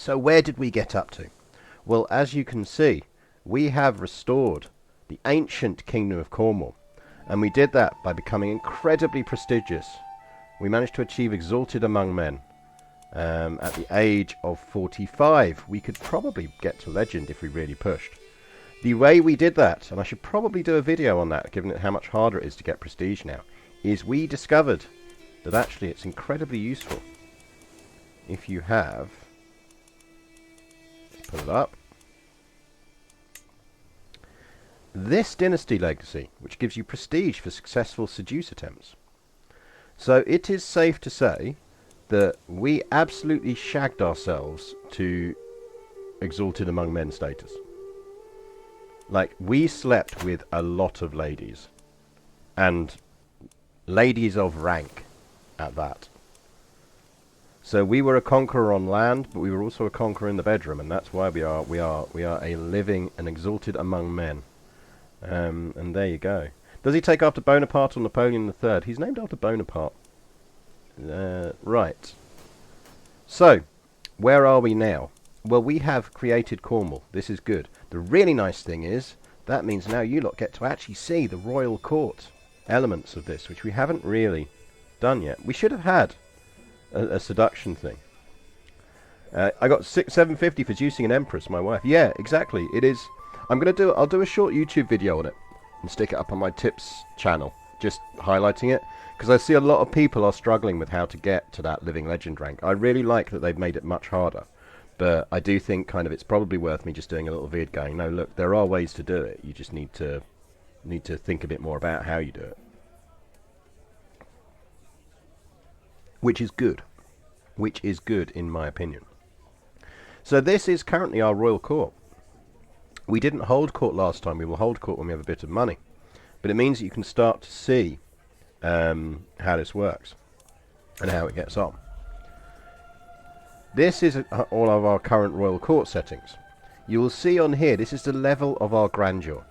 So where did we get up to? Well, as you can see, we have restored the ancient kingdom of Cornwall, and we did that by becoming incredibly prestigious. We managed to achieve exalted among men at the age of 45. We could probably get to legend if we really pushed. The way we did that, and I should probably do a video on that given how much harder it is to get prestige now, is we discovered that actually it's incredibly useful if you have, let's pull it up, this dynasty legacy, which gives you prestige for successful seduce attempts. So it is safe to say that we absolutely shagged ourselves to exalted among men status. Like, we slept with a lot of ladies, and ladies of rank at that. So we were a conqueror on land, but we were also a conqueror in the bedroom, and that's why we are a living and exalted among men. And there you go. Does he take after Bonaparte or Napoleon III? He's named after Bonaparte. Right. So, where are we now? Well, we have created Cornwall. This is good. The really nice thing is, that means now you lot get to actually see the royal court elements of this, which we haven't really done yet. We should have had a seduction thing. I got 750 for juicing an empress, my wife. Yeah, exactly. It is. I'll do a short YouTube video on it and stick it up on my tips channel, just highlighting it, because I see a lot of people are struggling with how to get to that living legend rank. I really like that they've made it much harder. But I do think kind of it's probably worth me just doing a little vid going, no, look, there are ways to do it. You just need to think a bit more about how you do it. Which is good. Which is good in my opinion. So this is currently our royal court. We didn't hold court last time. We will hold court when we have a bit of money. But it means that you can start to see how this works and how it gets on. This is all of our current royal court settings. You will see on here, this is the level of our grandeur.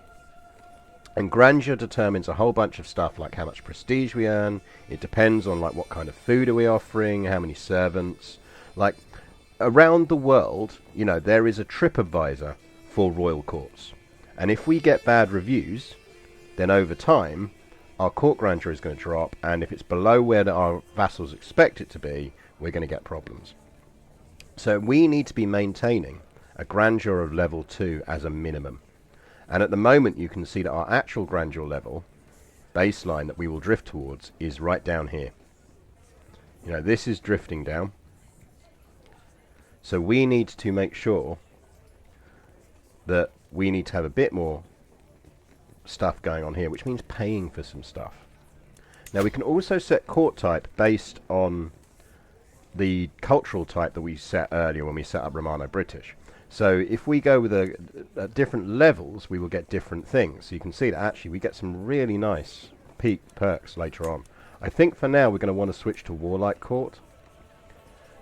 And grandeur determines a whole bunch of stuff, like how much prestige we earn. It depends on like what kind of food are we offering, how many servants. Like, around the world, you know, there is a TripAdvisor for royal courts. And if we get bad reviews, then over time, our court grandeur is going to drop. And if it's below where our vassals expect it to be, we're going to get problems. So we need to be maintaining a grandeur of level 2 as a minimum. And at the moment you can see that our actual grandeur level, baseline that we will drift towards, is right down here. You know, this is drifting down. So we need to make sure that we need to have a bit more stuff going on here, which means paying for some stuff. Now we can also set court type based on the cultural type that we set earlier when we set up Romano-British. So if we go with at different levels, we will get different things. So you can see that actually we get some really nice peak perks later on. I think for now we're going to want to switch to Warlike Court,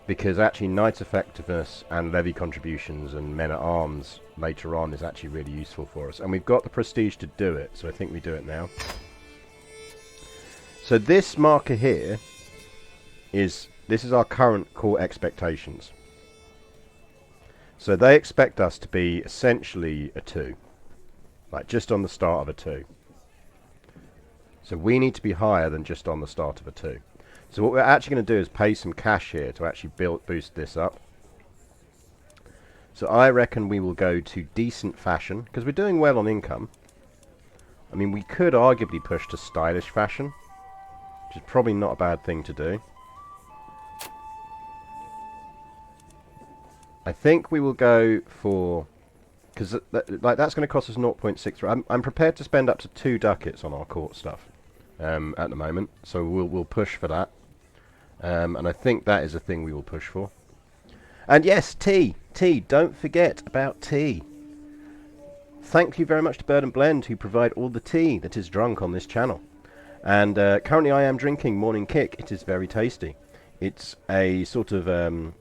because actually knight effectiveness and levy contributions and men-at-arms later on is actually really useful for us. And we've got the prestige to do it, so I think we do it now. So this marker here is... this is our current court expectations. So they expect us to be essentially a 2. Like just on the start of a 2. So we need to be higher than just on the start of a 2. So what we're actually going to do is pay some cash here to actually boost this up. So I reckon we will go to decent fashion, because we're doing well on income. I mean, we could arguably push to stylish fashion, which is probably not a bad thing to do. I think we will go for, because like that's going to cost us 0.6. I'm prepared to spend up to 2 ducats on our court stuff at the moment, so we'll push for that. And I think that is a thing we will push for. And yes, tea. Don't forget about tea. Thank you very much to Bird and Blend, who provide all the tea that is drunk on this channel. And currently I am drinking Morning Kick. It is very tasty. It's a sort of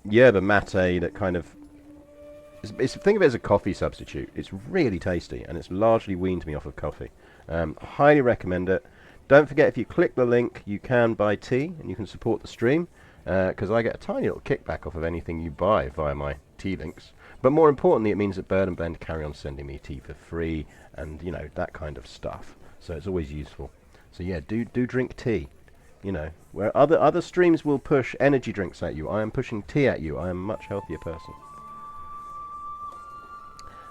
yerba mate that kind of... think of it as a coffee substitute. It's really tasty, and it's largely weaned me off of coffee. Highly recommend it. Don't forget, if you click the link, you can buy tea, and you can support the stream. because I get a tiny little kickback off of anything you buy via my tea links. But more importantly, it means that Bird and Blend carry on sending me tea for free, and you know, that kind of stuff. So it's always useful. So yeah, do drink tea. You know, where other streams will push energy drinks at you, I am pushing tea at you. I am a much healthier person.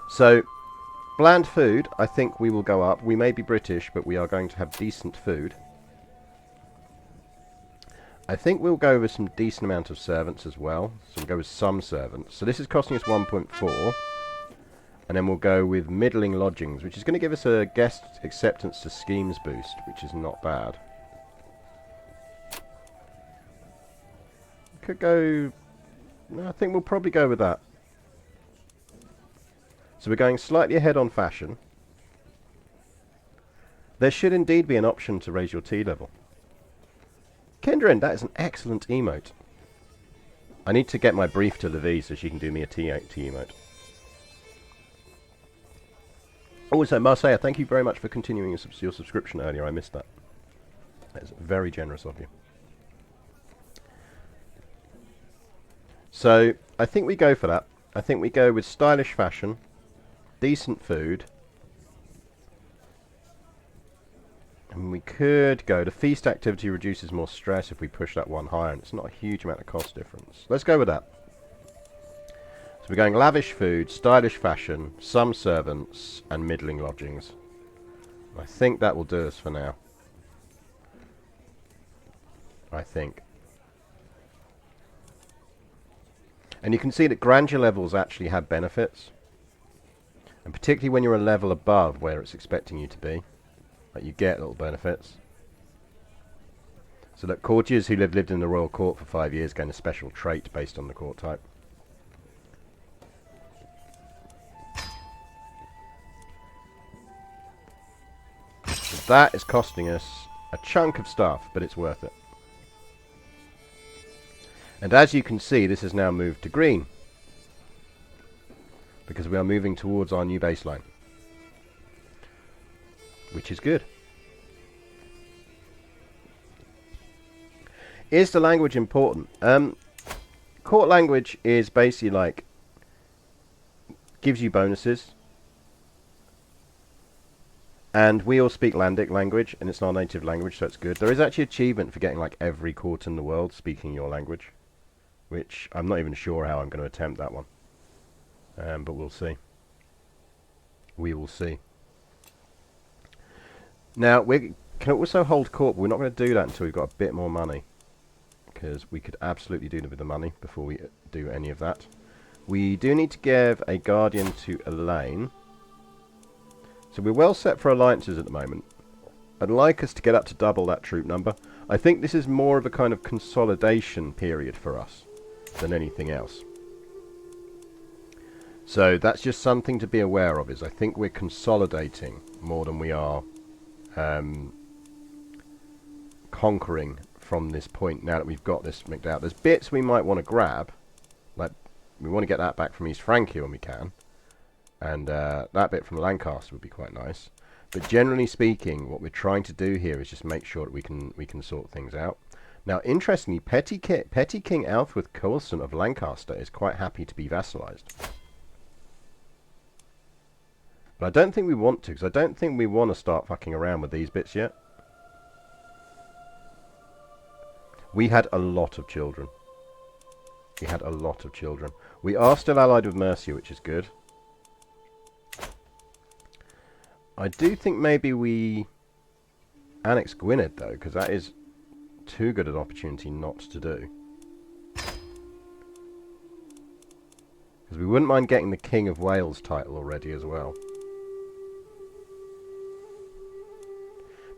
So, bland food, I think we will go up. We may be British, but we are going to have decent food. I think we'll go with some decent amount of servants as well. So we'll go with some servants. So this is costing us 1.4. And then we'll go with middling lodgings, which is going to give us a guest acceptance to schemes boost, which is not bad. Could go... I think we'll probably go with that. So we're going slightly ahead on fashion. There should indeed be an option to raise your tea level. Kindred, that is an excellent emote. I need to get my brief to Levie so she can do me a tea emote. Also, Marseille, thank you very much for continuing your subscription earlier. I missed that. That is very generous of you. So, I think we go for that. I think we go with stylish fashion, decent food, and we could go... The feast activity reduces more stress if we push that one higher, and it's not a huge amount of cost difference. Let's go with that. So we're going lavish food, stylish fashion, some servants, and middling lodgings. I think that will do us for now. I think. And you can see that grandeur levels actually have benefits. And particularly when you're a level above where it's expecting you to be. Like, you get little benefits. So that courtiers who lived in the royal court for 5 years gain a special trait based on the court type. So that is costing us a chunk of stuff, but it's worth it. And as you can see, this has now moved to green. Because we are moving towards our new baseline. Which is good. Is the language important? Court language is basically like... gives you bonuses. And we all speak Landic language, and it's our native language, so it's good. There is actually achievement for getting like every court in the world speaking your language. Which I'm not even sure how I'm going to attempt that one. But we'll see. We will see. Now, we can also hold court, but we're not going to do that until we've got a bit more money. Because we could absolutely do it with the money before we do any of that. We do need to give a guardian to Elaine. So we're well set for alliances at the moment. I'd like us to get up to double that troop number. I think this is more of a kind of consolidation period for us than anything else. So that's just something to be aware of, is I think we're consolidating more than we are conquering from this point now that we've got this mixed out. There's bits we might want to grab, like we want to get that back from East Francia when we can, and that bit from Lancaster would be quite nice. But generally speaking, what we're trying to do here is just make sure that we can sort things out. Now, interestingly, Petty King Alfred Coulson of Lancaster is quite happy to be vassalized. But I don't think we want to, because I don't think we want to start fucking around with these bits yet. We had a lot of children. We had a lot of children. We are still allied with Mercia, which is good. I do think maybe we annex Gwynedd, though, because that is too good an opportunity not to do. Because we wouldn't mind getting the King of Wales title already as well.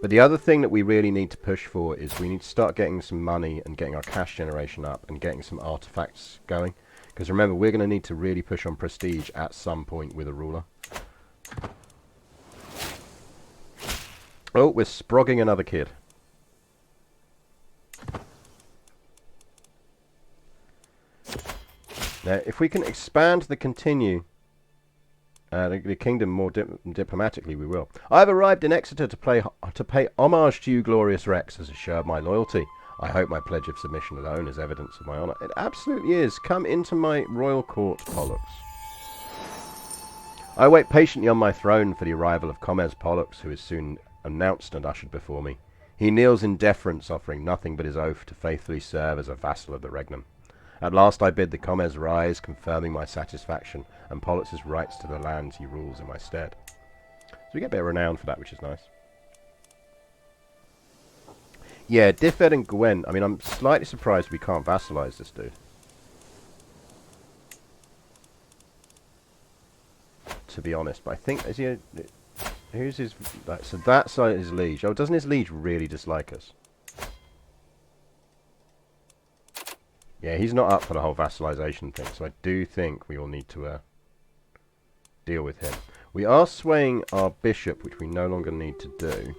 But the other thing that we really need to push for is we need to start getting some money and getting our cash generation up and getting some artifacts going. Because remember, we're going to need to really push on prestige at some point with a ruler. Oh, we're sprogging another kid. Now, if we can expand the continue The kingdom more diplomatically we will. I have arrived in Exeter to pay homage to you, glorious Rex, as a show of my loyalty. I hope my pledge of submission alone is evidence of my honour. It absolutely is. Come into my royal court, Pollux. I wait patiently on my throne for the arrival of Comes Pollux, who is soon announced and ushered before me. He kneels in deference, offering nothing but his oath to faithfully serve as a vassal of the regnum. At last I bid the Comes rise, confirming my satisfaction and Pollux's rights to the lands he rules in my stead. So we get a bit of renown for that, which is nice. Yeah, Diffed and Gwen. I mean, I'm slightly surprised we can't vassalize this dude. To be honest, but I think is he? Who's his? So that's his liege. Oh, doesn't his liege really dislike us? Yeah, he's not up for the whole vassalization thing, so I do think we will need to deal with him. We are swaying our bishop, which we no longer need to do.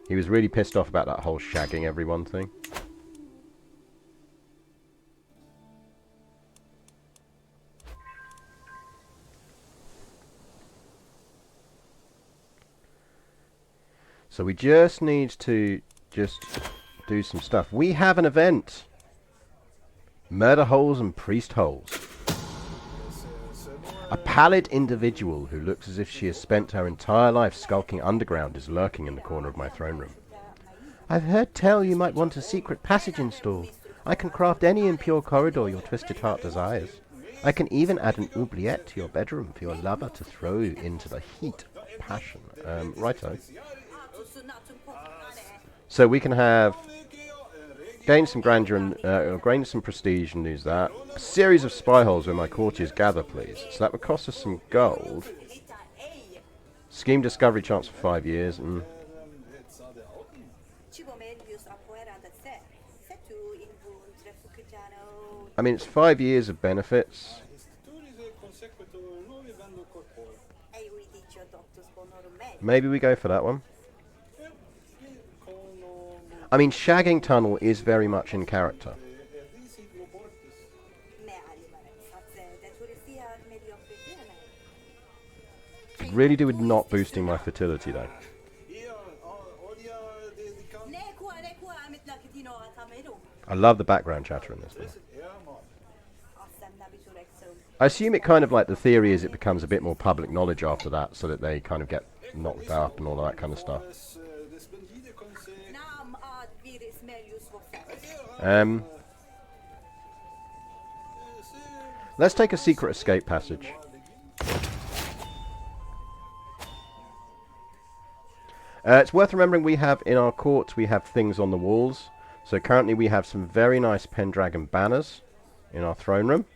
He was really pissed off about that whole shagging everyone thing. So we just need to do some stuff. We have an event. Murder holes and priest holes. A pallid individual who looks as if she has spent her entire life skulking underground is lurking in the corner of my throne room. I've heard tell you might want a secret passage installed. I can craft any impure corridor your twisted heart desires. I can even add an oubliette to your bedroom for your lover to throw you into the heat of passion. Righto. So we can have gain some grandeur and gain some prestige and lose that. A series of spy holes where my courtiers gather, please. So that would cost us some gold. Scheme discovery chance for 5 years. I mean, it's 5 years of benefits. Maybe we go for that one. I mean, shagging tunnel is very much in character. Could really do with not boosting my fertility, though. I love the background chatter in this one. I assume it kind of like the theory is it becomes a bit more public knowledge after that, so that they kind of get knocked up and all of that kind of stuff. Let's take a secret escape passage. It's worth remembering we have in our court, we have things on the walls. So currently we have some very nice Pendragon banners in our throne room.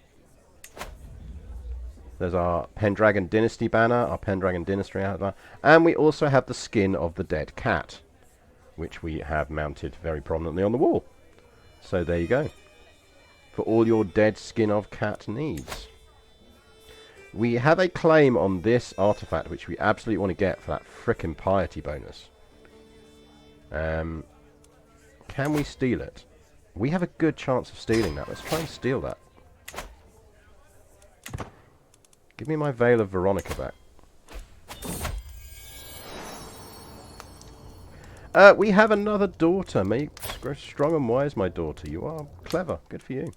There's our Pendragon Dynasty banner, our Pendragon Dynasty banner, and we also have the skin of the dead cat, which we have mounted very prominently on the wall. So there you go. For all your dead skin of cat needs. We have a claim on this artifact, which we absolutely want to get for that frickin' piety bonus. Can we steal it? We have a good chance of stealing that. Let's try and steal that. Give me my Veil of Veronica back. We have another daughter. May you grow strong and wise, my daughter. You are clever. Good for you.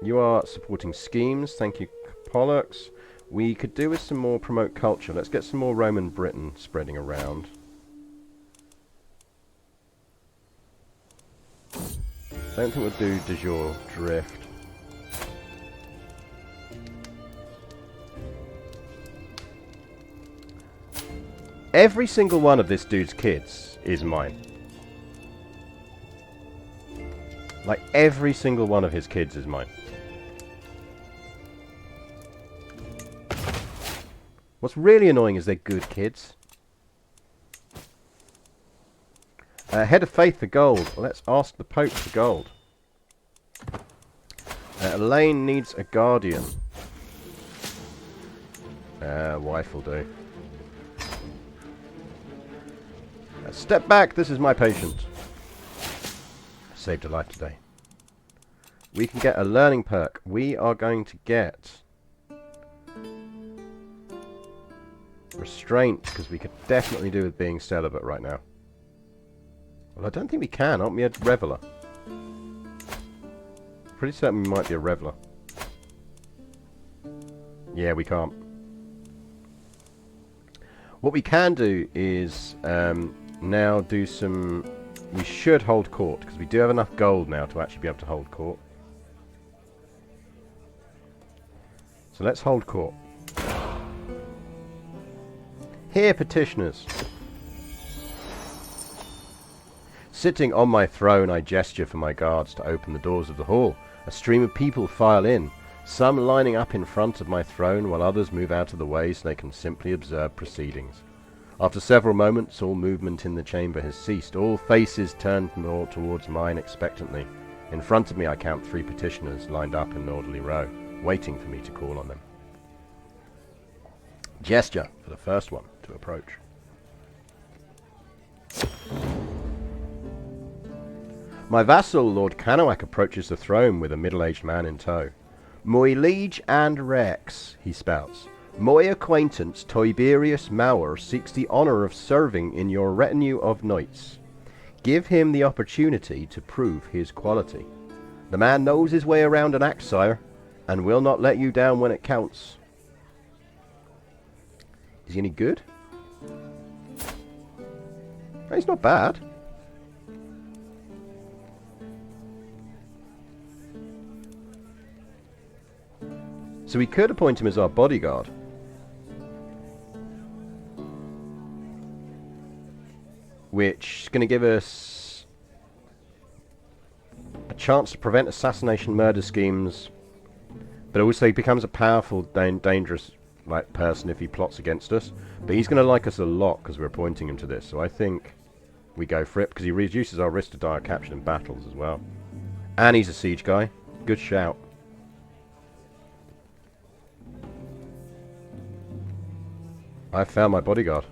You are supporting schemes. Thank you, Pollux. We could do with some more promote culture. Let's get some more Roman Britain spreading around. Don't think we'll do de jure drift. Every single one of this dude's kids is mine. Like, every single one of his kids is mine. What's really annoying is they're good kids. Head of Faith for gold. Let's ask the Pope for gold. Elaine needs a guardian. Wife will do. Step back, this is my patient. I saved a life today. we can get a learning perk. We are going to get restraint, because we could definitely do with being celibate right now. Well, I don't think we can. Aren't we a reveler? Pretty certain we might be a reveler. Yeah, we can't. What we can do is now do some... We should hold court, because we do have enough gold now to actually be able to hold court. So let's hold court. Here, petitioners. Sitting on my throne, I gesture for my guards to open the doors of the hall. A stream of people file in, some lining up in front of my throne, while others move out of the way so they can simply observe proceedings. After several moments, all movement in the chamber has ceased. All faces turn more towards mine expectantly. In front of me, I count 3 petitioners lined up in an orderly row, waiting for me to call on them. Gesture for the first one to approach. My vassal, Lord Canowak, approaches the throne with a middle-aged man in tow. "My liege and rex," he spouts, "my acquaintance Tiberius Mauer seeks the honour of serving in your retinue of knights. Give him the opportunity to prove his quality. The man knows his way around an axe, sire, and will not let you down when it counts." Is he any good? No, he's not bad. So we could appoint him as our bodyguard. Which is going to give us a chance to prevent assassination murder schemes. But also he becomes a powerful, dangerous person if he plots against us. But he's going to like us a lot because we're appointing him to this. So I think we go for it because he reduces our risk to die or captured in battles as well. And he's a siege guy. Good shout. I found my bodyguard.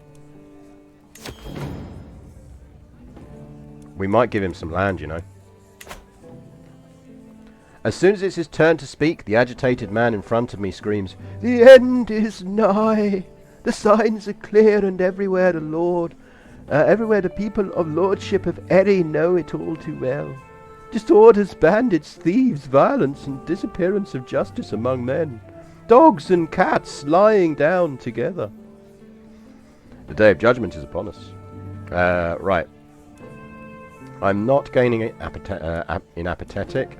We might give him some land, you know. As soon as it's his turn to speak, the agitated man in front of me screams, "The end is nigh! The signs are clear, and everywhere the people of lordship of Eri know it all too well. Disorders, bandits, thieves, violence, and disappearance of justice among men. Dogs and cats lying down together. The day of judgment is upon us." Right. I'm not gaining in apathetic.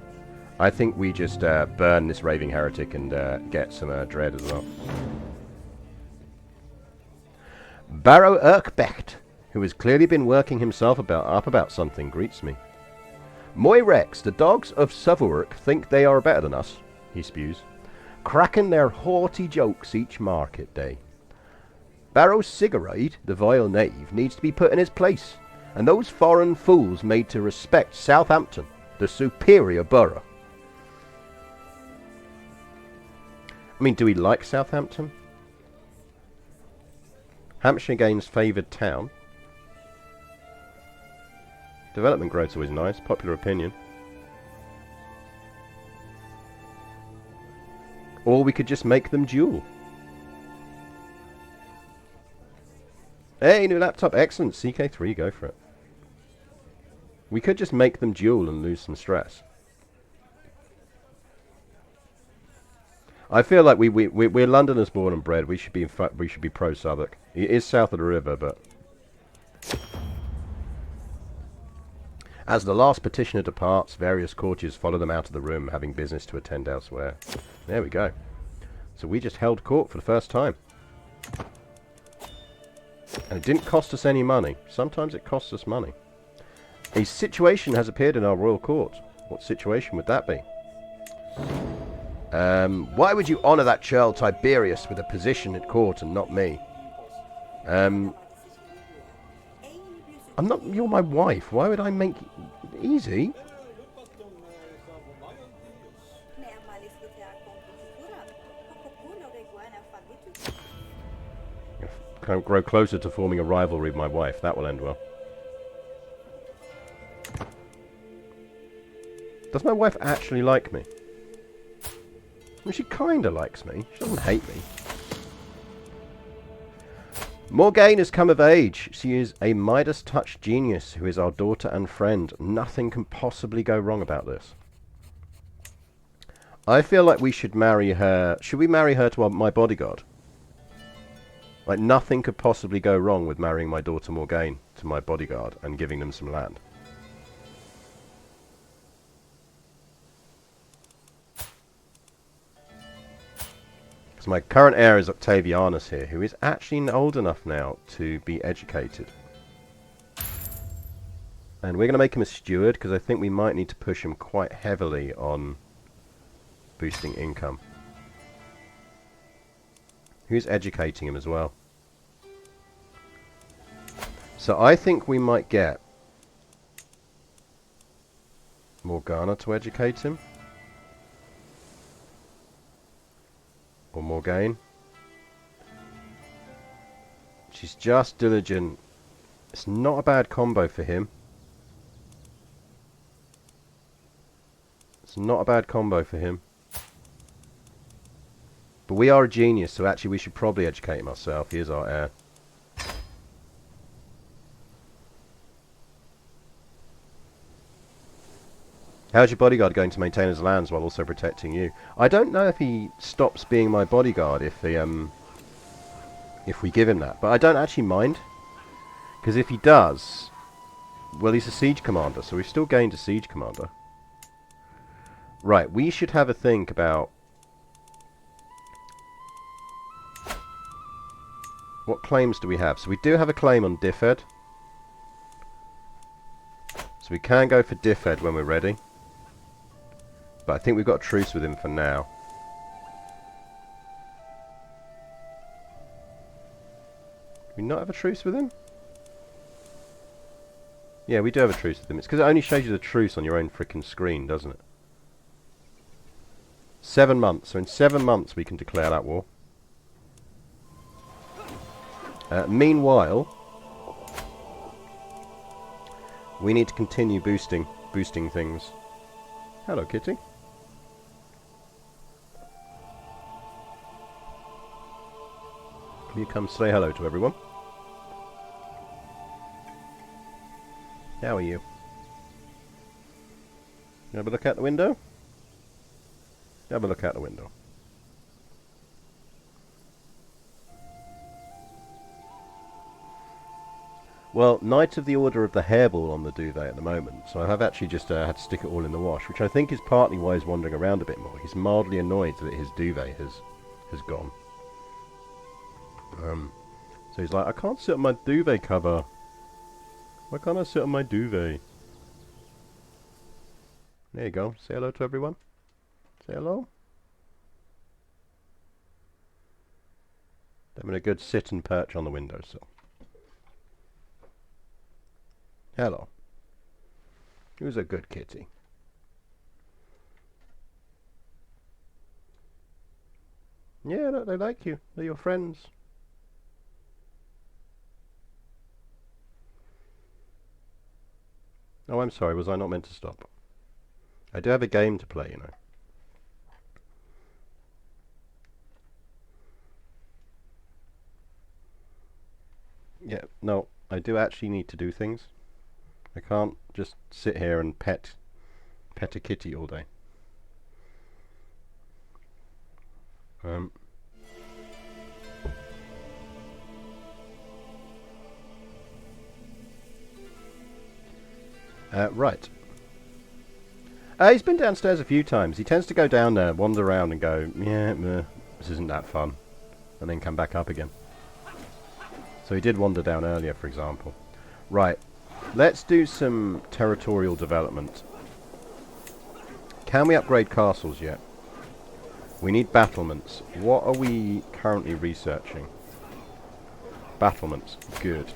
I think we just burn this raving heretic and get some dread as well. Barrow Erkbecht, who has clearly been working himself up about something, greets me. "My Rex, the dogs of Southwark think they are better than us," he spews, "cracking their haughty jokes each market day. Barrow Cigaride, the vile knave, needs to be put in his place, and those foreign fools made to respect Southampton, the superior borough." I mean, do we like Southampton? Hampshire gains favoured town. Development growth's always nice. Popular opinion. Or we could just make them duel. Hey, new laptop. Excellent. CK3, go for it. We could just make them duel and lose some stress. I feel like we're Londoners born and bred. We should be pro Southwark. It is south of the river, but as the last petitioner departs, various courtiers follow them out of the room, having business to attend elsewhere. There we go. So we just held court for the first time. And it didn't cost us any money. Sometimes it costs us money. A situation has appeared in our royal court. What situation would that be? Why would you honour that churl Tiberius with a position at court and not me? I'm not... You're my wife. Why would I make... Easy. Can grow closer to forming a rivalry with my wife. That will end well. Does my wife actually like me? Well, she kinda likes me. She doesn't hate me. Morgaine has come of age. She is a Midas touch genius who is our daughter and friend. Nothing can possibly go wrong about this. I feel like we should marry her. Should we marry her to my bodyguard? Like, nothing could possibly go wrong with marrying my daughter Morgaine to my bodyguard and giving them some land. Because my current heir is Octavianus here, who is actually old enough now to be educated. And we're going to make him a steward, because I think we might need to push him quite heavily on boosting income. Who's educating him as well? So I think we might get Morgana to educate him. Or Morgaine. She's just diligent. It's not a bad combo for him. It's not a bad combo for him. But we are a genius, so actually we should probably educate him ourselves. He is our heir. How's your bodyguard going to maintain his lands while also protecting you? I don't know if he stops being my bodyguard if we give him that. But I don't actually mind. Because if he does, well, he's a siege commander, so we've still gained a siege commander. Right, we should have a think about what claims do we have. So we do have a claim on Diffed. So we can go for Diffed when we're ready. But I think we've got a truce with him for now. Do we not have a truce with him? Yeah, we do have a truce with him. It's because it only shows you the truce on your own frickin' screen, doesn't it? 7 months. So in 7 months we can declare that war. Meanwhile, we need to continue boosting things. Hello, Kitty. Can you come say hello to everyone? How are you? You have a look out the window? Have a look out the window. Well, Knight of the Order of the Hairball on the duvet at the moment, so I have actually just had to stick it all in the wash, which I think is partly why he's wandering around a bit more. He's mildly annoyed that his duvet has gone. So he's like, I can't sit on my duvet cover. Why can't I sit on my duvet? There you go. Say hello to everyone. Say hello. Having a good sit and perch on the windowsill. Hello. Who's a good kitty? Yeah, look, they like you. They're your friends. Oh, I'm sorry. Was I not meant to stop? I do have a game to play, you know. Yeah, no, I do actually need to do things. I can't just sit here and pet a kitty all day. Right. He's been downstairs a few times. He tends to go down there, wander around and go, yeah, meh, this isn't that fun. And then come back up again. So he did wander down earlier, for example. Right. Let's do some territorial development. Can we upgrade castles yet? We need battlements. What are we currently researching? Battlements. Good.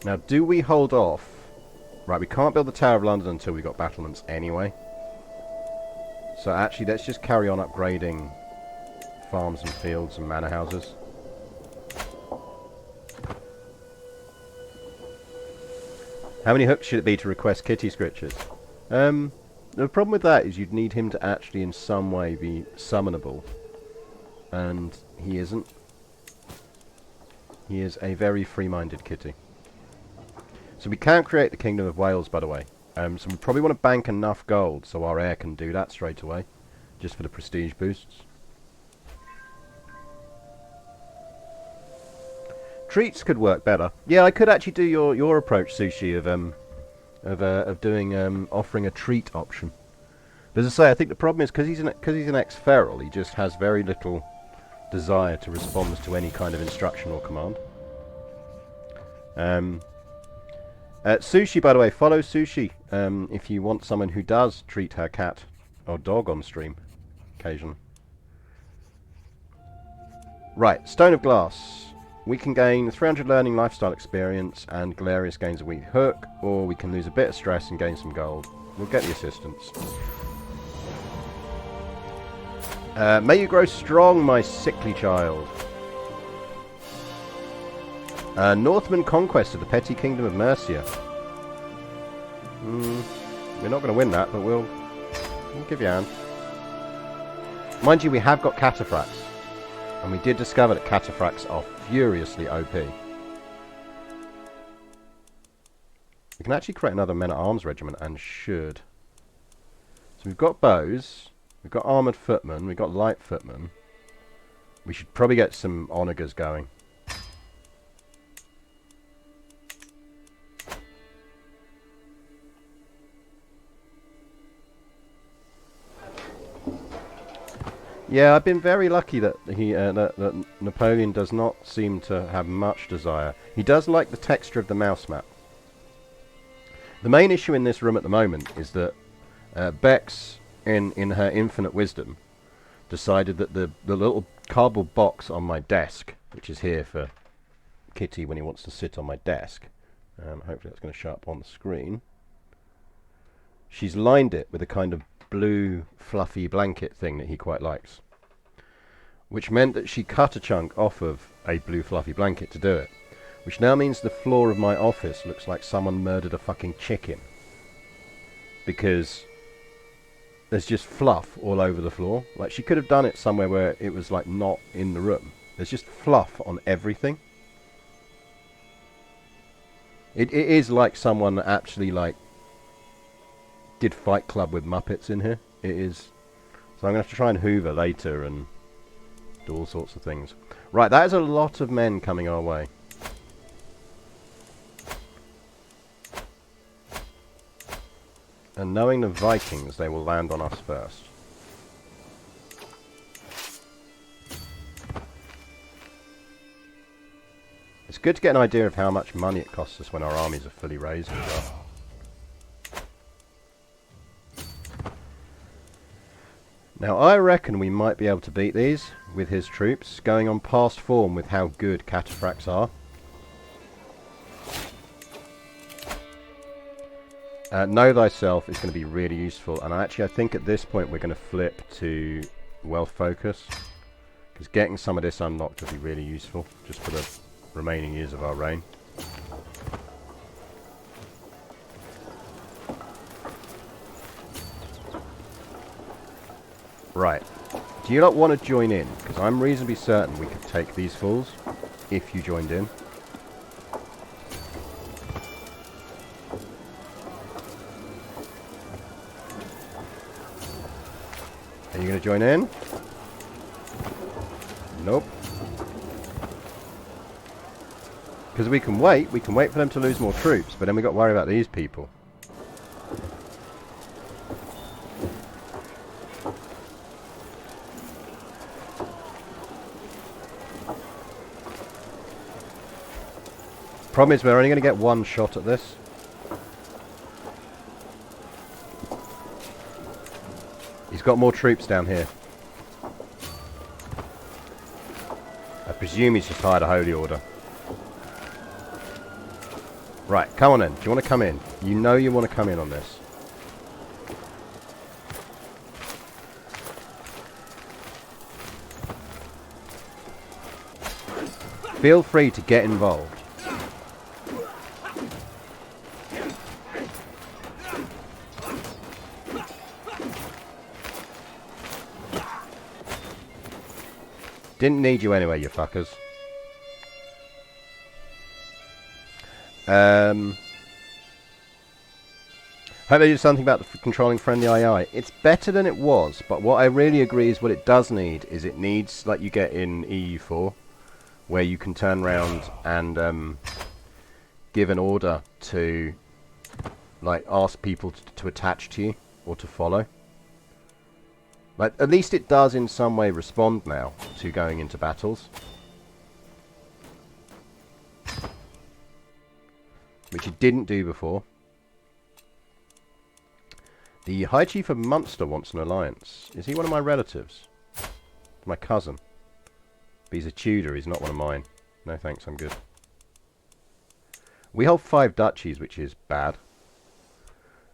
Now, do we hold off? Right, we can't build the Tower of London until we got battlements anyway. So actually, let's just carry on upgrading farms and fields and manor houses. How many hooks should it be to request kitty scritches? The problem with that is you'd need him to actually in some way be summonable. And he isn't. He is a very free-minded kitty. So we can create the Kingdom of Wales, by the way. So we probably want to bank enough gold so our heir can do that straight away. Just for the prestige boosts. Treats could work better. Yeah, I could actually do your approach, Sushi, of doing offering a treat option. But as I say, I think the problem is because he's an ex-feral, he just has very little desire to respond to any kind of instruction or command. Sushi, by the way, follow Sushi if you want someone who does treat her cat or dog on stream occasionally. Right, Stone of Glass. We can gain 300 learning lifestyle experience and Galerius gains a weak hook, or we can lose a bit of stress and gain some gold. We'll get the assistance. May you grow strong, my sickly child. Northman conquest of the petty kingdom of Mercia. We're not going to win that, but we'll give you a hand. Mind you, we have got cataphracts. And we did discover that cataphracts are furiously OP. We can actually create another men-at-arms regiment, and should. So we've got bows, we've got armoured footmen, we've got light footmen. We should probably get some onagers going. Yeah, I've been very lucky that that Napoleon does not seem to have much desire. He does like the texture of the mouse map. The main issue in this room at the moment is that Bex, in her infinite wisdom, decided that the little cardboard box on my desk, which is here for Kitty when he wants to sit on my desk, hopefully that's going to show up on the screen, she's lined it with a kind of blue fluffy blanket thing that he quite likes, which meant that she cut a chunk off of a blue fluffy blanket to do it, which now means the floor of my office looks like someone murdered a fucking chicken, because there's just fluff all over the floor. Like, she could have done it somewhere where it was like not in the room. There's just fluff on everything. It is like someone actually like did Fight Club with Muppets in here. It is. So I'm going to have to try and hoover later and do all sorts of things. Right, that is a lot of men coming our way. And knowing the Vikings, they will land on us first. It's good to get an idea of how much money it costs us when our armies are fully raised as well. Now, I reckon we might be able to beat these with his troops, going on past form with how good cataphracts are. Know thyself is going to be really useful, and actually I think at this point we're going to flip to wealth focus, because getting some of this unlocked would be really useful, just for the remaining years of our reign. Right, do you not want to join in? Because I'm reasonably certain we could take these fools if you joined in. Are you going to join in? Nope. Because we can wait for them to lose more troops, but then we've got to worry about these people. Problem is we're only going to get one shot at this. He's got more troops down here. I presume he's just hired a holy order. Right, come on in. Do you want to come in? You know you want to come in on this. Feel free to get involved. Didn't need you anyway, you fuckers. Hope they do something about the controlling friendly AI. It's better than it was, but what I really agree is what it does need is it needs, like you get in EU4, where you can turn around and give an order to, like, ask people to attach to you or to follow. Like, at least it does in some way respond now to going into battles. Which it didn't do before. The High Chief of Munster wants an alliance. Is he one of my relatives? My cousin. But he's a Tudor, he's not one of mine. No thanks, I'm good. We hold 5 duchies, which is bad.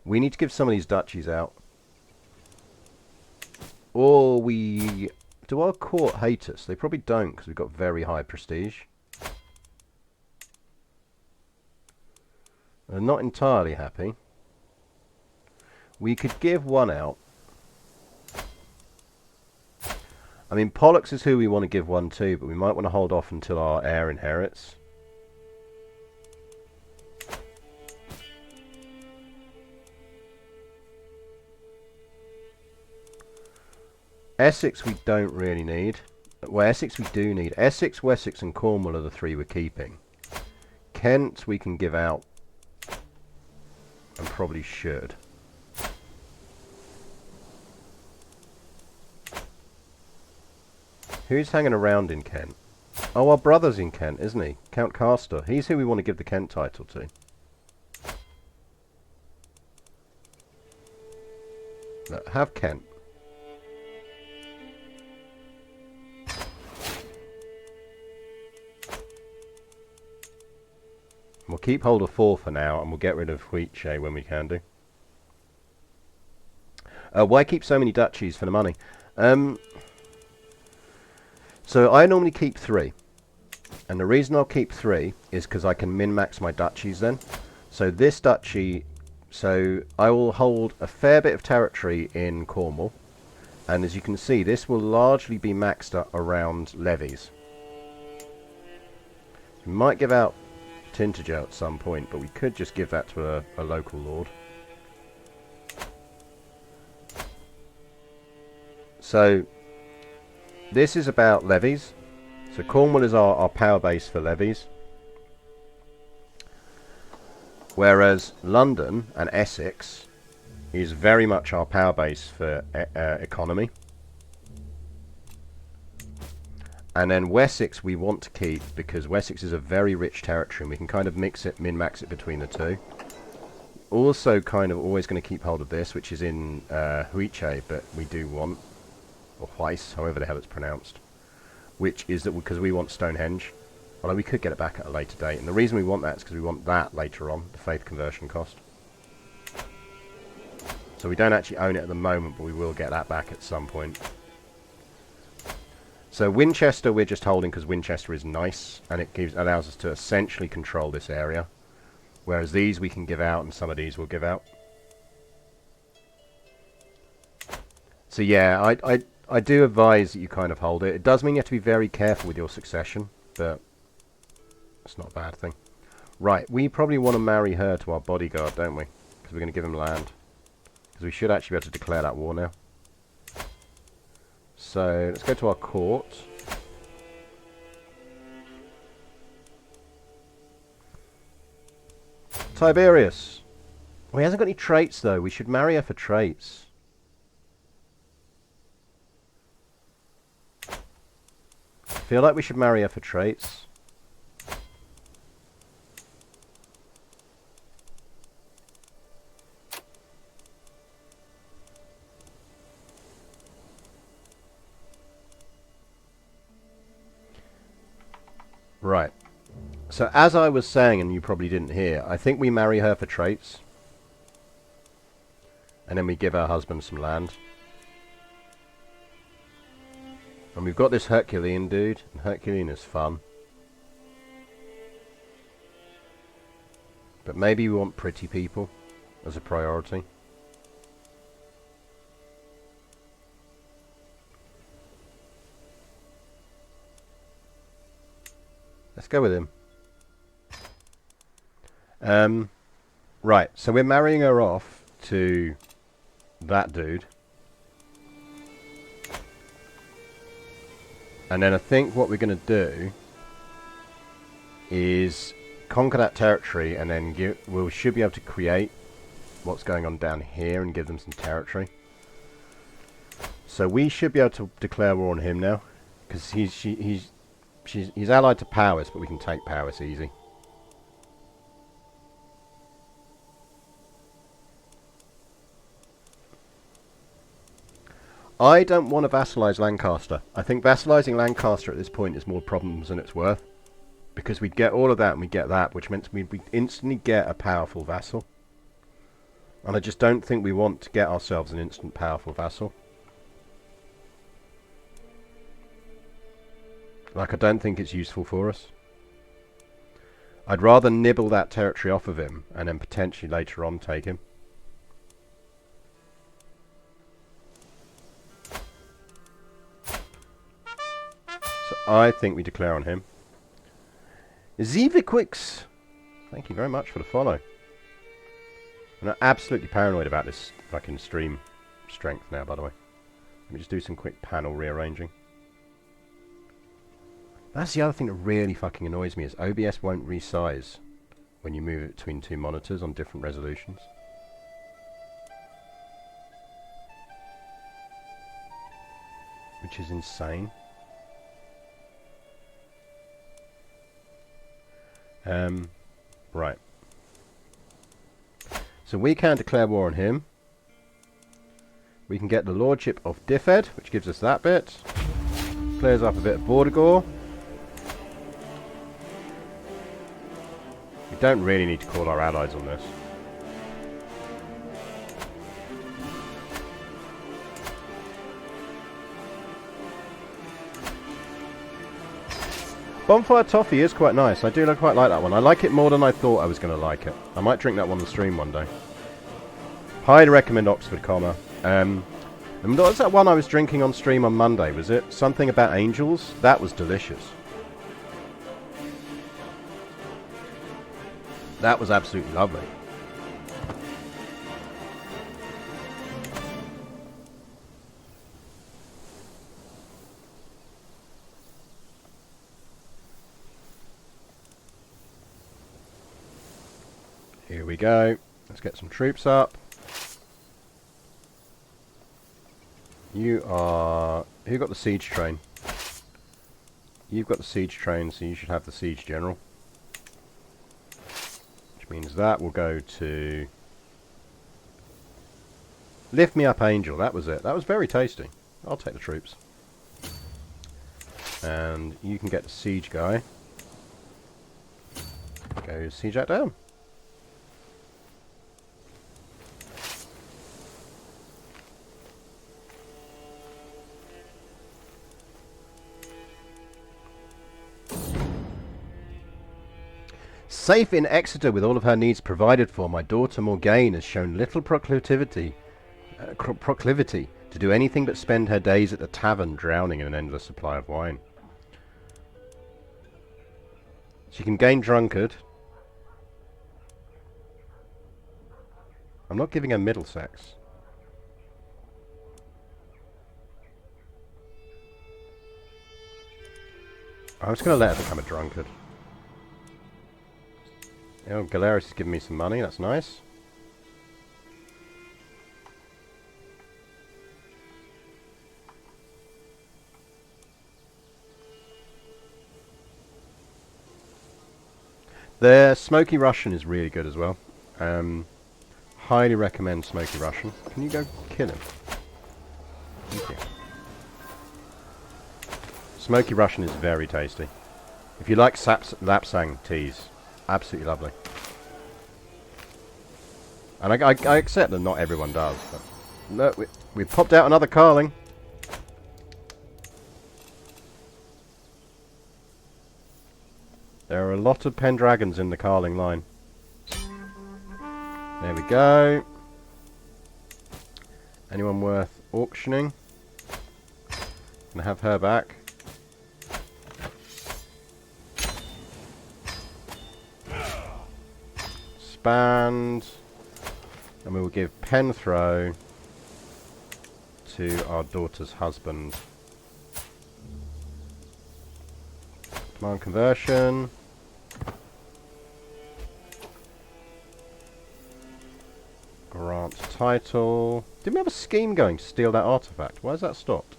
We need to give some of these duchies out. Or we... Do our court hate us? They probably don't, because we've got very high prestige. They're not entirely happy. We could give one out. I mean, Pollux is who we want to give one to, but we might want to hold off until our heir inherits. Essex we don't really need. Well, Essex we do need. Essex, Wessex and Cornwall are the 3 we're keeping. Kent we can give out. And probably should. Who's hanging around in Kent? Oh, our brother's in Kent, isn't he? Count Castor. He's who we want to give the Kent title to. Look, have Kent. We'll keep hold of 4 for now, and we'll get rid of Wheatshay when we can do. Why keep so many duchies for the money? So I normally keep 3. And the reason I'll keep 3 is because I can min-max my duchies then. So this duchy... So I will hold a fair bit of territory in Cornwall. And as you can see, this will largely be maxed up around levies. We might give out Tintagel at some point, but we could just give that to a local lord. So this is about levies. So Cornwall is our power base for levies. Whereas London and Essex is very much our power base for economy. And then Wessex we want to keep because Wessex is a very rich territory and we can kind of mix it, min-max it between the 2. Also kind of always going to keep hold of this, which is in Wheatshay, but we do want, or Weiss, however the hell it's pronounced, which is that because we want Stonehenge. Although we could get it back at a later date. And the reason we want that is because we want that later on, the faith conversion cost. So we don't actually own it at the moment, but we will get that back at some point. So Winchester we're just holding because Winchester is nice, and it allows us to essentially control this area. Whereas these we can give out, and some of these we'll give out. So yeah, I do advise that you kind of hold it. It does mean you have to be very careful with your succession, but it's not a bad thing. Right, we probably want to marry her to our bodyguard, don't we? Because we're going to give him land. Because we should actually be able to declare that war now. So, let's go to our court. Tiberius. Well, he hasn't got any traits, though. We should marry her for traits. I feel like we should marry her for traits. Right. So as I was saying, and you probably didn't hear, I think we marry her for traits. And then we give her husband some land. And we've got this Herculean dude. And Herculean is fun. But maybe we want pretty people as a priority. Let's go with him. Right, so we're marrying her off to that dude. And then I think what we're going to do is conquer that territory, and then we should be able to create what's going on down here and give them some territory. So we should be able to declare war on him now, because he's allied to Powers, but we can take Powers easy. I don't want to vassalize Lancaster. I think vassalizing Lancaster at this point is more problems than it's worth, because we'd get all of that and we get that, which meant we'd instantly get a powerful vassal. And I just don't think we want to get ourselves an instant powerful vassal. Like, I don't think it's useful for us. I'd rather nibble that territory off of him and then potentially later on take him. So I think we declare on him. Ziviquix, thank you very much for the follow. I'm absolutely paranoid about this fucking stream strength now, by the way. Let me just do some quick panel rearranging. That's the other thing that really fucking annoys me, is OBS won't resize when you move it between two monitors on different resolutions. Which is insane. Right. So we can declare war on him. We can get the Lordship of Diffed, which gives us that bit. Clears up a bit of Bordigor. We don't really need to call our allies on this. Bonfire Toffee is quite nice. I do quite like that one. I like it more than I thought I was going to like it. I might drink that one on the stream one day. Highly recommend Oxford Comma. And what was that one I was drinking on stream on Monday? Was it something about angels? That was delicious. That was absolutely lovely. Here we go. Let's get some troops up. You are... Who got the siege train? You've got the siege train, so you should have the siege general. Which means that will go to... Lift me up, Angel. That was it. That was very tasty. I'll take the troops. And you can get the siege guy. Go siege that down. Safe in Exeter with all of her needs provided for, my daughter Morgane has shown little proclivity to do anything but spend her days at the tavern drowning in an endless supply of wine. She can gain drunkard. I'm not giving her Middlesex. I'm just going to let her become a drunkard. Oh, Galeris is giving me some money, that's nice. The Smoky Russian is really good as well. Highly recommend Smoky Russian. Can you go kill him? Thank you. Smoky Russian is very tasty. If you like Lapsang teas, absolutely lovely. And I accept that not everyone does. But look, we popped out another Carling. There are a lot of Pendragons in the Carling line. There we go. Anyone worth auctioning? Gonna have her back. band. And we will give pen throw to our daughter's husband. Command conversion. Grant title. Didn't we have a scheme going to steal that artifact? Why has that stopped?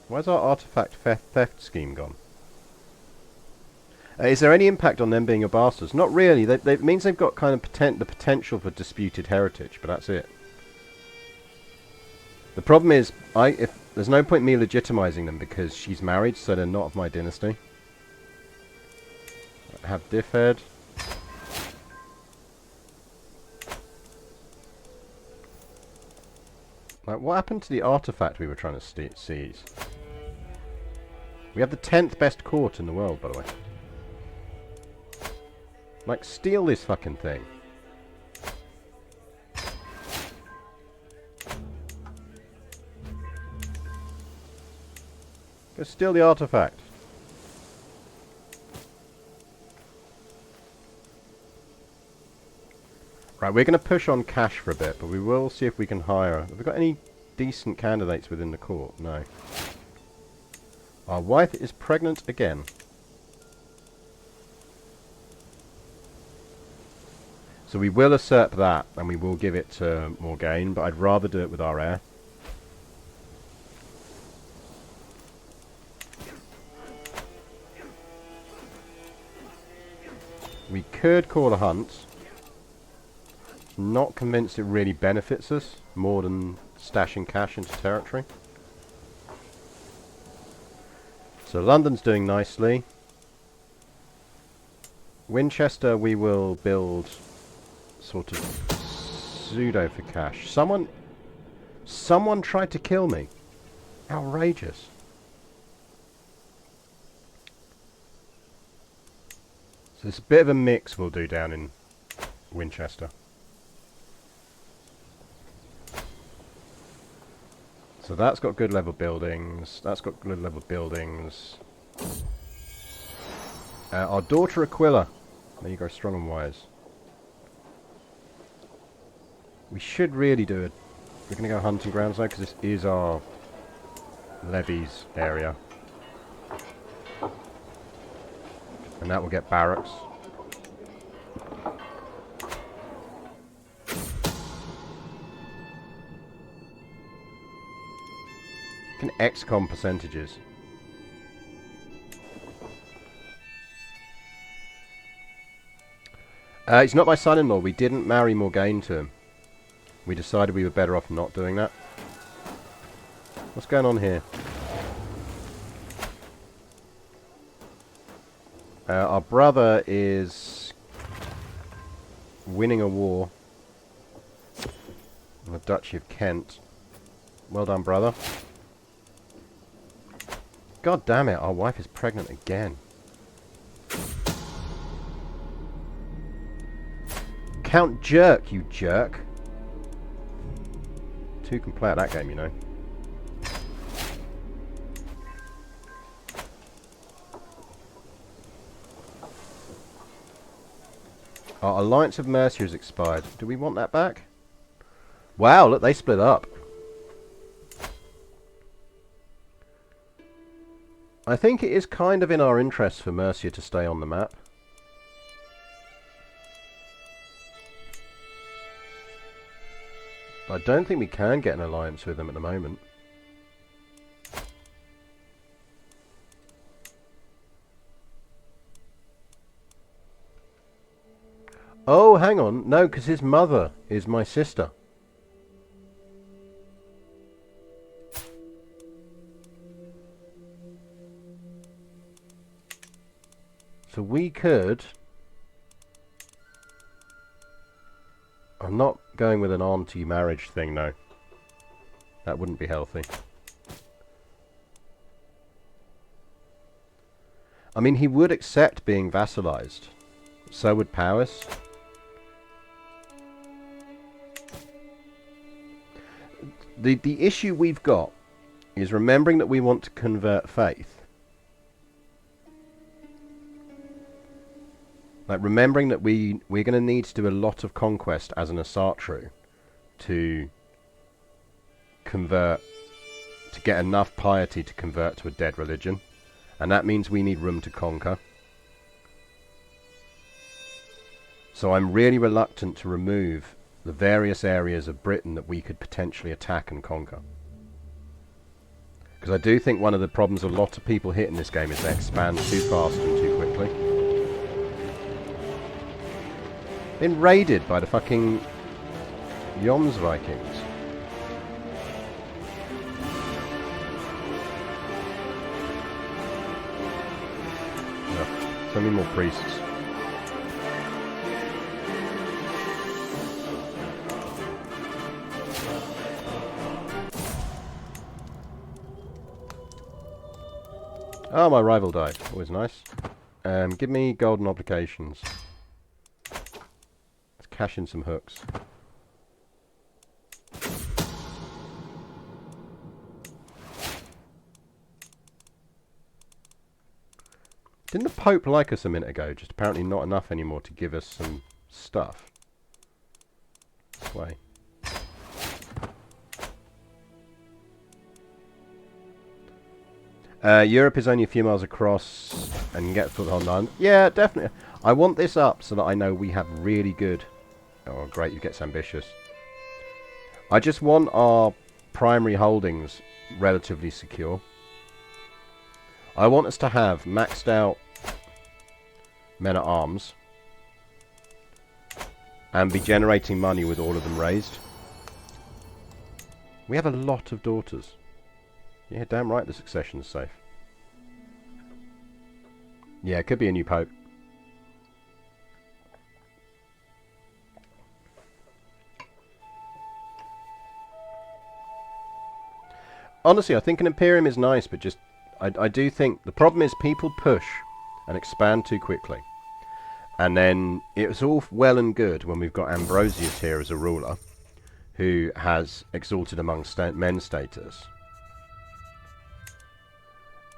Why's our artifact theft scheme gone? Is there any impact on them being a bastards? Not really. It means they've got kind of the potential for disputed heritage, but that's it. The problem is, if there's no point me legitimizing them because she's married, so they're not of my dynasty. Have Diffhead. Like, what happened to the artifact we were trying to seize? We have the 10th best court in the world, by the way. Like, steal this fucking thing. Go steal the artifact. Right, we're going to push on cash for a bit, but we will see if we can hire. Have we got any decent candidates within the court? No. Our wife is pregnant again. So we will usurp that, and we will give it to Morgaine, but I'd rather do it with our heir. We could call a hunt. Not convinced it really benefits us more than stashing cash into territory. So London's doing nicely. Winchester we will build sort of pseudo for cash. Someone tried to kill me. Outrageous. So it's a bit of a mix we'll do down in Winchester. So that's got good level buildings. That's got good level buildings. Our daughter Aquila. There you go, strong and wise. We should really do it. We're going to go hunting grounds now because this is our levies area. And that will get barracks. Can XCOM percentages. He's not my son-in-law. We didn't marry Morgaine to him. We decided we were better off not doing that. What's going on here? Our brother is winning a war in the Duchy of Kent. Well done, brother. God damn it, our wife is pregnant again. Count Jerk, you jerk. Two can play at that game, you know. Our Alliance of Mercia has expired. Do we want that back? Wow, look, they split up. I think it is kind of in our interest for Mercia to stay on the map. But I don't think we can get an alliance with them at the moment. Oh, hang on. No, because his mother is my sister. So we could... I'm not going with an auntie marriage thing, no. That wouldn't be healthy. I mean, he would accept being vassalized. So would Powys. The issue we've got is remembering that we want to convert faith. Like, remembering that we're going to need to do a lot of conquest as an Asatru to convert, to get enough piety to convert to a dead religion. And that means we need room to conquer. So I'm really reluctant to remove the various areas of Britain that we could potentially attack and conquer. Because I do think one of the problems a lot of people hit in this game is they expand too fast and too quickly. Been raided by the fucking Yoms Vikings. So many more priests. Oh, my rival died. Always nice. Give me golden obligations. Let's cash in some hooks. Didn't the Pope like us a minute ago? Just apparently not enough anymore to give us some stuff. This way. Europe is only a few miles across and you get a foothold on. Yeah, definitely. I want this up so that I know we have really good... Oh, great, you get ambitious. I just want our primary holdings relatively secure. I want us to have maxed out men-at-arms and be generating money with all of them raised. We have a lot of daughters. Yeah, damn right the succession's safe. Yeah, it could be a new pope. Honestly, I think an Imperium is nice, but just... I do think... The problem is people push and expand too quickly. And then it's all well and good when we've got Ambrosius here as a ruler, who has exalted among men status.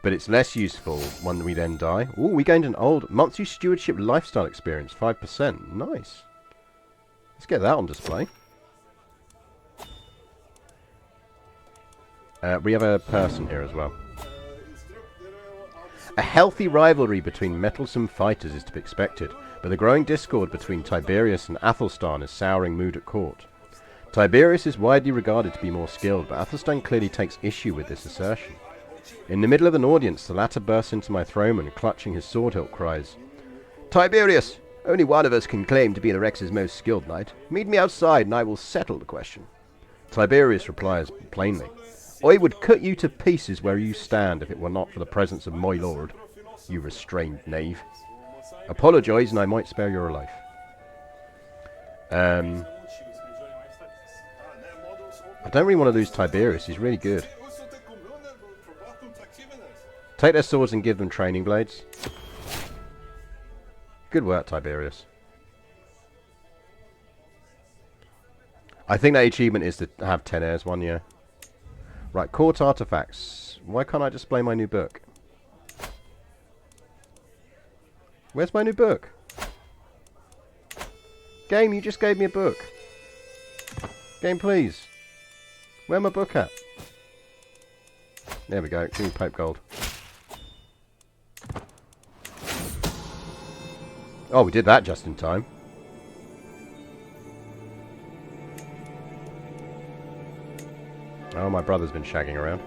But it's less useful when we then die. Ooh, we gained an old monthly stewardship lifestyle experience, 5%. Nice. Let's get that on display. We have a person here as well. A healthy rivalry between mettlesome fighters is to be expected, but the growing discord between Tiberius and Athelstan is souring mood at court. Tiberius is widely regarded to be more skilled, but Athelstan clearly takes issue with this assertion. In the middle of an audience, the latter bursts into my throne and, clutching his sword hilt, cries, "Tiberius, only one of us can claim to be the Rex's most skilled knight. Meet me outside and I will settle the question." Tiberius replies plainly, "I would cut you to pieces where you stand if it were not for the presence of my lord, you restrained knave. Apologise and I might spare your life." I don't really want to lose Tiberius, he's really good. Take their swords and give them training blades. Good work, Tiberius. I think that achievement is to have 10 heirs, one year. Right, court artifacts. Why can't I display my new book? Where's my new book? Game, you just gave me a book. Game, please. Where's my book at? There we go. Give me Pope Gold. Oh, we did that just in time. Oh, my brother's been shagging around.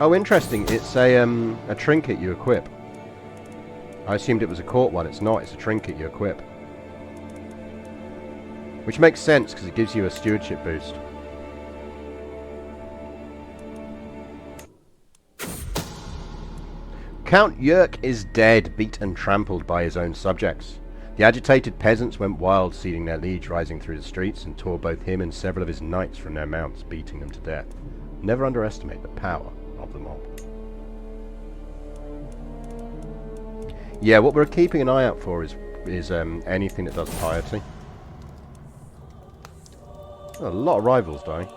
Oh, interesting. It's a trinket you equip. I assumed it was a court one. It's not. It's a trinket you equip. Which makes sense because it gives you a stewardship boost. Count Yerk is dead, beat and trampled by his own subjects. The agitated peasants went wild, seeing their liege rising through the streets, and tore both him and several of his knights from their mounts, beating them to death. Never underestimate the power of the mob. Yeah, what we're keeping an eye out for is anything that does piety. Oh, a lot of rivals dying.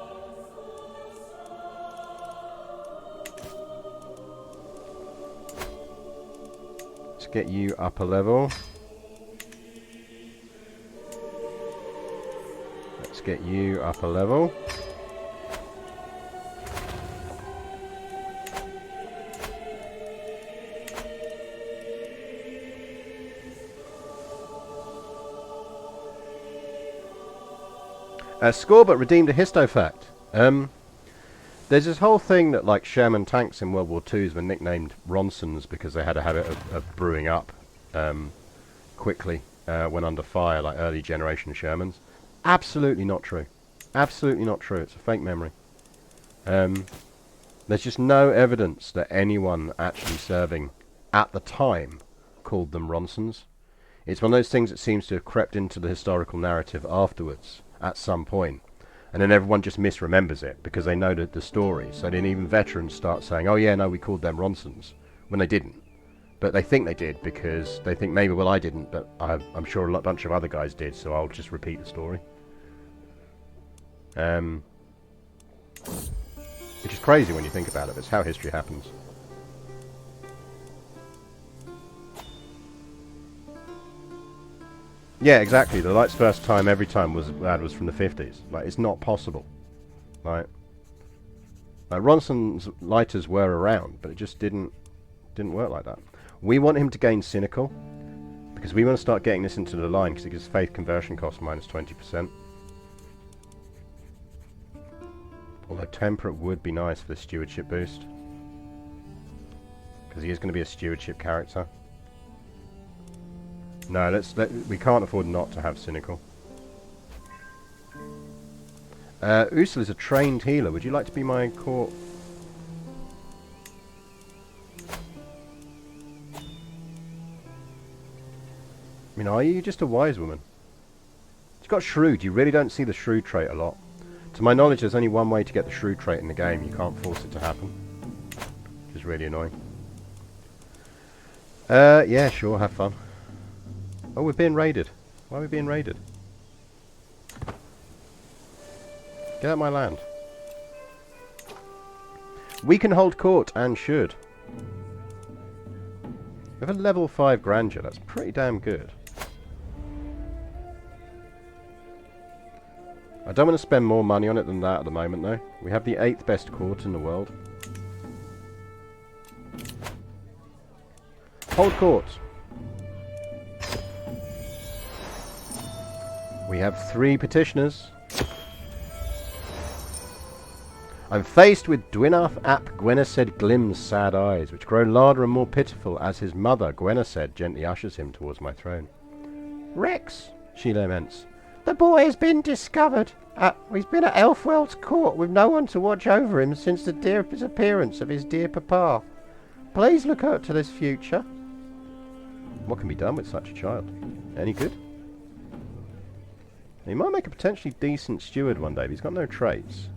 get you up a level. Let's get you up a level. Scorbut redeemed a histofact. There's this whole thing that like Sherman tanks in World War II's were nicknamed Ronsons because they had a habit of brewing up quickly when under fire, like early generation Shermans. Absolutely not true. Absolutely not true. It's a fake memory. There's just no evidence that anyone actually serving at the time called them Ronsons. It's one of those things that seems to have crept into the historical narrative afterwards at some point. And then everyone just misremembers it because they know the story. So then even veterans start saying, oh yeah, no, we called them Ronsons, when they didn't. But they think they did because they think maybe, well, I didn't, but I'm sure a bunch of other guys did, so I'll just repeat the story. Which is crazy when you think about it. It's how history happens. Yeah, exactly. The light's first time every time was from the 50s. Like, it's not possible. Like Ronson's lighters were around, but it just didn't work like that. We want him to gain cynical because we want to start getting this into the line because it gives faith conversion cost minus 20%. Although temperate would be nice for the stewardship boost because he is going to be a stewardship character. No, we can't afford not to have cynical. Usul is a trained healer. Would you like to be my court? I mean, are you just a wise woman? She's got shrewd. You really don't see the shrewd trait a lot. To my knowledge, there's only one way to get the shrewd trait in the game. You can't force it to happen. Which is really annoying. Yeah, sure, have fun. Oh, we're being raided. Why are we being raided? Get out my land. We can hold court and should. We have a level 5 grandeur. That's pretty damn good. I don't want to spend more money on it than that at the moment, though. We have the 8th best court in the world. Hold court. We have 3 petitioners. I'm faced with Dwinath ap Gwenesed Glim's sad eyes, which grow larger and more pitiful as his mother, Gwenesed, gently ushers him towards my throne. Rex, she laments, the boy has been discovered. He's been at Elfwell's court with no one to watch over him since the disappearance of his dear papa. Please look out to this future. What can be done with such a child? Any good? He might make a potentially decent steward one day, but he's got no traits.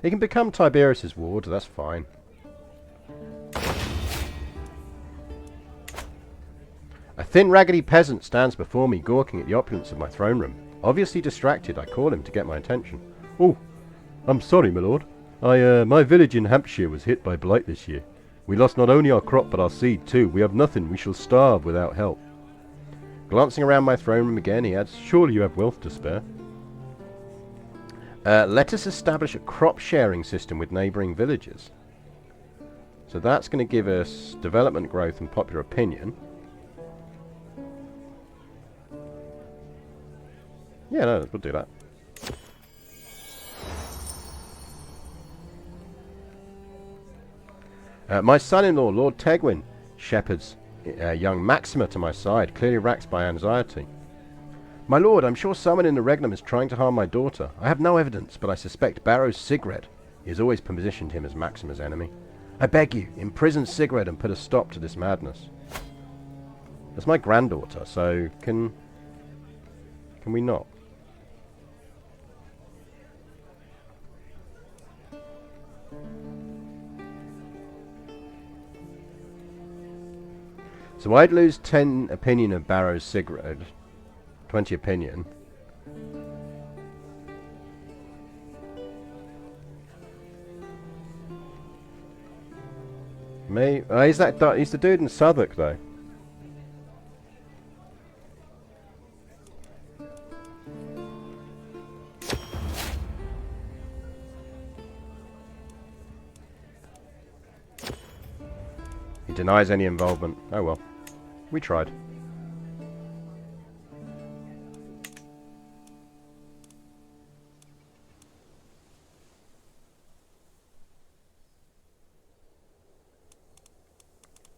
He can become Tiberius's ward, that's fine. A thin, raggedy peasant stands before me, gawking at the opulence of my throne room. Obviously distracted, I call him to get my attention. Oh, I'm sorry, my lord. My village in Hampshire was hit by blight this year. We lost not only our crop, but our seed too. We have nothing. We shall starve without help. Glancing around my throne room again, he adds, surely you have wealth to spare. Let us establish a crop sharing system with neighbouring villages. So that's going to give us development growth and popular opinion. Yeah, no, we'll do that. My son-in-law, Lord Tegwin, shepherds young Maxima to my side, clearly racked by anxiety. My lord, I'm sure someone in the Regnum is trying to harm my daughter. I have no evidence, but I suspect Barrow's Sigred. He has always positioned him as Maxima's enemy. I beg you, imprison Sigred and put a stop to this madness. That's my granddaughter, so can we not? So I'd lose 10 opinion of Barrow's Sigrid, 20 opinion. Me? He's the dude in Southwark, though. He denies any involvement. Oh well. We tried.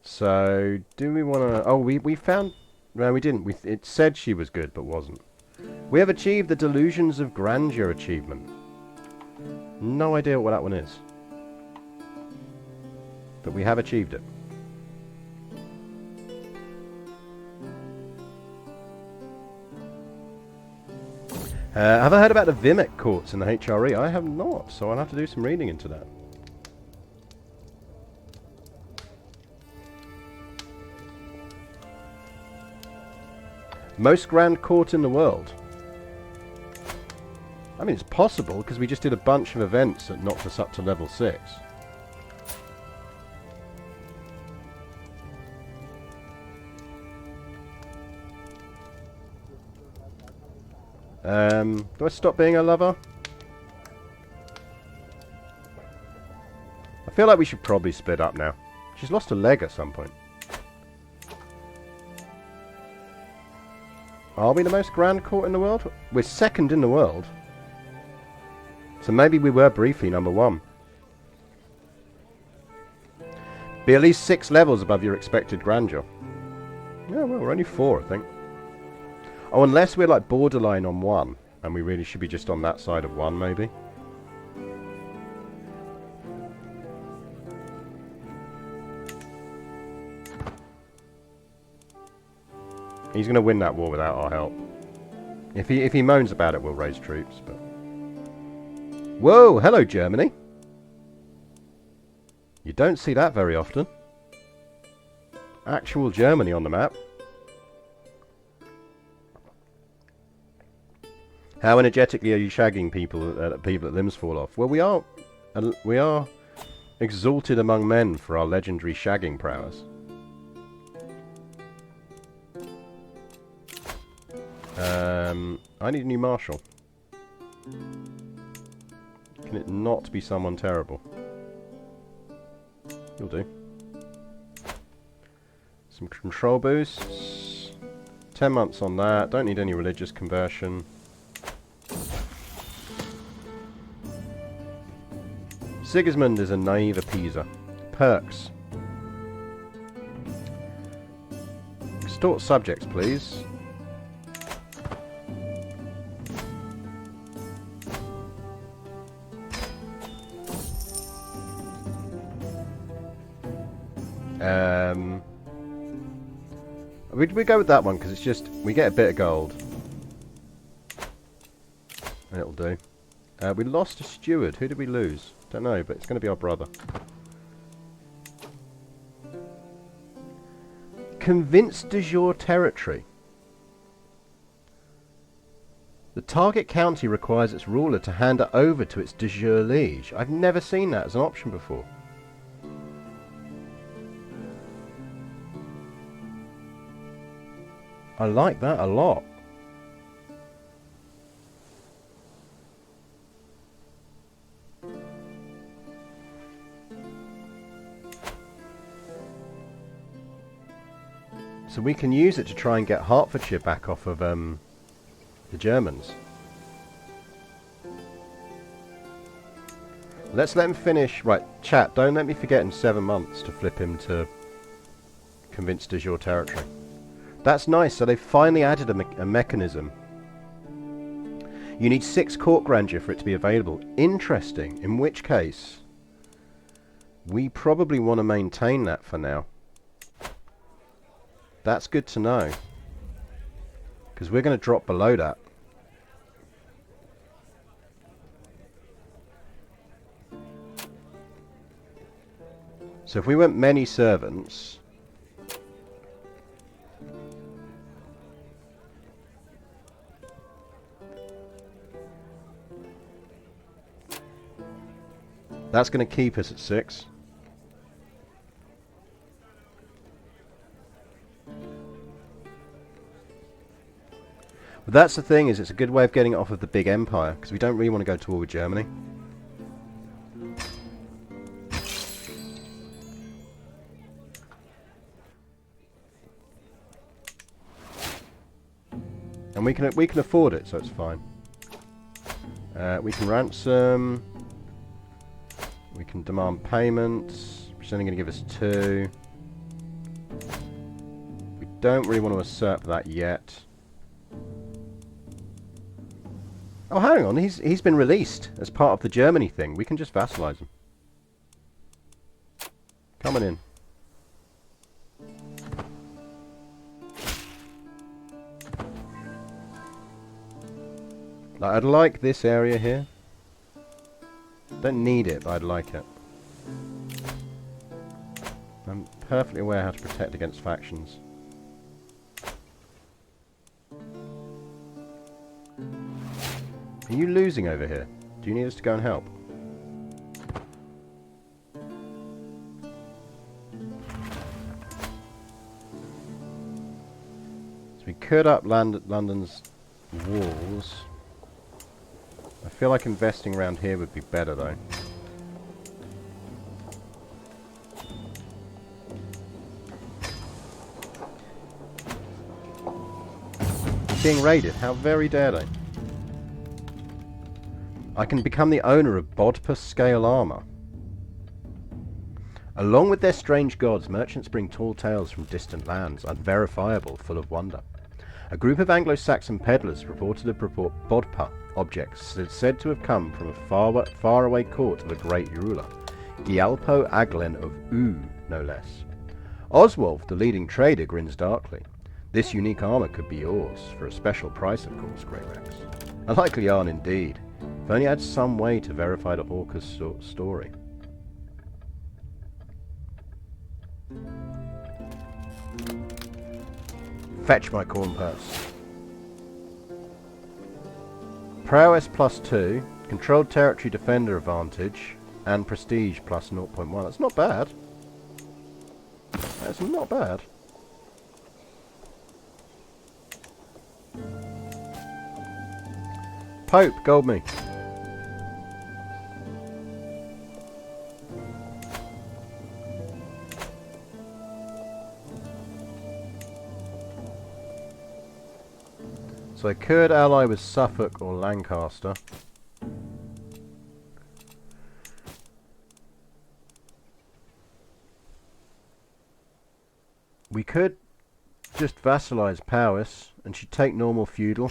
So, do we want to... Oh, we found... No, we didn't. It said she was good, but wasn't. We have achieved the Delusions of Grandeur achievement. No idea what that one is. But we have achieved it. Have I heard about the Vimic courts in the HRE? I have not, so I'll have to do some reading into that. Most grand court in the world. I mean, it's possible, because we just did a bunch of events that knocked us up to level 6. Do I stop being a lover? I feel like we should probably split up now. She's lost a leg at some point. Are we the most grand court in the world? We're second in the world. So maybe we were briefly number 1. Be at least 6 levels above your expected grandeur. Yeah, well, we're only 4, I think. Oh, unless we're like borderline on 1. And we really should be just on that side of 1, maybe. He's going to win that war without our help. If he moans about it, we'll raise troops. But whoa, hello Germany. You don't see that very often. Actual Germany on the map. How energetically are you shagging people that limbs fall off? Well, we are exalted among men for our legendary shagging prowess. I need a new marshal. Can it not be someone terrible? You'll do. Some control boosts. 10 months on that. Don't need any religious conversion. Sigismund is a naive appeaser. Perks. Extort subjects, please. We go with that one because it's just we get a bit of gold. And it'll do. We lost a steward. Who did we lose? Don't know, but it's going to be our brother. Convince de jure territory. The target county requires its ruler to hand it over to its de jure liege. I've never seen that as an option before. I like that a lot. So we can use it to try and get Hertfordshire back off of the Germans. Let's let him finish. Right, chat, don't let me forget in 7 months to flip him to convince de jure territory. That's nice, so they've finally added a mechanism. You need 6 court grandeur for it to be available. Interesting, in which case we probably want to maintain that for now. That's good to know. Because we're going to drop below that. So if we went many servants... That's going to keep us at 6. But that's the thing, is it's a good way of getting it off of the big empire, because we don't really want to go to war with Germany. And we can afford it, so it's fine. We can ransom. We can demand payments. She's only going to give us 2. We don't really want to usurp that yet. Oh, hang on. He's been released as part of the Germany thing. We can just vassalize him. Coming in. I'd like this area here. Don't need it, but I'd like it. I'm perfectly aware how to protect against factions. Are you losing over here? Do you need us to go and help? So we could up London's walls. I feel like investing around here would be better, though. Being raided? How very dare they? I can become the owner of Bodpus scale armor. Along with their strange gods, merchants bring tall tales from distant lands, unverifiable, full of wonder. A group of Anglo-Saxon peddlers reported Bodpa objects said to have come from a faraway court of a great ruler, Gialpo Aglen of U, no less. Oswald, the leading trader, grins darkly. This unique armor could be yours, for a special price, of course, Grey Rex. A likely yarn indeed. If only I had some way to verify the hawker's story. Fetch my corn purse. Prowess +2, controlled territory defender advantage, and prestige plus 0.1. That's not bad. That's not bad. Pope, gold me. So I could ally with Suffolk or Lancaster. We could just vassalize Powys and she'd take normal feudal.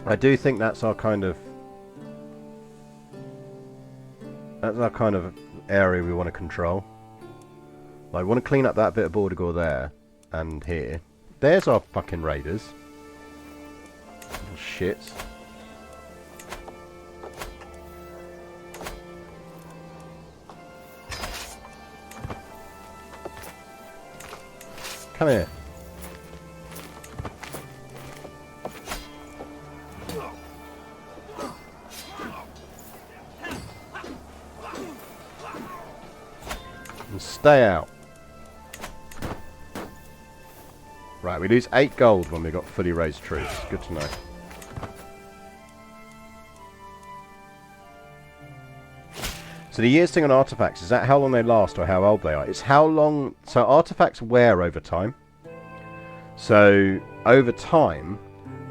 I do think that's our kind of area we want to control. I want to clean up that bit of Bordeaux there and here. There's our fucking raiders. Little shits. Come here. And stay out. Right, we lose 8 gold when we got fully raised troops. Good to know. So the years thing on artifacts, is that how long they last or how old they are? It's how long... So artifacts wear over time. So over time,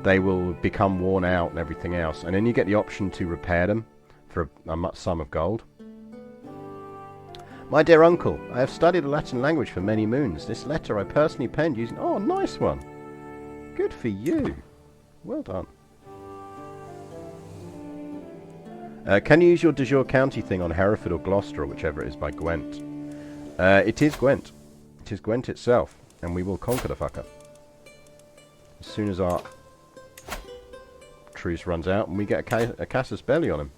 they will become worn out and everything else. And then you get the option to repair them for a sum of gold. My dear uncle, I have studied the Latin language for many moons. This letter I personally penned using... Oh, nice one. Good for you. Well done. Can you use your de jure county thing on Hereford or Gloucester or whichever it is by Gwent? It is Gwent. It is Gwent itself. And we will conquer the fucker. As soon as our truce runs out and we get a casus belli on him.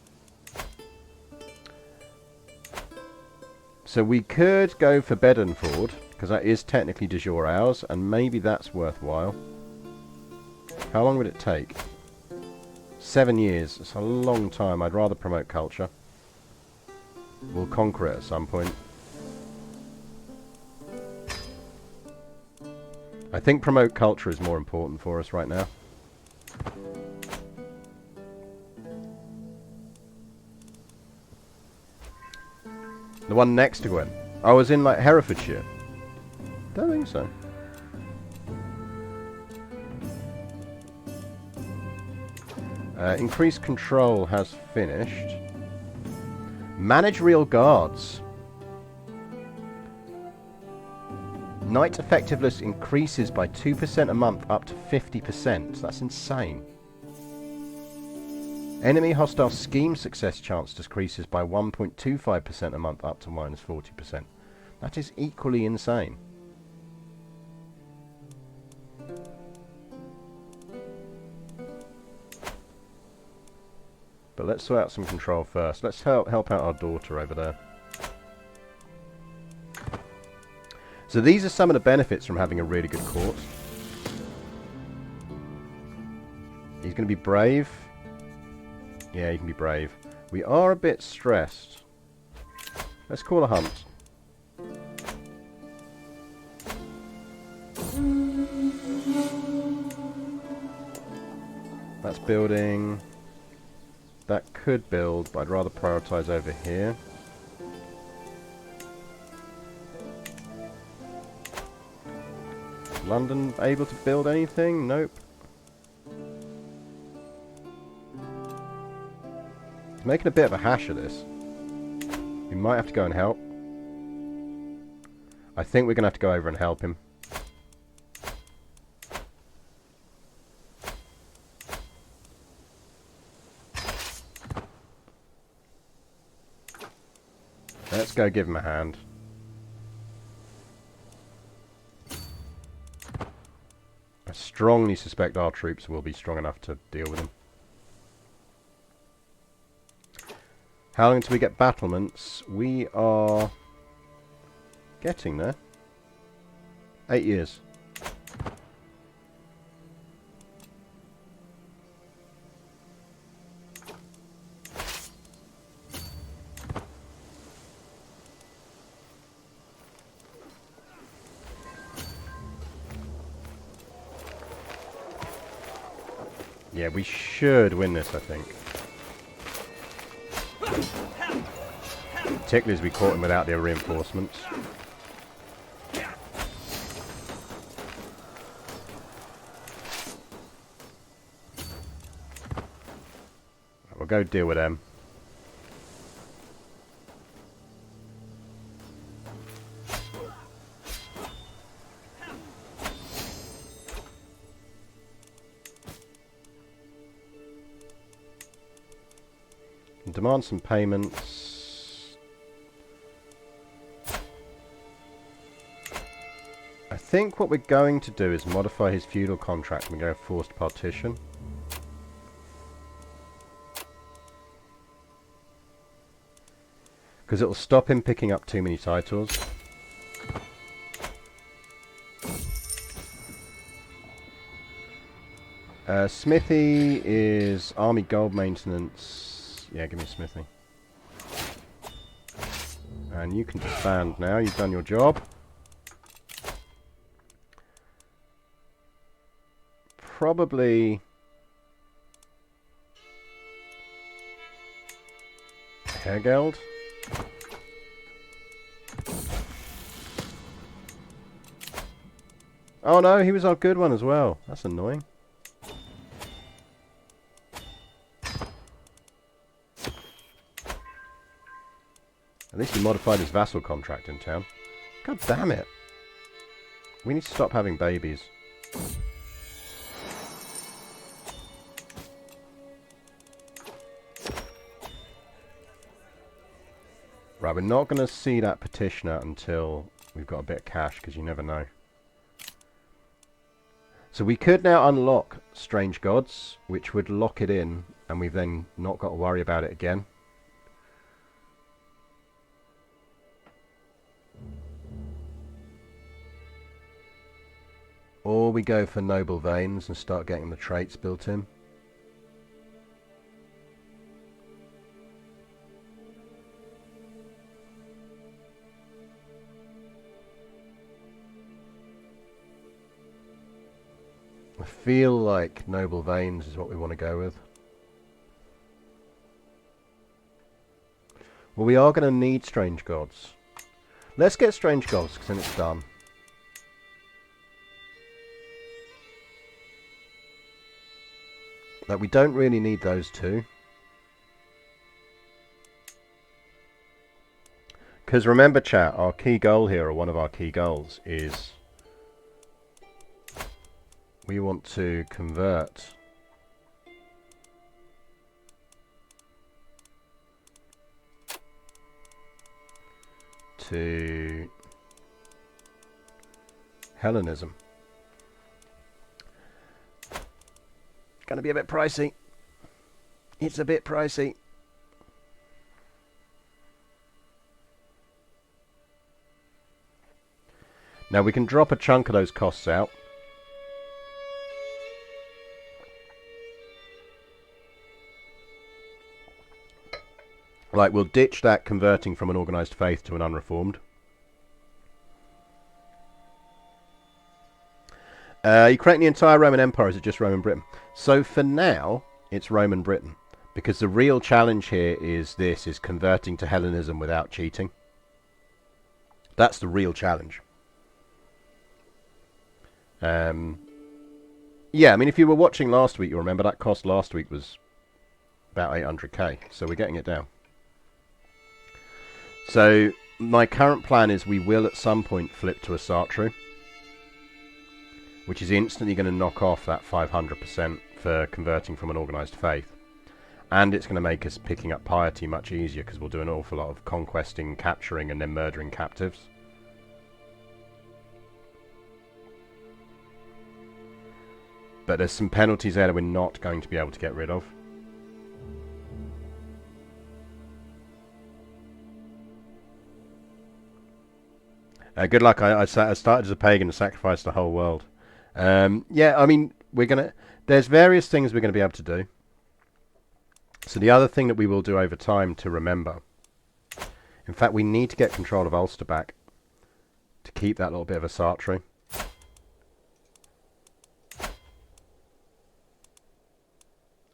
So we could go for Bedford, because that is technically de jure ours, and maybe that's worthwhile. How long would it take? 7 years. It's a long time. I'd rather promote culture. We'll conquer it at some point. I think promote culture is more important for us right now. The one next to Gwen. I was in like Herefordshire. Don't think so. Increased control has finished. Manage real guards. Night effectiveness increases by 2% a month up to 50%. That's insane. Enemy hostile scheme success chance decreases by 1.25% a month up to minus 40%. That is equally insane. But let's sort out some control first. Let's help out our daughter over there. So these are some of the benefits from having a really good court. He's going to be brave. Yeah, he can be brave. We are a bit stressed. Let's call a hunt. That's building. That could build, but I'd rather prioritize over here. London able to build anything? Nope. He's making a bit of a hash of this. We might have to go and help. I think we're going to have to go over and help him. Let's go give him a hand. I strongly suspect our troops will be strong enough to deal with him. How long until we get battlements? We are getting there. 8 years. Yeah, we should win this, I think. Particularly as we caught him without their reinforcements. We'll go deal with them. Demand some payments. I think what we're going to do is modify his feudal contract and go forced partition. Because it will stop him picking up too many titles. Smithy is army gold maintenance. Yeah, give me a smithy. And you can disband now. You've done your job. Probably Hergeld. Oh no, he was our good one as well. That's annoying. At least he modified his vassal contract in town. God damn it. We need to stop having babies. Right, we're not going to see that petitioner until we've got a bit of cash, because you never know. So we could now unlock Strange Gods, which would lock it in, and we've then not got to worry about it again. Or we go for noble veins and start getting the traits built in. I feel like noble veins is what we want to go with. Well, we are going to need strange gods. Let's get strange gods, because then it's done. Like, we don't really need those two. Because remember, chat, our key goal here, or one of our key goals, is we want to convert to Hellenism. Gonna be a bit pricey. It's a bit pricey. Now we can drop a chunk of those costs out. Like, we'll ditch that converting from an organised faith to an unreformed. You create the entire Roman Empire, or is it just Roman Britain? So for now, it's Roman Britain. Because the real challenge here is converting to Hellenism without cheating. That's the real challenge. Yeah, I mean, if you were watching last week, you'll remember that cost last week was about 800k. So we're getting it down. So my current plan is we will at some point flip to a Sartre, which is instantly going to knock off that 500% for converting from an organised faith. And it's going to make us picking up piety much easier, because we'll do an awful lot of conquesting, capturing, and then murdering captives. But there's some penalties there that we're not going to be able to get rid of. Good luck. I started as a pagan and sacrificed the whole world. Yeah, I mean, there's various things we're going to be able to do. So the other thing that we will do over time to remember, in fact, we need to get control of Ulster back to keep that little bit of a Sartre.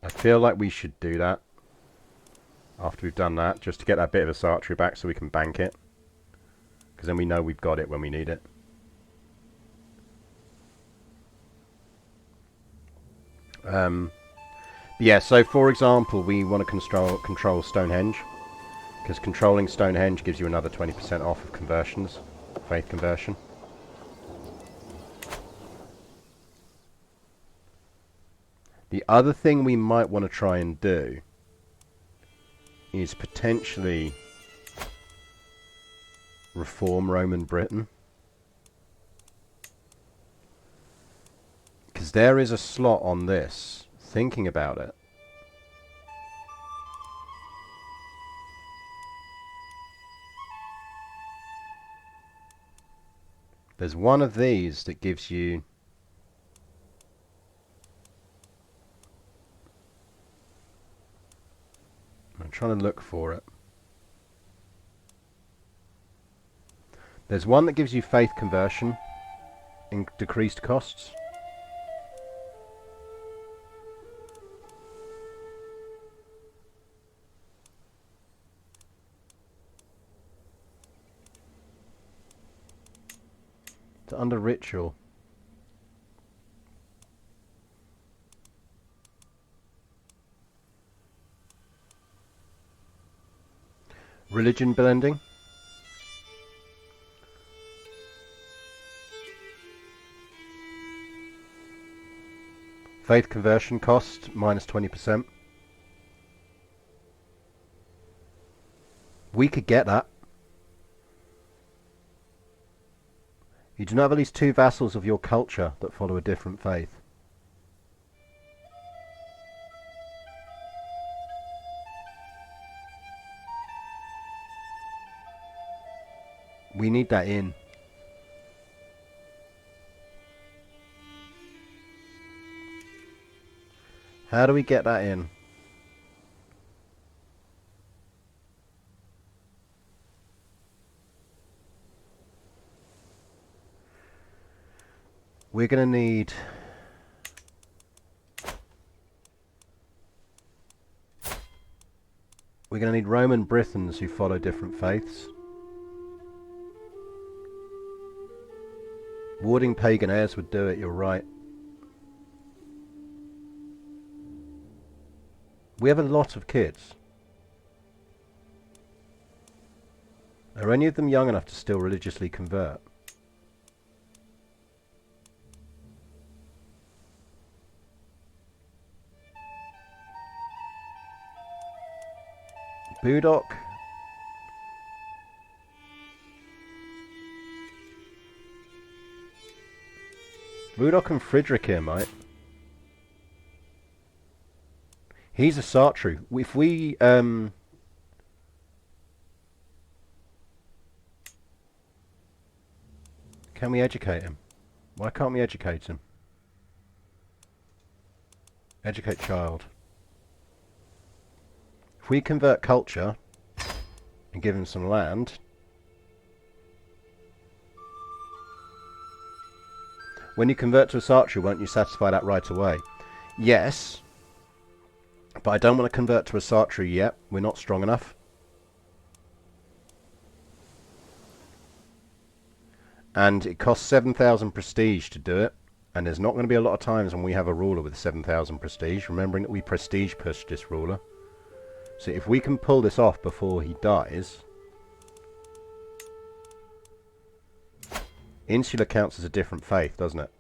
I feel like we should do that after we've done that, just to get that bit of a Sartre back so we can bank it. Because then we know we've got it when we need it. Yeah, so for example, we want to control Stonehenge. Because controlling Stonehenge gives you another 20% off of conversions, faith conversion. The other thing we might want to try and do is potentially reform Roman Britain. Because there is a slot on this, thinking about it. There's one of these that gives you I'm trying to look for it. There's one that gives you faith conversion in decreased costs. It's under ritual. Religion blending. Faith conversion cost minus 20%. We could get that. You do not have at least 2 vassals of your culture that follow a different faith. We need that in. How do we get that in? We're going to need... We're going to need Roman Britons who follow different faiths. Warding pagan heirs would do it, you're right. We have a lot of kids. Are any of them young enough to still religiously convert? Budok. Budok and Friedrich here, mate. He's a Sartru. If we, can we educate him? Why can't we educate him? Educate child. If we convert culture and give him some land, when you convert to a Sartru, won't you satisfy that right away? Yes, but I don't want to convert to a Sartru yet. We're not strong enough. And it costs 7,000 prestige to do it. And there's not going to be a lot of times when we have a ruler with 7,000 prestige, remembering that we prestige pushed this ruler. So if we can pull this off before he dies... Insula counts as a different faith, doesn't it?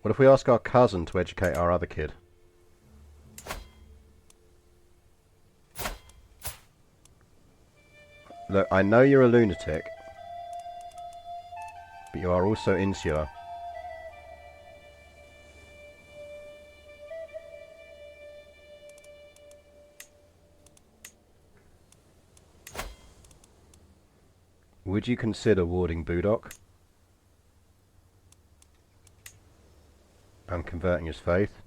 What if we ask our cousin to educate our other kid? Look, I know you're a lunatic, but you are also insular. Would you consider warding Budok and converting his faith?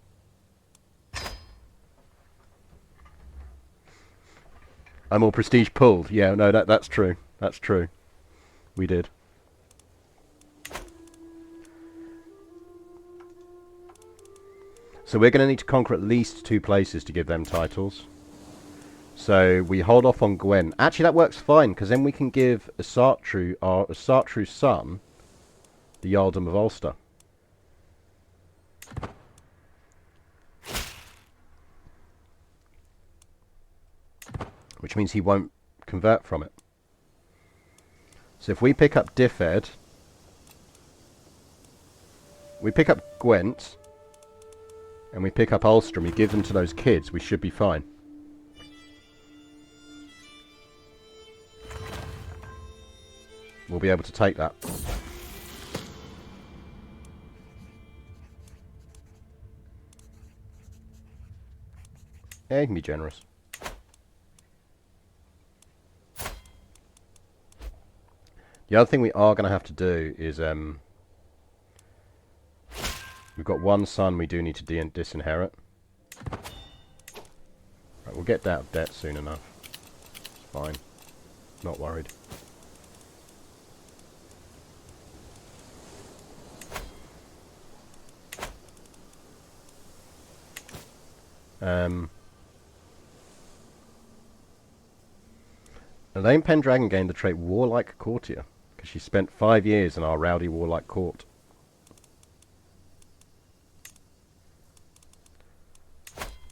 I'm all prestige pulled. Yeah, no, that's true. That's true. We did. So we're going to need to conquer at least 2 places to give them titles. So we hold off on Gwen. Actually, that works fine, because then we can give a Sartru's son the Jarldom of Ulster. Which means he won't convert from it. So if we pick up Diffed, we pick up Gwent, and we pick up Ulster, and we give them to those kids, we should be fine. We'll be able to take that. Yeah, you can be generous. The other thing we are going to have to do is, we've got one son we do need to disinherit. Right, we'll get out of debt soon enough. It's fine. Not worried. Elaine Pendragon gained the trait Warlike Courtier, because she spent 5 years in our rowdy warlike court.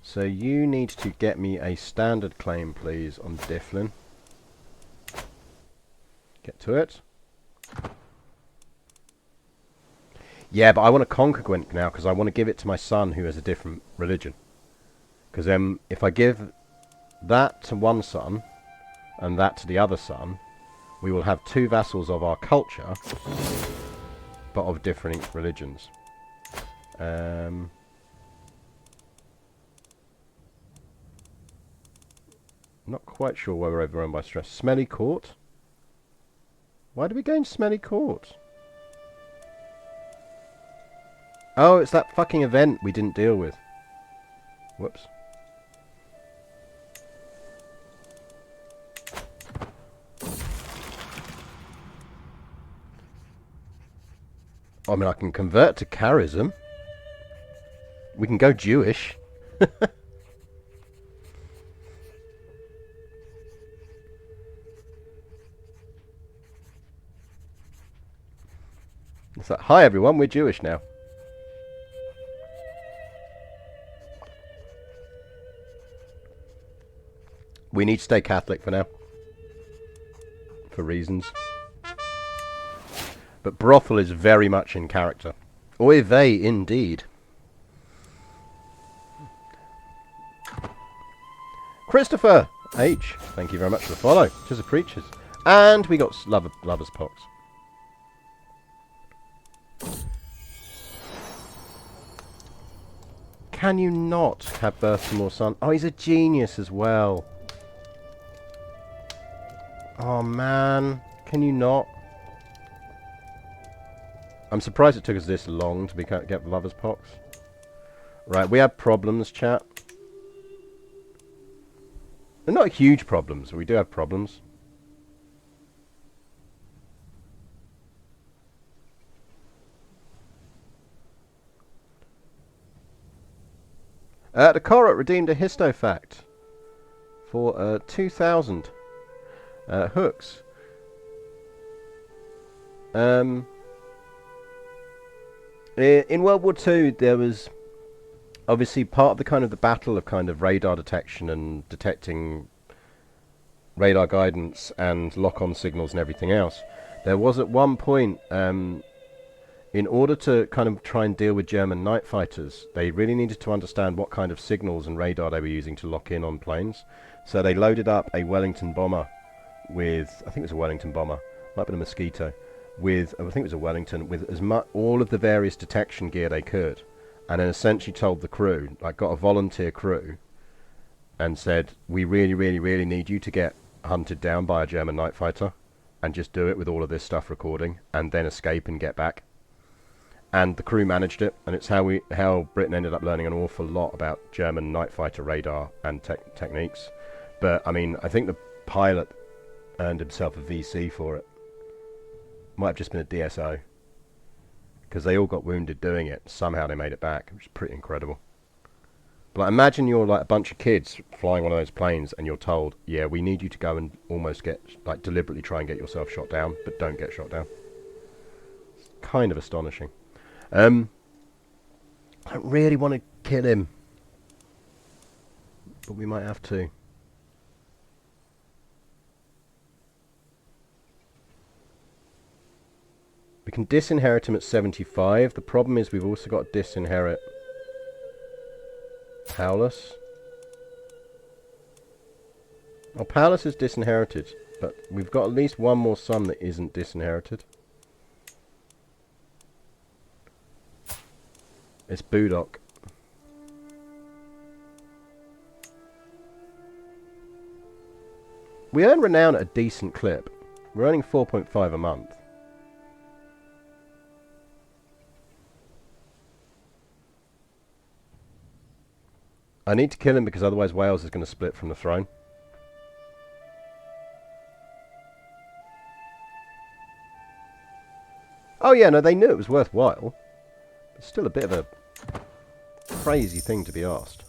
So you need to get me a standard claim, please, on Difflin. Get to it. Yeah, but I want to conquer Gwent now, because I want to give it to my son who has a different religion. Because if I give that to one son, and that to the other son, we will have 2 vassals of our culture, but of different religions. Not quite sure why we're overrun by stress. Smelly Court? Why do we gain Smelly Court? Oh, it's that fucking event we didn't deal with. Whoops. I mean, I can convert to charism. We can go Jewish. It's like, hi everyone, we're Jewish now. We need to stay Catholic for now. For reasons. But brothel is very much in character. Oy vey, indeed. Christopher H, thank you very much for the follow. To the preachers. And we got Lover's Pox. Can you not have birth to more son? Oh, he's a genius as well. Oh, man. Can you not? I'm surprised it took us this long to get Lover's Pox. Right, we have problems, chat. They're not huge problems, but we do have problems. The Korot redeemed a histofact for 2,000 hooks. In World War II, there was obviously part of the battle of kind of radar detection and detecting radar guidance and lock-on signals and everything else. There was at one point, in order to kind of try and deal with German night fighters, they really needed to understand what kind of signals and radar they were using to lock in on planes. So they loaded up a Wellington bomber with, I think it was a Wellington bomber, might have been a Mosquito, with, I think it was a Wellington, with as much, all of the various detection gear they could, and then essentially told the crew, like got a volunteer crew, and said, we really, really, really need you to get hunted down by a German night fighter, and just do it with all of this stuff recording, and then escape and get back. And the crew managed it, and it's how Britain ended up learning an awful lot about German night fighter radar and techniques. But, I mean, I think the pilot earned himself a VC for it. Might have just been a DSO. Because they all got wounded doing it. Somehow they made it back, which is pretty incredible. But like, imagine you're like a bunch of kids flying one of those planes and you're told, yeah, we need you to go and almost get, like deliberately try and get yourself shot down, but don't get shot down. It's kind of astonishing. I don't really want to kill him. But we might have to. We can disinherit him at 75. The problem is we've also got to disinherit Paulus. Oh, Paulus is disinherited, but we've got at least one more son that isn't disinherited. It's Budok. We earn renown at a decent clip. We're earning 4.5 a month. I need to kill him because otherwise Wales is going to split from the throne. Oh yeah, no, they knew it was worthwhile. It's still a bit of a crazy thing to be asked.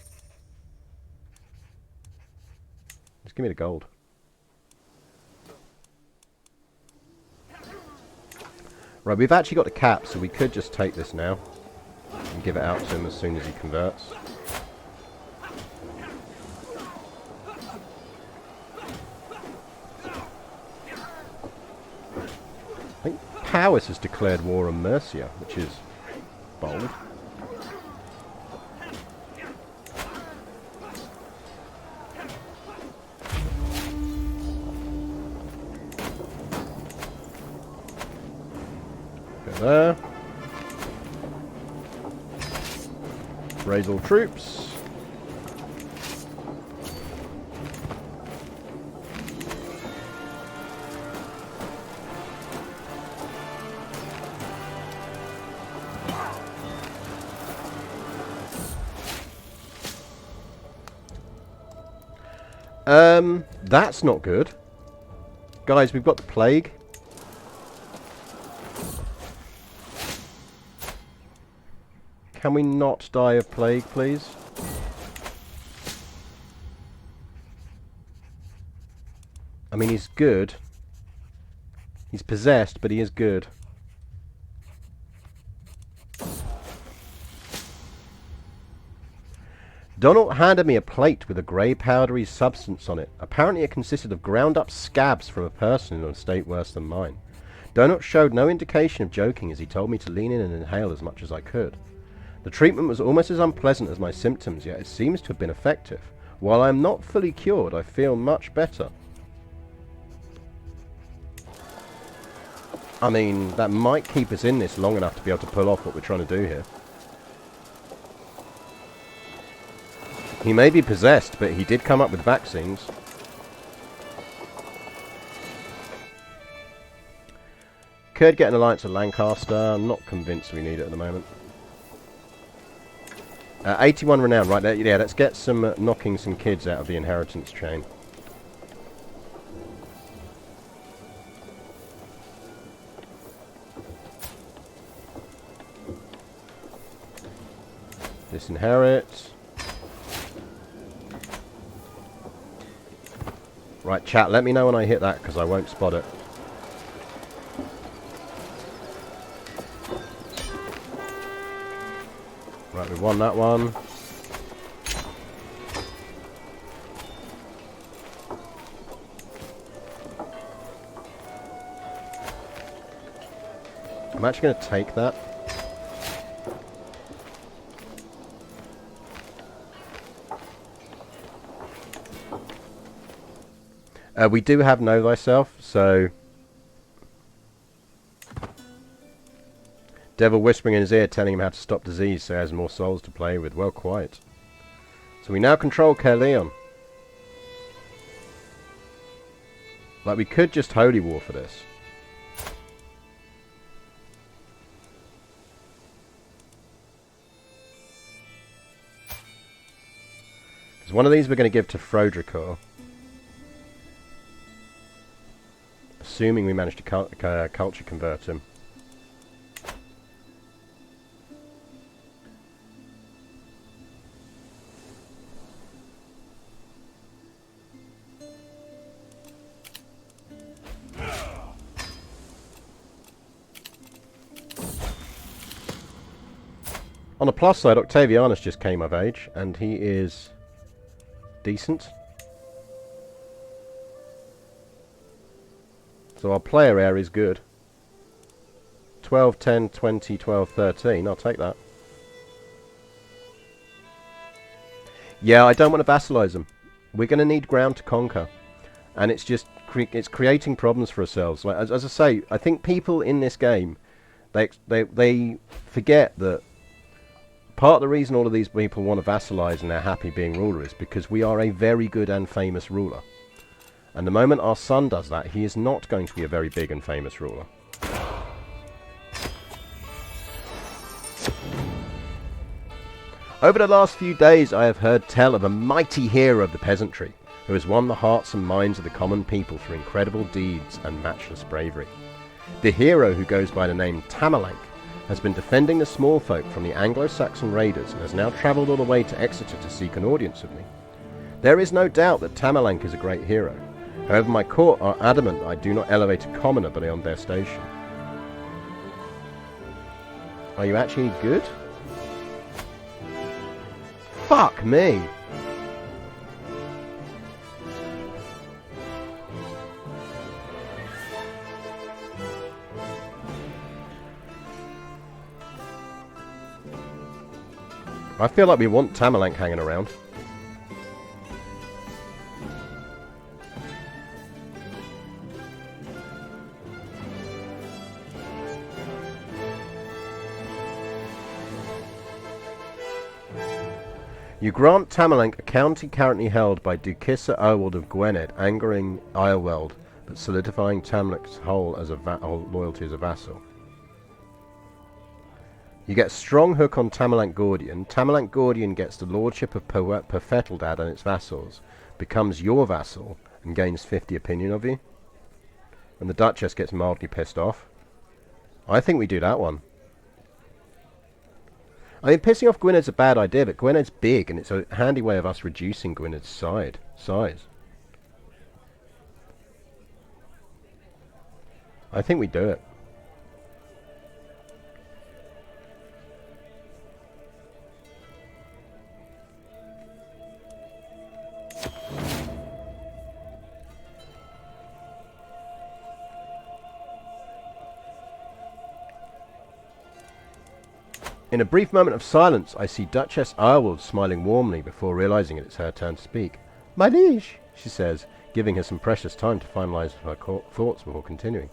Just give me the gold. Right, we've actually got the cap, so we could just take this now and give it out to him as soon as he converts. I think Powys has declared war on Mercia, which is bold. Go there. Raise all troops. That's not good. Guys, we've got the plague. Can we not die of plague, please? I mean, he's good. He's possessed, but he is good. Donald handed me a plate with a grey powdery substance on it. Apparently it consisted of ground up scabs from a person in a state worse than mine. Donald showed no indication of joking as he told me to lean in and inhale as much as I could. The treatment was almost as unpleasant as my symptoms, yet it seems to have been effective. While I am not fully cured, I feel much better. I mean, that might keep us in this long enough to be able to pull off what we're trying to do here. He may be possessed, but he did come up with vaccines. Could get an alliance with Lancaster. I'm not convinced we need it at the moment. 81 renown, right there. Yeah, let's get some knocking some kids out of the inheritance chain. Disinherit. Right, chat, let me know when I hit that, because I won't spot it. Right, we won that one. I'm actually going to take that. We do have Know Thyself, so... Devil whispering in his ear, telling him how to stop disease, so he has more souls to play with. Well, quite. So we now control Caerleon. Like, we could just Holy War for this. Because one of these we're going to give to Frodricor. Assuming we manage to culture convert him. On the plus side, Octavianus just came of age, and he is decent. So our player area is good. 12, 10, 20, 12, 13. I'll take that. Yeah, I don't want to vassalize them. We're going to need ground to conquer. And it's just it's creating problems for ourselves. Like, as I say, I think people in this game, they forget that part of the reason all of these people want to vassalize and they're happy being ruler is because we are a very good and famous ruler. And the moment our son does that, he is not going to be a very big and famous ruler. Over the last few days, I have heard tell of a mighty hero of the peasantry, who has won the hearts and minds of the common people through incredible deeds and matchless bravery. The hero, who goes by the name Tamerlank, has been defending the small folk from the Anglo-Saxon raiders and has now travelled all the way to Exeter to seek an audience with me. There is no doubt that Tamerlank is a great hero. However, my court are adamant that I do not elevate a commoner beyond their station. Are you actually good? Fuck me! I feel like we want Tamerlank hanging around. You grant Tamerlank a county currently held by Dukissa Erwold of Gwynedd, angering Ireweld, but solidifying Tamerlank's loyalty as a vassal. You get strong hook on Tamerlank Gordian. Tamerlank Gordian gets the lordship of Perfeteldad and its vassals, becomes your vassal and gains 50 opinion of you. And the Duchess gets mildly pissed off. I think we do that one. I mean, pissing off Gwyned's a bad idea, but Gwyned's big, and it's a handy way of us reducing Gwyned's size. I think we do it. In a brief moment of silence, I see Duchess Irwood smiling warmly before realizing it's her turn to speak. "My liege," she says, giving her some precious time to finalize her thoughts before continuing.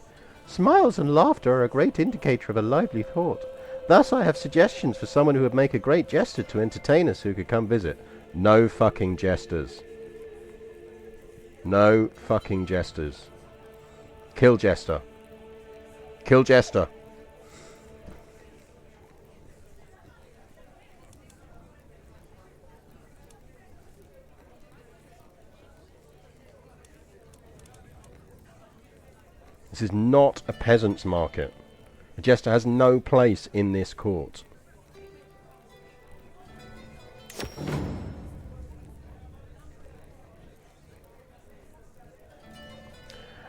"Smiles and laughter are a great indicator of a lively thought. Thus I have suggestions for someone who would make a great jester to entertain us who could come visit." No fucking jesters. No fucking jesters. Kill Jester. Kill Jester. This is not a peasant's market. A jester has no place in this court.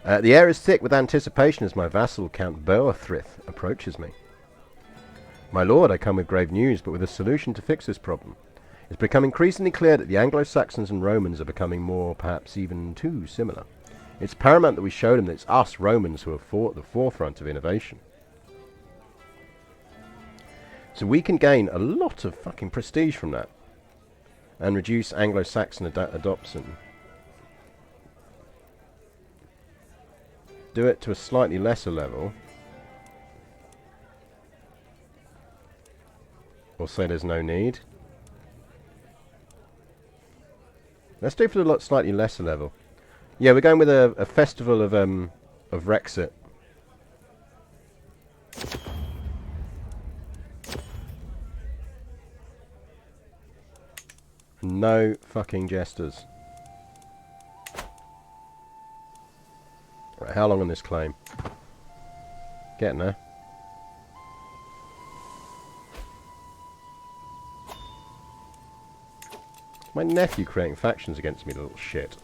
The air is thick with anticipation as my vassal Count Beorthryth approaches me. "My lord, I come with grave news, but with a solution to fix this problem. It's become increasingly clear that the Anglo-Saxons and Romans are becoming more, perhaps even too similar. It's paramount that we show them that it's us Romans who are at the forefront of innovation. So we can gain a lot of fucking prestige from that. And reduce Anglo-Saxon adoption. Do it to a slightly lesser level. Or say there's no need. Let's do it for the slightly lesser level. Yeah, we're going with a festival of Rexit. No fucking jesters. Right, how long on this claim? Getting there. My nephew creating factions against me, little shit.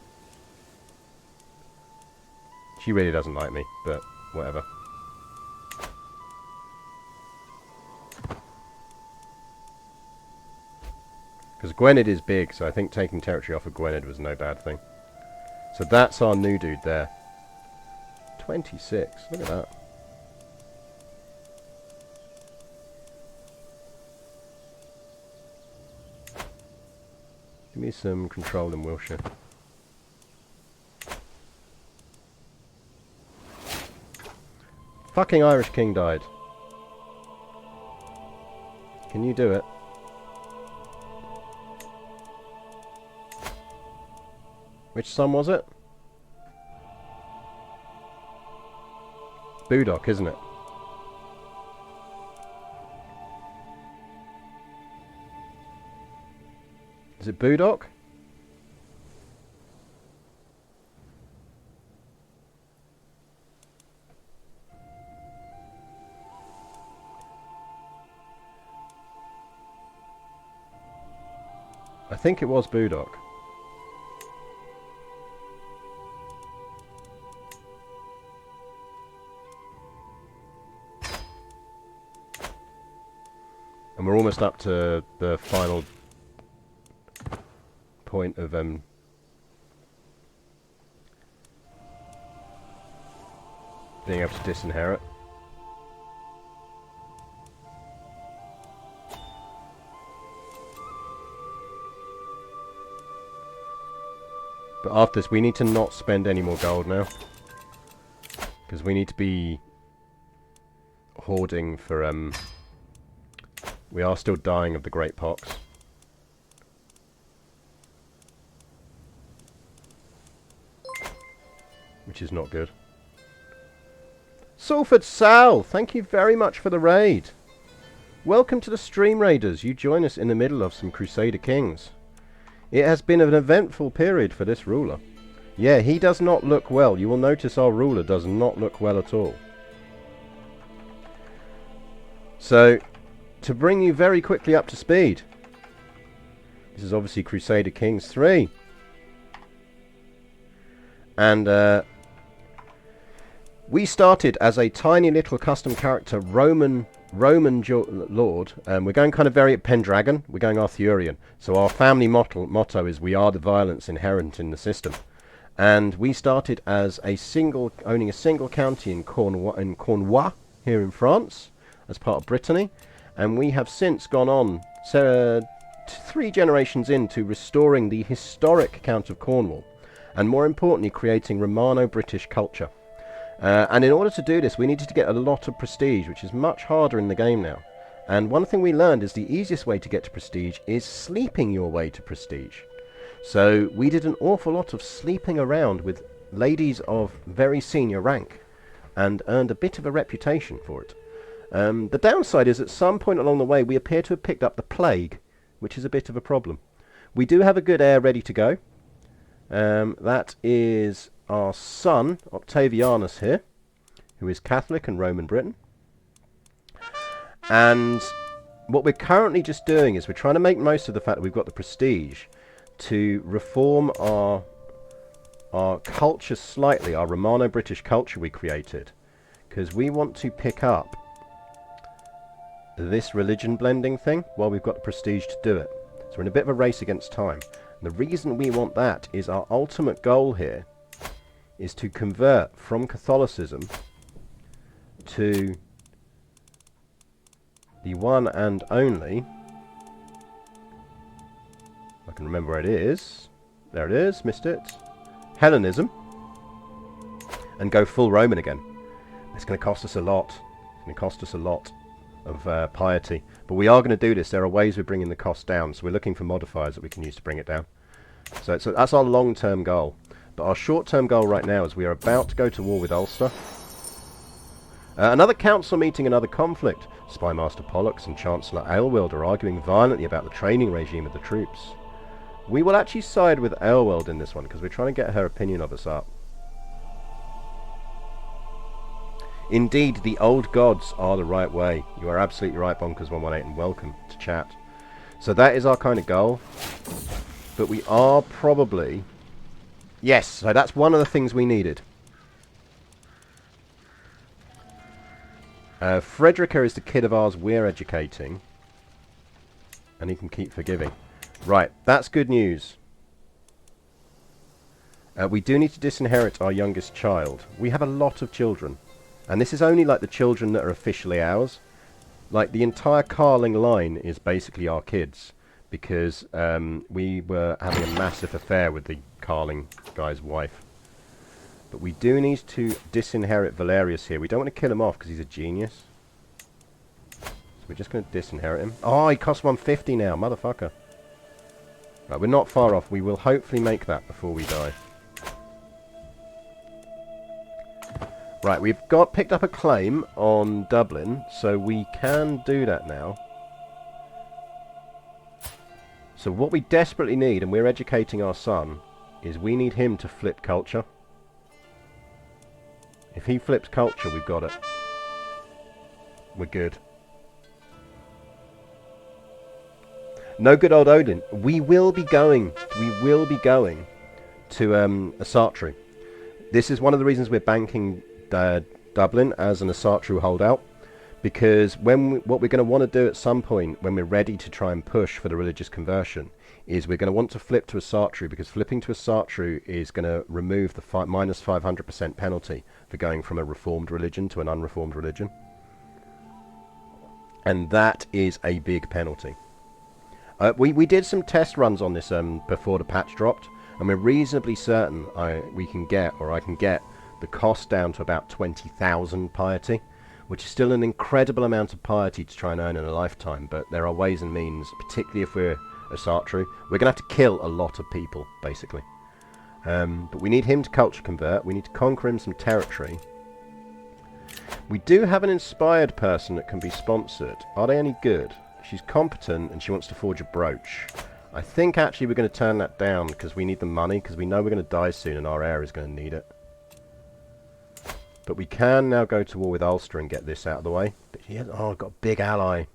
She really doesn't like me, but whatever. Because Gwynedd is big, so I think taking territory off of Gwynedd was no bad thing. So that's our new dude there. 26, look at that. Give me some control in Wiltshire. Fucking Irish king died. Can you do it? Which son was it? Budok, isn't it? Is it Budok? I think it was Budok. And we're almost up to the final point of being able to disinherit. But after this, we need to not spend any more gold now, because we need to be hoarding for we are still dying of the Great Pox. Which is not good. Salford Sal, thank you very much for the raid. Welcome to the stream, Raiders. You join us in the middle of some Crusader Kings. It has been an eventful period for this ruler. Yeah, he does not look well. You will notice our ruler does not look well at all. So, to bring you very quickly up to speed, this is obviously Crusader Kings 3. And we started as a tiny little custom character, Roman Lord. We're going kind of very Pendragon. We're going Arthurian. So our family motto is we are the violence inherent in the system. And we started as owning a single county in Cornouailles, here in France, as part of Brittany. And we have since gone on 3 generations into restoring the historic Count of Cornwall. And more importantly, creating Romano-British culture. And in order to do this, we needed to get a lot of prestige, which is much harder in the game now. And one thing we learned is the easiest way to get to prestige is sleeping your way to prestige. So we did an awful lot of sleeping around with ladies of very senior rank and earned a bit of a reputation for it. The downside is at some point along the way we appear to have picked up the plague, which is a bit of a problem. We do have a good heir ready to go. That is our son, Octavianus here, who is Catholic and Roman Britain. And what we're currently just doing is we're trying to make most of the fact that we've got the prestige to reform our culture slightly, our Romano-British culture we created, because we want to pick up this religion blending thing while we've got the prestige to do it. So we're in a bit of a race against time. And the reason we want that is our ultimate goal here is to convert from Catholicism to the one and only, I can remember where it is, there it is, missed it, Hellenism, and go full Roman again. It's going to cost us a lot. It's going to cost us a lot of piety, but we are going to do this. There are ways we're bringing the cost down, so we're looking for modifiers that we can use to bring it down. So that's our long-term goal. But our short-term goal right now is we are about to go to war with Ulster. Another council meeting, another conflict. Spymaster Pollux and Chancellor Aelwald are arguing violently about the training regime of the troops. We will actually side with Aelwald in this one, because we're trying to get her opinion of us up. Indeed, the old gods are the right way. You are absolutely right, Bonkers118, and welcome to chat. So that is our kind of goal. But we are probably... Yes, so that's one of the things we needed. Frederica is the kid of ours we're educating. And he can keep forgiving. Right, that's good news. We do need to disinherit our youngest child. We have a lot of children. And this is only like the children that are officially ours. Like the entire Carling line is basically our kids. Because we were having a massive affair with the Carling guy's wife. But we do need to disinherit Valerius here. We don't want to kill him off because he's a genius. So we're just going to disinherit him. Oh, he costs 150 now, motherfucker. Right, we're not far off. We will hopefully make that before we die. Right, we've picked up a claim on Dublin, so we can do that now. So what we desperately need, and we're educating our son, is we need him to flip culture. If he flips culture, we've got it. We're good. No good old Odin. We will be going to a Sartru. This is one of the reasons we're banking Dublin as an Asatru holdout, because what we're going to want to do at some point when we're ready to try and push for the religious conversion is we're going to want to flip to Asatru, because flipping to Asatru is going to remove the minus 500% penalty for going from a reformed religion to an unreformed religion, and that is a big penalty. We did some test runs on this before the patch dropped, and we're reasonably certain I can get the cost down to about 20,000 piety, which is still an incredible amount of piety to try and earn in a lifetime, but there are ways and means, particularly if we're a Sartru. We're going to have to kill a lot of people, basically. But we need him to culture convert. We need to conquer him some territory. We do have an inspired person that can be sponsored. Are they any good? She's competent and she wants to forge a brooch. I think actually we're going to turn that down because we need the money, because we know we're going to die soon and our heir is going to need it. But we can now go to war with Ulster and get this out of the way. But oh, I've got a big ally.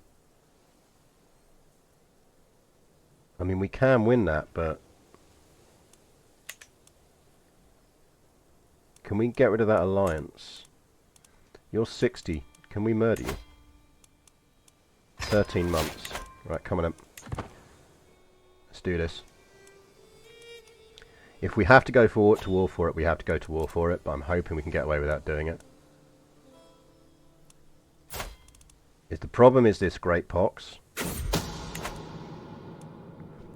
I mean, we can win that, but... Can we get rid of that alliance? You're 60. Can we murder you? 13 months. Right, come on up. Let's do this. If we have to go to war for it, we have to go to war for it, but I'm hoping we can get away without doing it. The problem is this Great Pox.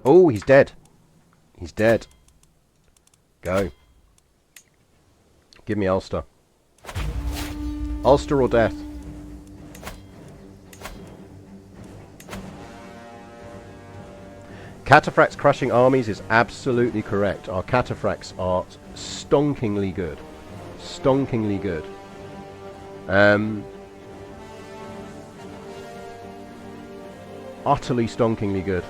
Oh, he's dead. He's dead. Go. Give me Ulster. Ulster or death. Cataphracts crushing armies is absolutely correct. Our cataphracts are stonkingly good. Stonkingly good. Utterly stonkingly good.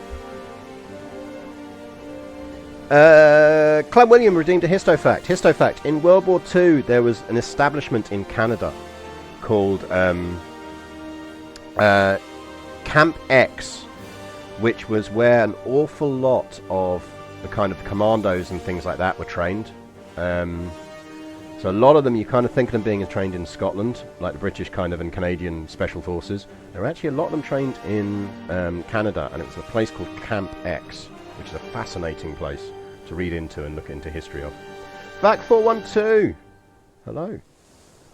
Clan William redeemed a histofact. Histofact. In World War II, there was an establishment in Canada called Camp X, which was where an awful lot of the kind of commandos and things like that were trained. So a lot of them, you kind of think of them being trained in Scotland, like the British kind of and Canadian Special Forces. There were actually a lot of them trained in Canada, and it was a place called Camp X, which is a fascinating place to read into and look into history of. Back 412! Hello.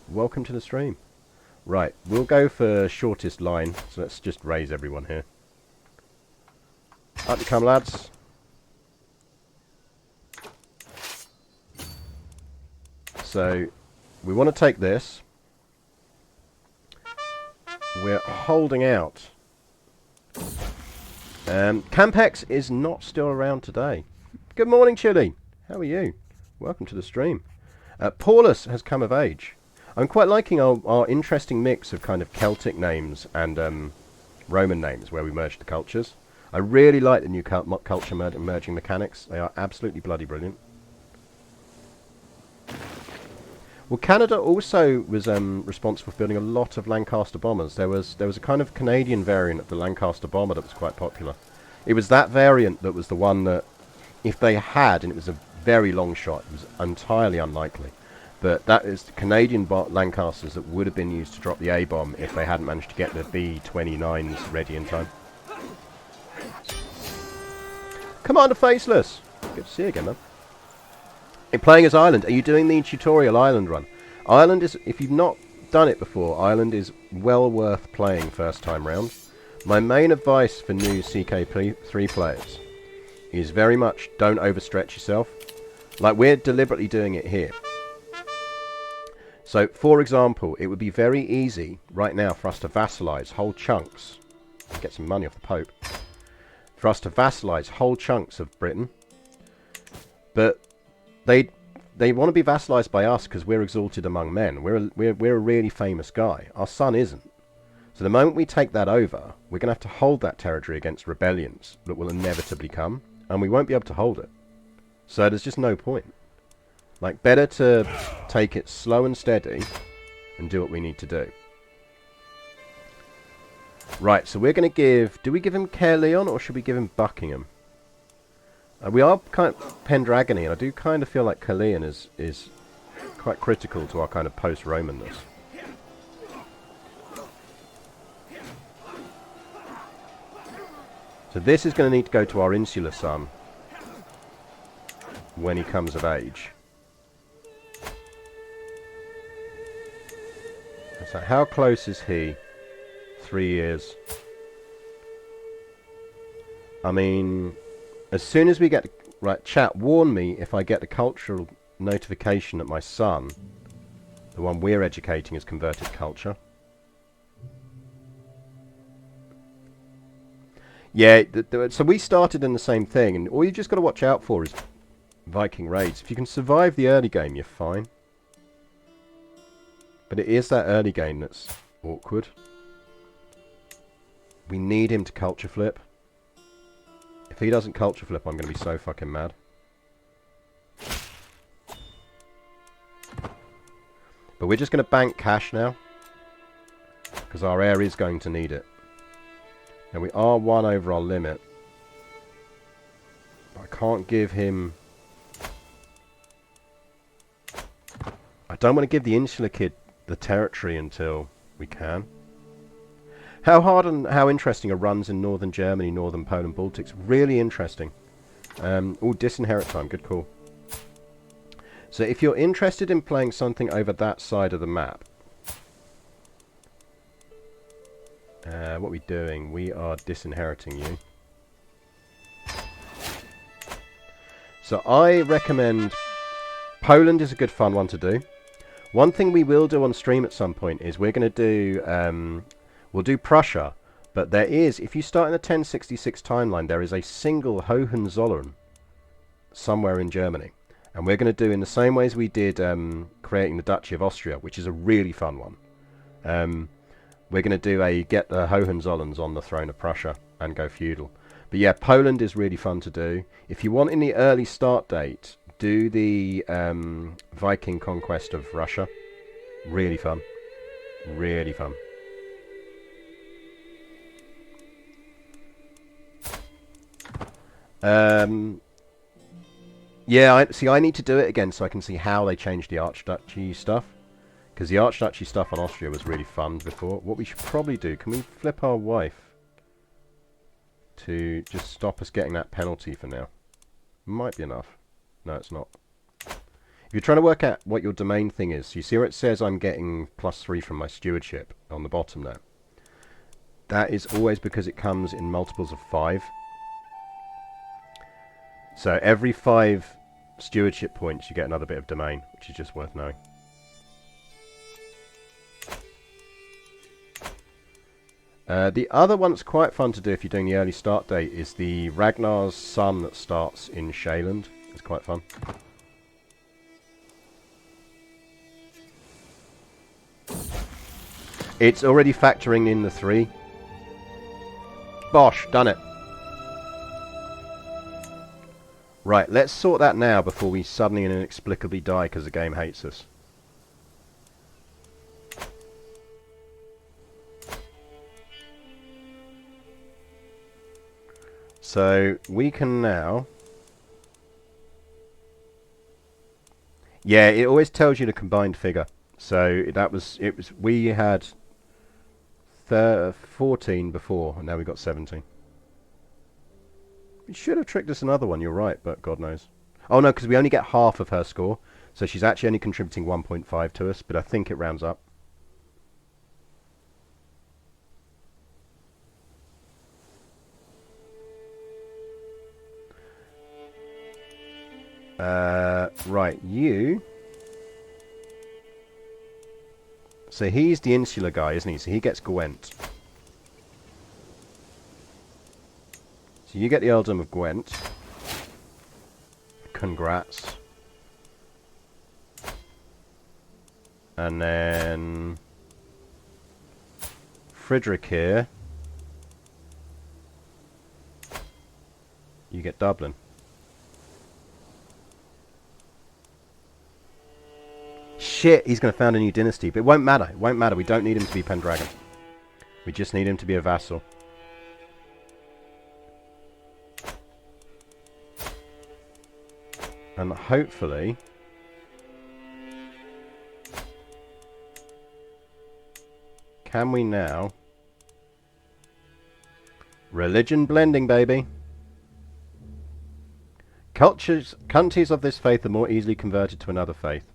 Welcome to the stream. Right, we'll go for shortest line, so let's just raise everyone here. Up you come, lads. So, we want to take this. We're holding out. Campex is not still around today. Good morning, Chili. How are you? Welcome to the stream. Paulus has come of age. I'm quite liking our interesting mix of kind of Celtic names and Roman names where we merge the cultures. I really like the new culture merging mechanics. They are absolutely bloody brilliant. Well, Canada also was responsible for building a lot of Lancaster bombers. There was a kind of Canadian variant of the Lancaster bomber that was quite popular. It was that variant that was the one that, if they had, and it was a very long shot, it was entirely unlikely, but that is the Canadian Lancasters that would have been used to drop the A-bomb if they hadn't managed to get the B-29s ready in time. Commander Faceless! Good to see you again, man. You're playing as Ireland. Are you doing the tutorial Ireland run? Ireland is, if you've not done it before, Ireland is well worth playing first time round. My main advice for new CK3 players is very much don't overstretch yourself. Like, we're deliberately doing it here. So, for example, it would be very easy right now for us to vassalize whole chunks, and get some money off the Pope, for us to vassalize whole chunks of Britain, but they want to be vassalized by us because we're exalted among men. We're a really famous guy. Our son isn't. So the moment we take that over, we're going to have to hold that territory against rebellions that will inevitably come, and we won't be able to hold it. So there's just no point. Like, better to take it slow and steady and do what we need to do. Right, so we're going to give... Do we give him Caerleon or should we give him Buckingham? We are kind of Pendragony, and I do kind of feel like Caerleon is quite critical to our kind of post-Romanness. So this is going to need to go to our insular son when he comes of age. So how close is he? 3 years. I mean... As soon as we get... Right, chat, warn me if I get the cultural notification that my son, the one we're educating, has converted culture. Yeah, so we started in the same thing, and all you just got to watch out for is Viking raids. If you can survive the early game, you're fine. But it is that early game that's awkward. We need him to culture flip. If he doesn't culture flip, I'm going to be so fucking mad. But we're just going to bank cash now. Because our heir is going to need it. And we are 1 over our limit. I can't give him... I don't want to give the insular kid the territory until we can. How hard and how interesting are runs in northern Germany, northern Poland, Baltics? Really interesting. Oh, disinherit time. Good call. So if you're interested in playing something over that side of the map... what are we doing? We are disinheriting you. So I recommend... Poland is a good fun one to do. One thing we will do on stream at some point is we're going to do... we'll do Prussia. But there is, if you start in the 1066 timeline, there is a single Hohenzollern somewhere in Germany. And we're going to do in the same way as we did creating the Duchy of Austria, which is a really fun one. We're going to do a get the Hohenzollerns on the throne of Prussia and go feudal. But yeah, Poland is really fun to do. If you want in the early start date, do the Viking conquest of Russia. Really fun. Really fun. Yeah, I need to do it again so I can see how they changed the Archduchy stuff. Because the Archduchy stuff on Austria was really fun before. What we should probably do, can we flip our wife to just stop us getting that penalty for now? Might be enough. No, it's not. If you're trying to work out what your domain thing is, you see where it says I'm getting +3 from my stewardship on the bottom there. That is always because it comes in multiples of 5. So every 5 stewardship points you get another bit of domain, which is just worth knowing. The other one that's quite fun to do if you're doing the early start date is the Ragnar's Son that starts in Shaland. It's quite fun. It's already factoring in the 3. Bosh, done it. Right, let's sort that now before we suddenly and inexplicably die because the game hates us. So we can now... Yeah, it always tells you the combined figure. So we had 14 before, and now we've got 17. It should have tricked us another one, you're right, but God knows. Oh no, because we only get half of her score, so she's actually only contributing 1.5 to us, but I think it rounds up. Right, you... So he's the insular guy, isn't he? So he gets Gwent. So you get the earldom of Gwent. Congrats. And then... Friedrich here. You get Dublin. Shit, he's going to found a new dynasty. But it won't matter. It won't matter. We don't need him to be Pendragon. We just need him to be a vassal. And hopefully... Can we now... Religion blending, baby. Countries of this faith are more easily converted to another faith.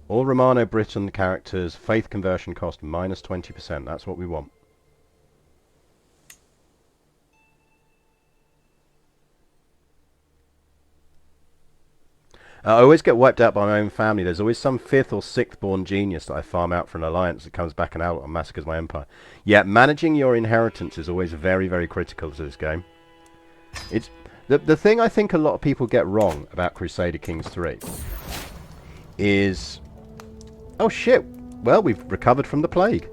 All Romano-Briton characters, faith conversion cost minus 20%. That's what we want. I always get wiped out by my own family. There's always some 5th or 6th born genius that I farm out for an alliance that comes back and out and massacres my empire. Yeah, managing your inheritance is always very, very critical to this game. It's the thing I think a lot of people get wrong about Crusader Kings 3 is... Oh shit, well we've recovered from the plague.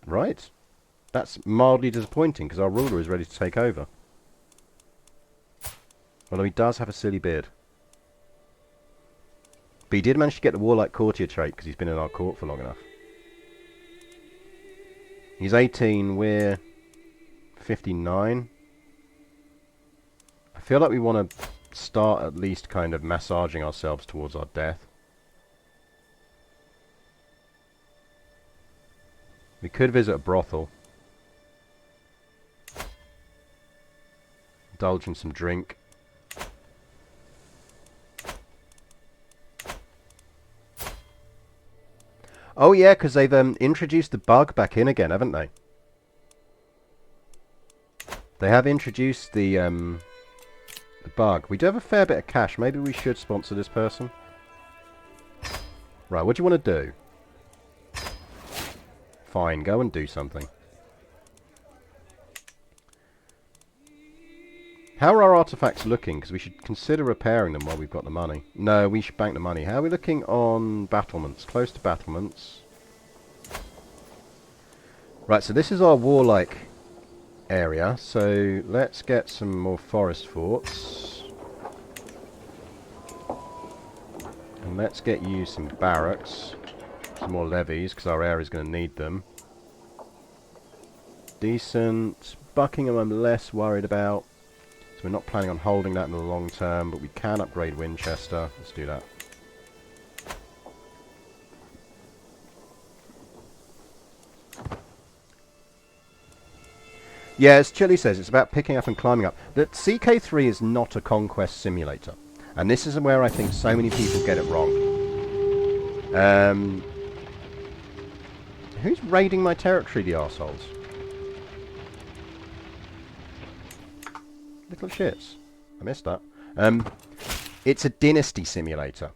Right. That's mildly disappointing, because our ruler is ready to take over. Although he does have a silly beard. But he did manage to get the warlike courtier trait, because he's been in our court for long enough. He's 18, we're 59. I feel like we want to start at least kind of massaging ourselves towards our death. We could visit a brothel. Indulge in some drink. Oh yeah, because they've introduced the bug back in again, haven't they? They have introduced the bug. We do have a fair bit of cash. Maybe we should sponsor this person. Right, what do you want to do? Fine, go and do something. How are our artifacts looking? Because we should consider repairing them while we've got the money. No, we should bank the money. How are we looking on battlements? Close to battlements. Right, so this is our warlike area. So let's get some more forest forts. And let's get you some barracks. Some more levies, because our area is going to need them. Decent. Buckingham I'm less worried about. So we're not planning on holding that in the long term, but we can upgrade Winchester. Let's do that. Yeah, as Chili says, it's about picking up and climbing up. The CK3 is not a conquest simulator. And this is where I think so many people get it wrong. Who's raiding my territory, the arseholes? Little shits. I missed that. It's a dynasty simulator.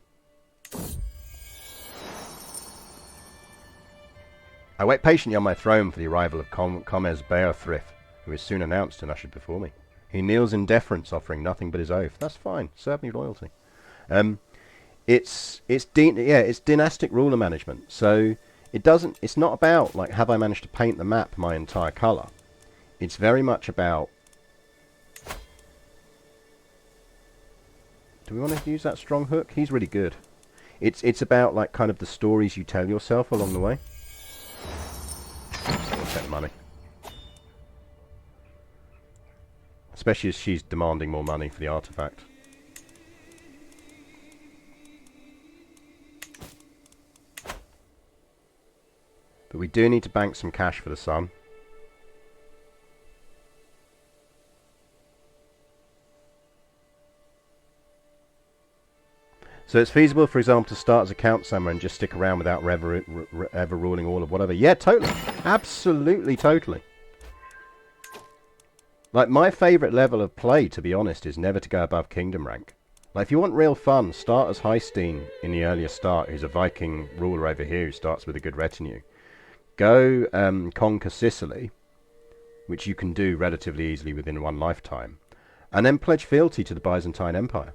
I wait patiently on my throne for the arrival of Comes Bearthrift, who is soon announced and ushered before me. He kneels in deference, offering nothing but his oath. That's fine. Serve me loyalty. It's dynastic ruler management. So it's not about like have I managed to paint the map my entire colour. It's very much about, do we want to use that strong hook? He's really good. It's about like kind of the stories you tell yourself along the way. We'll take the money. Especially as she's demanding more money for the artifact. But we do need to bank some cash for the sun. So it's feasible, for example, to start as a count samurai and just stick around without ever ruling all of whatever. Yeah, totally. Absolutely, totally. Like, my favourite level of play, to be honest, is never to go above kingdom rank. Like, if you want real fun, start as Heisteen in the earlier start, who's a Viking ruler over here who starts with a good retinue. Go conquer Sicily, which you can do relatively easily within one lifetime, and then pledge fealty to the Byzantine Empire.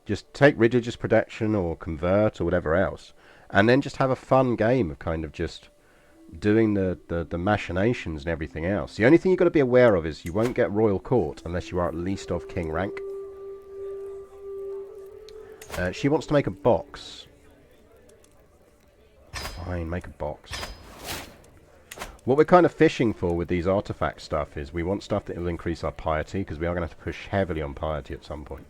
Just take religious protection or convert or whatever else, and then just have a fun game of kind of just doing the machinations and everything else. The only thing you've got to be aware of is you won't get royal court unless you are at least of king rank. She wants to make a box. Fine, make a box. What we're kind of fishing for with these artifact stuff is we want stuff that will increase our piety, because we are going to have to push heavily on piety at some point.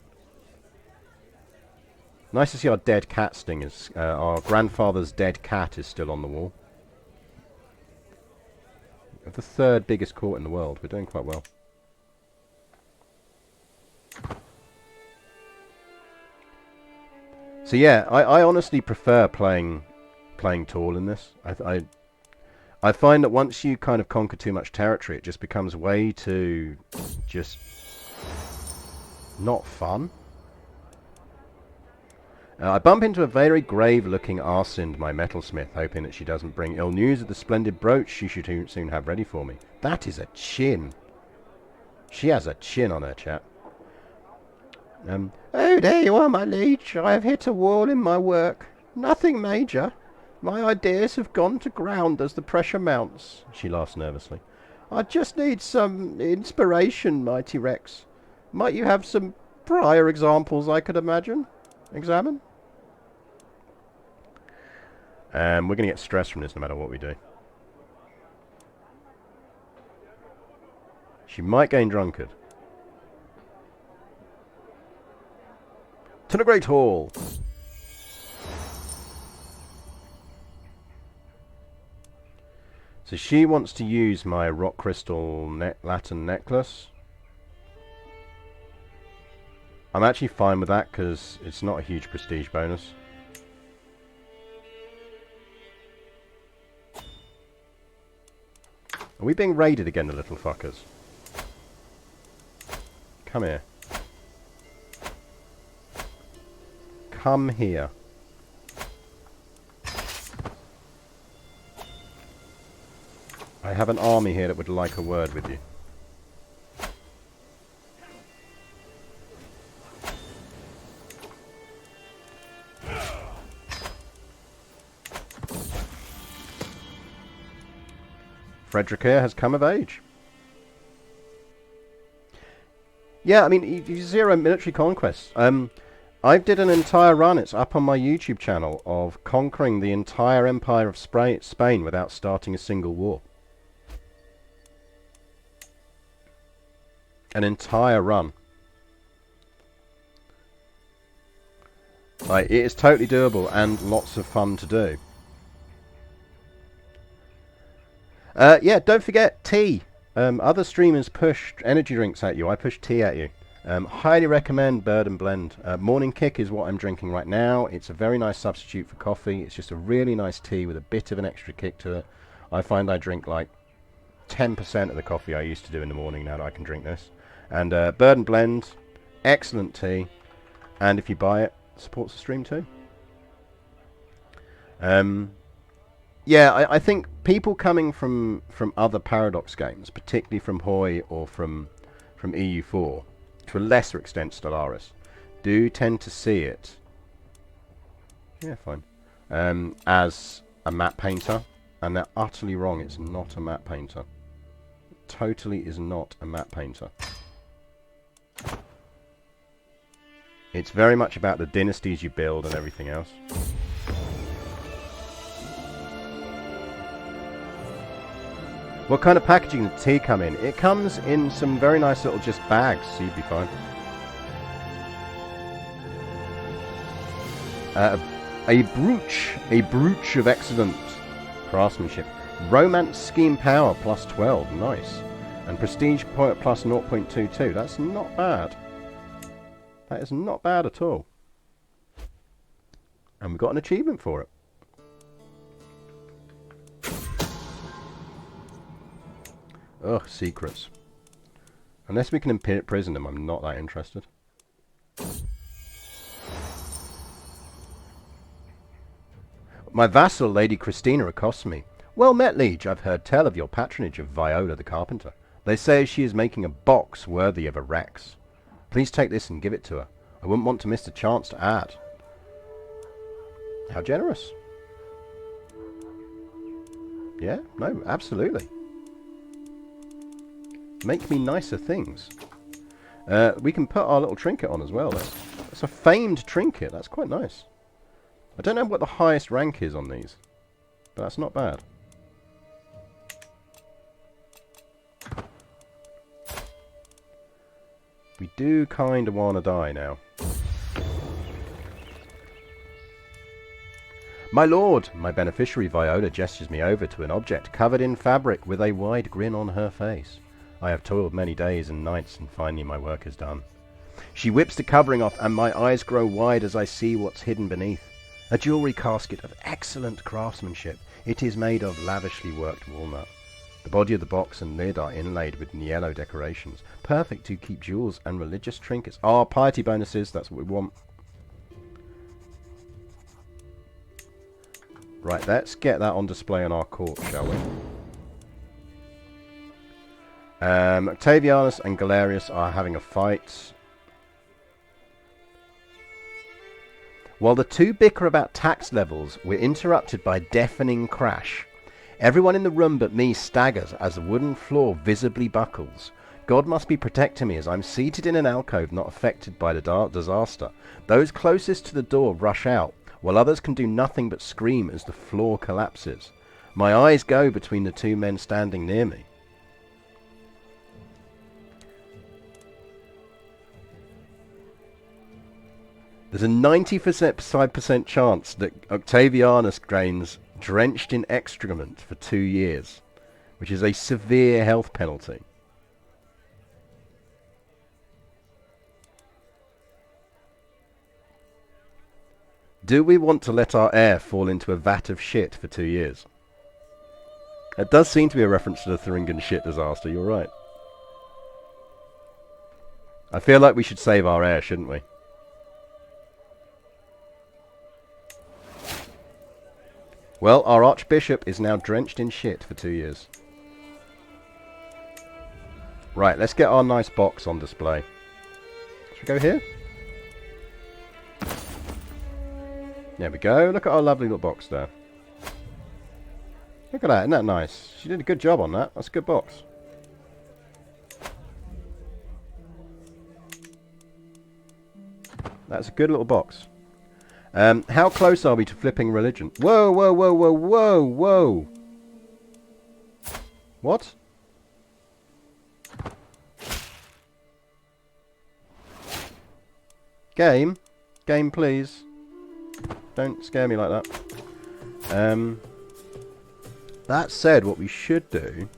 Nice to see our dead cat stingers. Our grandfather's dead cat is still on the wall. Of the third biggest court in the world, we're doing quite well. So yeah, I honestly prefer playing tall in this. I find that once you kind of conquer too much territory, it just becomes way too just not fun. I bump into a very grave-looking Arsind, my metalsmith, hoping that she doesn't bring ill news of the splendid brooch she should soon have ready for me. That is a chin. She has a chin on her, chap. Oh, there you are, my liege. I have hit a wall in my work. Nothing major. My ideas have gone to ground as the pressure mounts. She laughs nervously. I just need some inspiration, Mighty Rex. Might you have some prior examples I could examine? We're going to get stressed from this no matter what we do. She might gain drunkard. To the Great Hall! So she wants to use my rock crystal Latin necklace. I'm actually fine with that because it's not a huge prestige bonus. Are we being raided again, the little fuckers? Come here. Come here. I have an army here that would like a word with you. Frederick here has come of age. Yeah, I mean, zero military conquests. I did an entire run, it's up on my YouTube channel, of conquering the entire empire of Spain without starting a single war. An entire run. Like, it is totally doable and lots of fun to do. Yeah, don't forget tea. Other streamers push energy drinks at you. I push tea at you. Highly recommend Bird and Blend. Morning Kick is what I'm drinking right now. It's a very nice substitute for coffee. It's just a really nice tea with a bit of an extra kick to it. I find I drink like 10% of the coffee I used to do in the morning now that I can drink this. And Bird and Blend, excellent tea. And if you buy it, it supports the stream too. Yeah, I think people coming from other Paradox games, particularly from Hoi or from EU4, to a lesser extent Stellaris, do tend to see it, yeah, fine, as a map painter, and they're utterly wrong. It's not a map painter. It totally is not a map painter. It's very much about the dynasties you build and everything else. What kind of packaging did tea come in? It comes in some very nice little just bags, so you'd be fine. A brooch of excellent craftsmanship. Romance scheme power plus 12, nice. And prestige point plus 0.22, that's not bad. That is not bad at all. And we've got an achievement for it. Ugh, secrets. Unless we can imprison them, I'm not that interested. My vassal, Lady Christina, accosts me. Well met, liege. I've heard tell of your patronage of Viola the carpenter. They say she is making a box worthy of a Rex. Please take this and give it to her. I wouldn't want to miss the chance to add. How generous. Yeah, no, absolutely. Make me nicer things. We can put our little trinket on as well. That's a famed trinket. That's quite nice. I don't know what the highest rank is on these, but that's not bad. We do kind of want to die now. My lord! My beneficiary Viola gestures me over to an object covered in fabric with a wide grin on her face. I have toiled many days and nights, and finally my work is done. She whips the covering off, and my eyes grow wide as I see what's hidden beneath. A jewellery casket of excellent craftsmanship. It is made of lavishly worked walnut. The body of the box and lid are inlaid with yellow decorations, perfect to keep jewels and religious trinkets. Ah, piety bonuses, that's what we want. Right, let's get that on display in our court, shall we? Octavianus and Galerius are having a fight. While the two bicker about tax levels, we're interrupted by a deafening crash. Everyone in the room but me staggers as the wooden floor visibly buckles. God must be protecting me as I'm seated in an alcove not affected by the disaster. Those closest to the door rush out, while others can do nothing but scream as the floor collapses. My eyes go between the two men standing near me. There's a 95% chance that Octavianus Grains drenched in excrement for 2 years, which is a severe health penalty. Do we want to let our heir fall into a vat of shit for 2 years? It does seem to be a reference to the Thuringian shit disaster, you're right. I feel like we should save our heir, shouldn't we? Well, our Archbishop is now drenched in shit for 2 years. Right, let's get our nice box on display. Should we go here? There we go. Look at our lovely little box there. Look at that. Isn't that nice? She did a good job on that. That's a good box. That's a good little box. How close are we to flipping religion? Whoa, whoa, whoa, whoa, whoa, whoa. What? Game? Game, please. Don't scare me like that. That said, what we should do...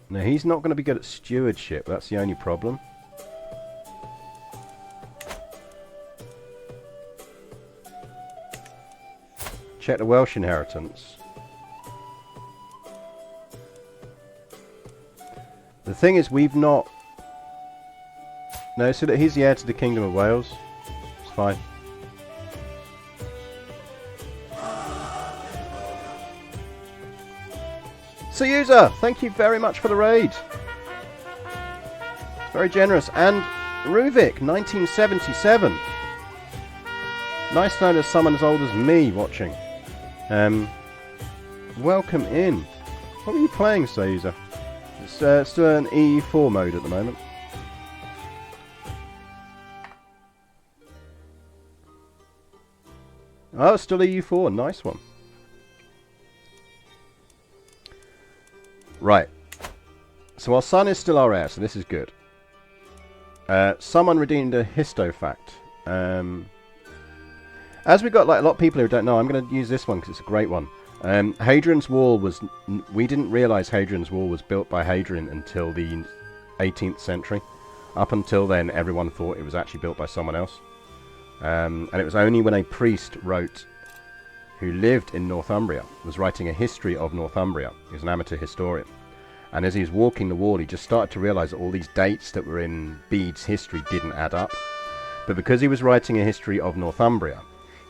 No, he's not going to be good at stewardship. That's the only problem. Check the Welsh inheritance. The thing is, we've not... No, so that he's the heir to the Kingdom of Wales. It's fine. Sayuza, thank you very much for the raid. It's very generous. And Ruvik, 1977. Nice to know there's someone as old as me watching. Welcome in. What are you playing, Sayuza? It's still in EU4 mode at the moment. Oh, it's still EU4. Nice one. Right. So our son is still our heir, so this is good. Someone redeemed a histofact. As we got like a lot of people who don't know, I'm going to use this one because it's a great one. Hadrian's Wall was... We didn't realise Hadrian's Wall was built by Hadrian until the 18th century. Up until then, everyone thought it was actually built by someone else. And it was only when a priest who lived in Northumbria, was writing a history of Northumbria. He was an amateur historian. And as he was walking the wall, he just started to realise that all these dates that were in Bede's history didn't add up. But because he was writing a history of Northumbria,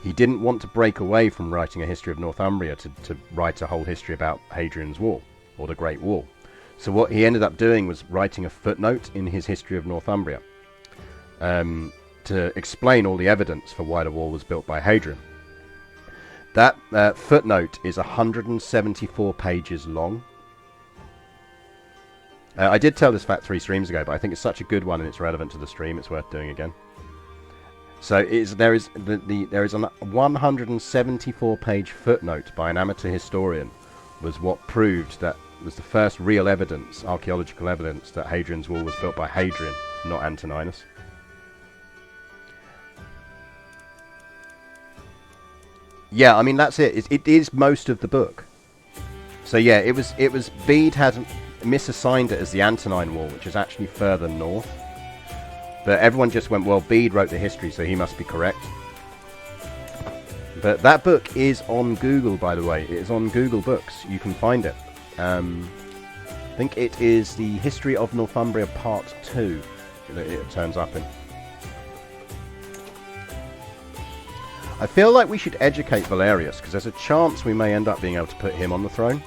he didn't want to break away from writing a history of Northumbria to write a whole history about Hadrian's Wall, or the Great Wall. So what he ended up doing was writing a footnote in his history of Northumbria to explain all the evidence for why the wall was built by Hadrian. That footnote is 174 pages long. I did tell this fact 3 streams ago, but I think it's such a good one and it's relevant to the stream, it's worth doing again. So there is a 174-page footnote by an amateur historian was what proved that was the first real evidence, archaeological evidence, that Hadrian's Wall was built by Hadrian, not Antoninus. Yeah, I mean that's it. It is most of the book. So yeah, it was Bede had misassigned it as the Antonine Wall, which is actually further north. But everyone just went, well, Bede wrote the history, so he must be correct. But that book is on Google, by the way. It is on Google Books. You can find it. I think it is the History of Northumbria Part 2 that it turns up in. I feel like we should educate Valerius, because there's a chance we may end up being able to put him on the throne.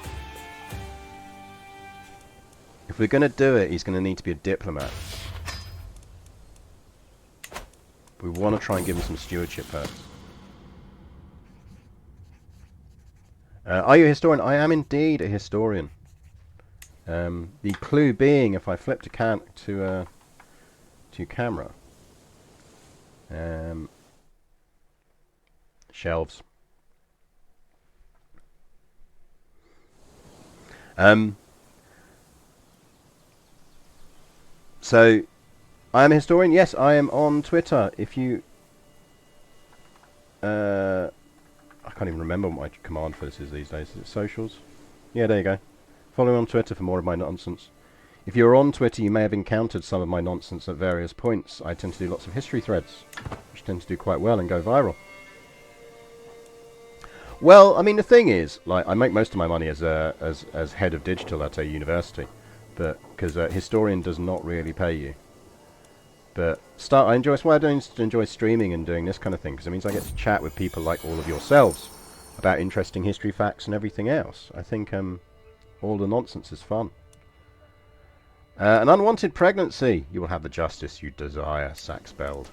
If we're going to do it, he's going to need to be a diplomat. We want to try and give them some stewardship perks. Are you a historian? I am indeed a historian. The clue being, if I flip to camera, shelves. So, I am a historian. Yes, I am on Twitter. If you, I can't even remember what my command for this is these days. Is it socials? Yeah, there you go. Follow me on Twitter for more of my nonsense. If you're on Twitter, you may have encountered some of my nonsense at various points. I tend to do lots of history threads, which tend to do quite well and go viral. Well, I mean, the thing is, like, I make most of my money as head of digital at a university, but because historian does not really pay you. But I enjoy. That's why I don't enjoy streaming and doing this kind of thing, because it means I get to chat with people like all of yourselves about interesting history facts and everything else. I think all the nonsense is fun. An unwanted pregnancy. You will have the justice you desire, Saxbeld.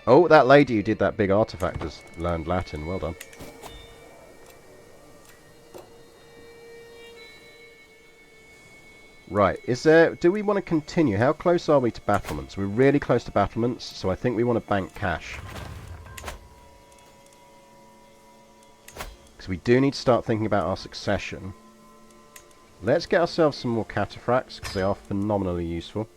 Oh, that lady who did that big artifact has learned Latin. Well done. Right, do we want to continue? How close are we to battlements? We're really close to battlements, so I think we want to bank cash. Because we do need to start thinking about our succession. Let's get ourselves some more cataphracts, because they are phenomenally useful.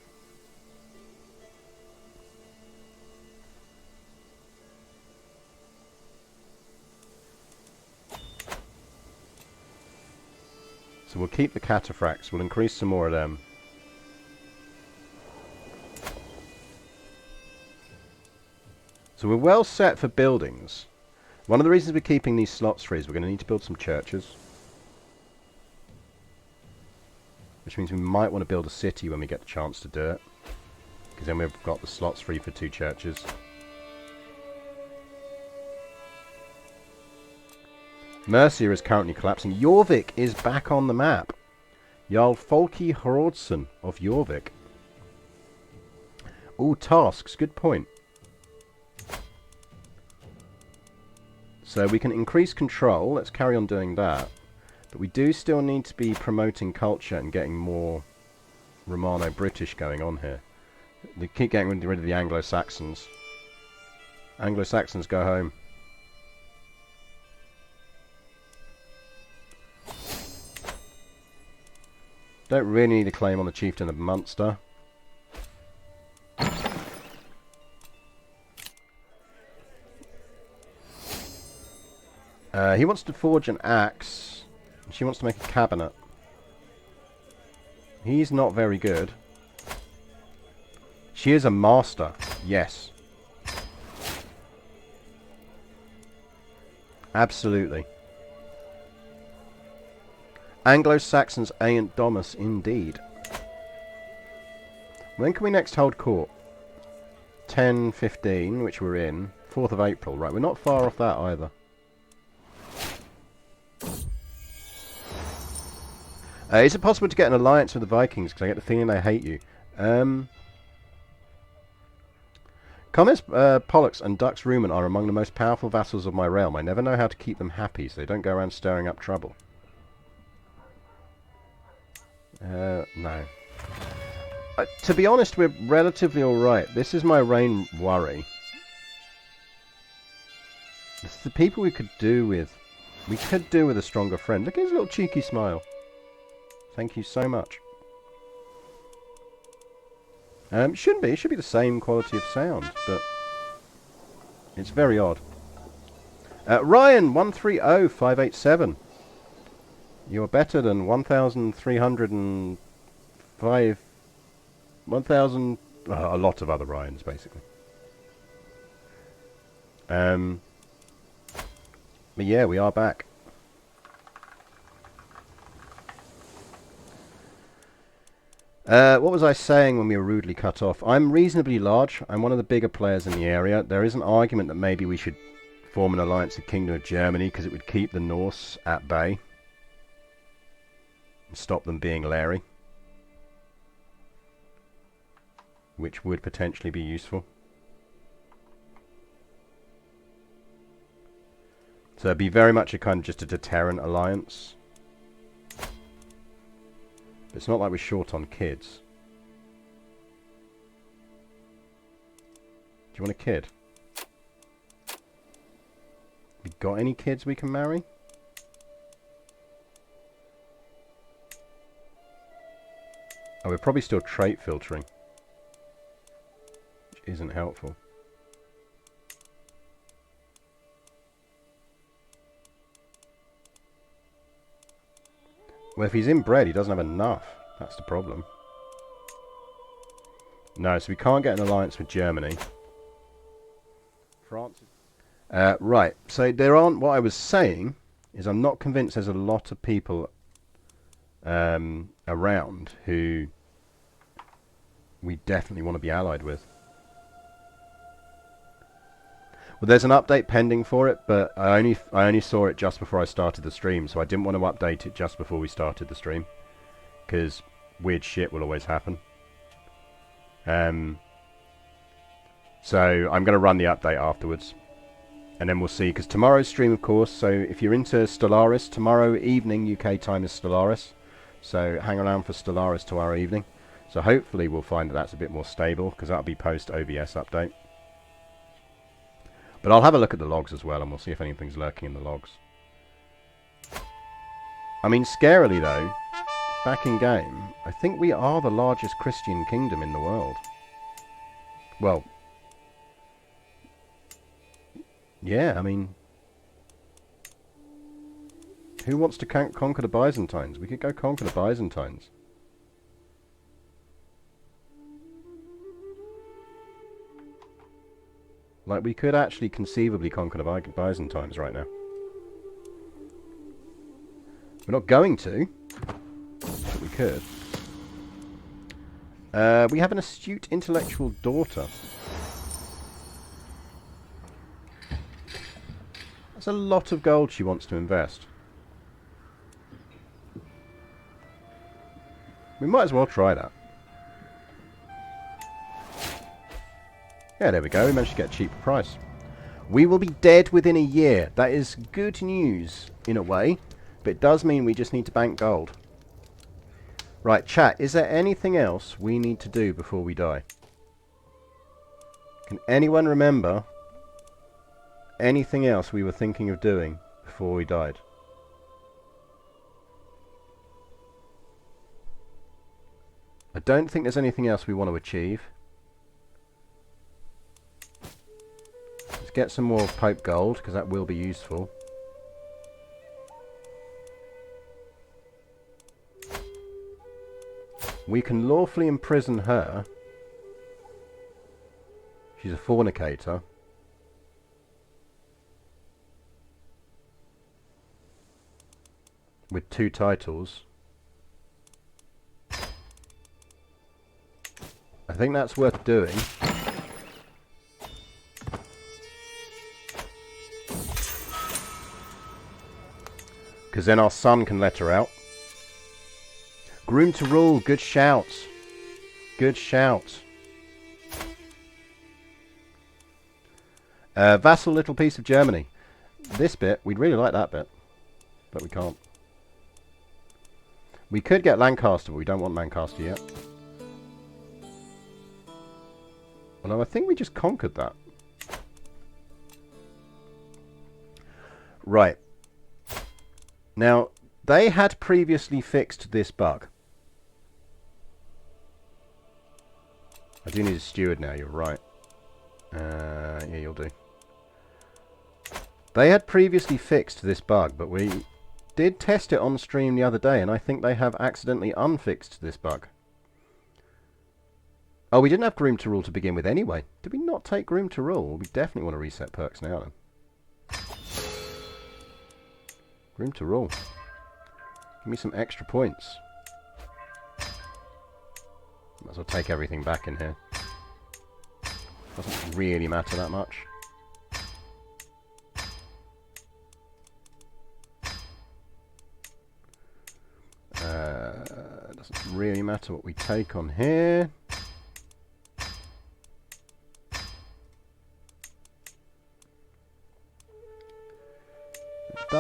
So we'll keep the cataphracts, we'll increase some more of them. So we're well set for buildings. One of the reasons we're keeping these slots free is we're going to need to build some churches. Which means we might want to build a city when we get the chance to do it. Because then we've got the slots free for 2 churches. Mercia is currently collapsing. Jorvik is back on the map. Jarl Folki Hrodsson of Jorvik. Ooh, tasks. Good point. So we can increase control. Let's carry on doing that. But we do still need to be promoting culture and getting more Romano-British going on here. They keep getting rid of the Anglo-Saxons. Anglo-Saxons, go home. Don't really need a claim on the chieftain of Munster. He wants to forge an axe. She wants to make a cabinet. He's not very good. She is a master. Yes. Absolutely. Anglo-Saxons ain't Domus, indeed. When can we next hold court? 10:15, which we're in. 4th of April. Right, we're not far off that either. Is it possible to get an alliance with the Vikings? Because I get the feeling they hate you. Commons, Pollux, and Dux Rumen are among the most powerful vassals of my realm. I never know how to keep them happy, so they don't go around stirring up trouble. No. To be honest, we're relatively alright. This is my reign worry. It's the people we could do with. We could do with a stronger friend. Look at his little cheeky smile. Thank you so much. Shouldn't be. It should be the same quality of sound, but it's very odd. Ryan 130587. You're better than 1,305. 1,000. A lot of other Ryans, basically. But yeah, we are back. What was I saying when we were rudely cut off? I'm reasonably large. I'm one of the bigger players in the area. There is an argument that maybe we should form an alliance with the Kingdom of Germany because it would keep the Norse at bay and stop them being Larry. which would potentially be useful. So it'd be very much a kind of just a deterrent alliance. It's not like we're short on kids. Do you want a kid? We got any kids we can marry? Oh, we're probably still trait filtering, which isn't helpful. Well, if he's inbred, he doesn't have enough. That's the problem. No, so we can't get an alliance with Germany. France. Right, so there aren't... What I was saying is I'm not convinced there's a lot of people around who we definitely want to be allied with. Well, there's an update pending for it, but I only saw it just before I started the stream, so I didn't want to update it just before we started the stream, because weird shit will always happen. So I'm going to run the update afterwards, and then we'll see, because tomorrow's stream, of course, so if you're into Stellaris, tomorrow evening UK time is Stellaris, so hang around for Stellaris tomorrow evening. So hopefully we'll find that that's a bit more stable, because that'll be post-OBS update. But I'll have a look at the logs as well, and we'll see if anything's lurking in the logs. I mean, scarily though, back in game, I think we are the largest Christian kingdom in the world. Well, yeah, I mean, who wants to conquer the Byzantines? We could go conquer the Byzantines. Like, we could actually conceivably conquer the Byzantines right now. We're not going to, but we could. We have an astute intellectual daughter. That's a lot of gold she wants to invest. We might as well try that. Yeah, there we go. We managed to get a cheaper price. We will be dead within a year. That is good news, in a way. But it does mean we just need to bank gold. Right, chat. Is there anything else we need to do before we die? Can anyone remember anything else we were thinking of doing before we died? I don't think there's anything else we want to achieve. Let's get some more Pope gold, because that will be useful. We can lawfully imprison her. She's a fornicator. With 2 titles. I think that's worth doing. Because then our son can let her out. Groom to rule. Good shout. Good shout. Vassal little piece of Germany. This bit, we'd really like that bit. But we can't. We could get Lancaster, but we don't want Lancaster yet. Although I think we just conquered that. Right. Now, they had previously fixed this bug. I do need a steward now, you're right. Yeah, you'll do. They had previously fixed this bug, but we did test it on stream the other day, and I think they have accidentally unfixed this bug. Oh, we didn't have Groom to Rule to begin with anyway. Did we not take Groom to Rule? We definitely want to reset perks now then. Groom to Rule. Give me some extra points. Might as well take everything back in here. Doesn't really matter that much. Doesn't really matter what we take on here.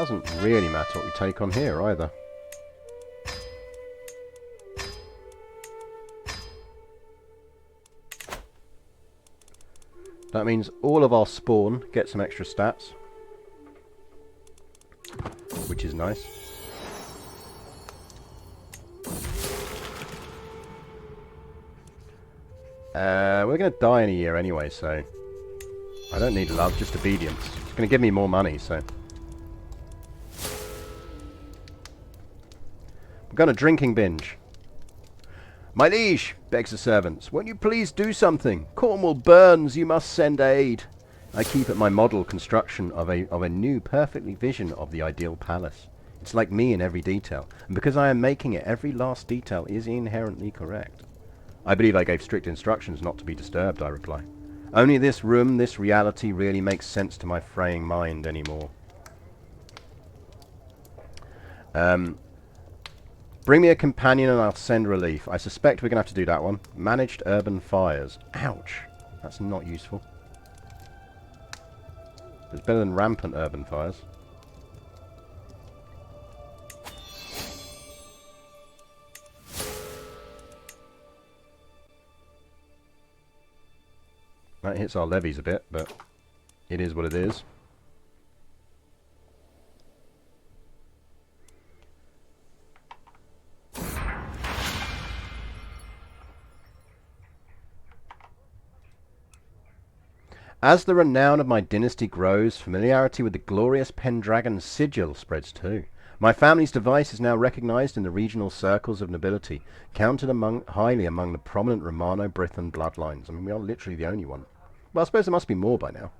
doesn't really matter what we take on here either. That means all of our spawn get some extra stats, which is nice. We're going to die in a year anyway, so I don't need love, just obedience. It's going to give me more money, so... We've got a drinking binge. My liege, begs the servants, won't you please do something? Cornwall burns, you must send aid. I keep at my model construction of a new, perfectly vision of the ideal palace. It's like me in every detail, and because I am making it, every last detail is inherently correct. I believe I gave strict instructions not to be disturbed, I reply. Only this room, this reality, really makes sense to my fraying mind anymore. Bring me a companion and I'll send relief. I suspect we're going to have to do that one. Managed urban fires. Ouch. That's not useful. It's better than rampant urban fires. That hits our levies a bit, but it is what it is. As the renown of my dynasty grows, familiarity with the glorious Pendragon's sigil spreads too. My family's device is now recognized in the regional circles of nobility, counted highly among the prominent Romano-Britton bloodlines. I mean, we are literally the only one. Well, I suppose there must be more by now.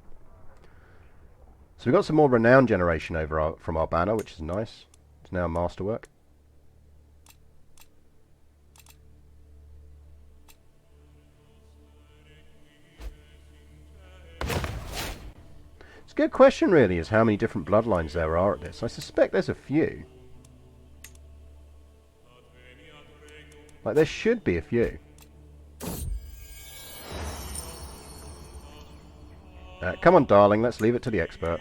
So we've got some more renown generation from our banner, which is nice. It's now masterwork. It's a good question, really, is how many different bloodlines there are at this. I suspect there's a few. Like, there should be a few. Come on, darling, let's leave it to the expert.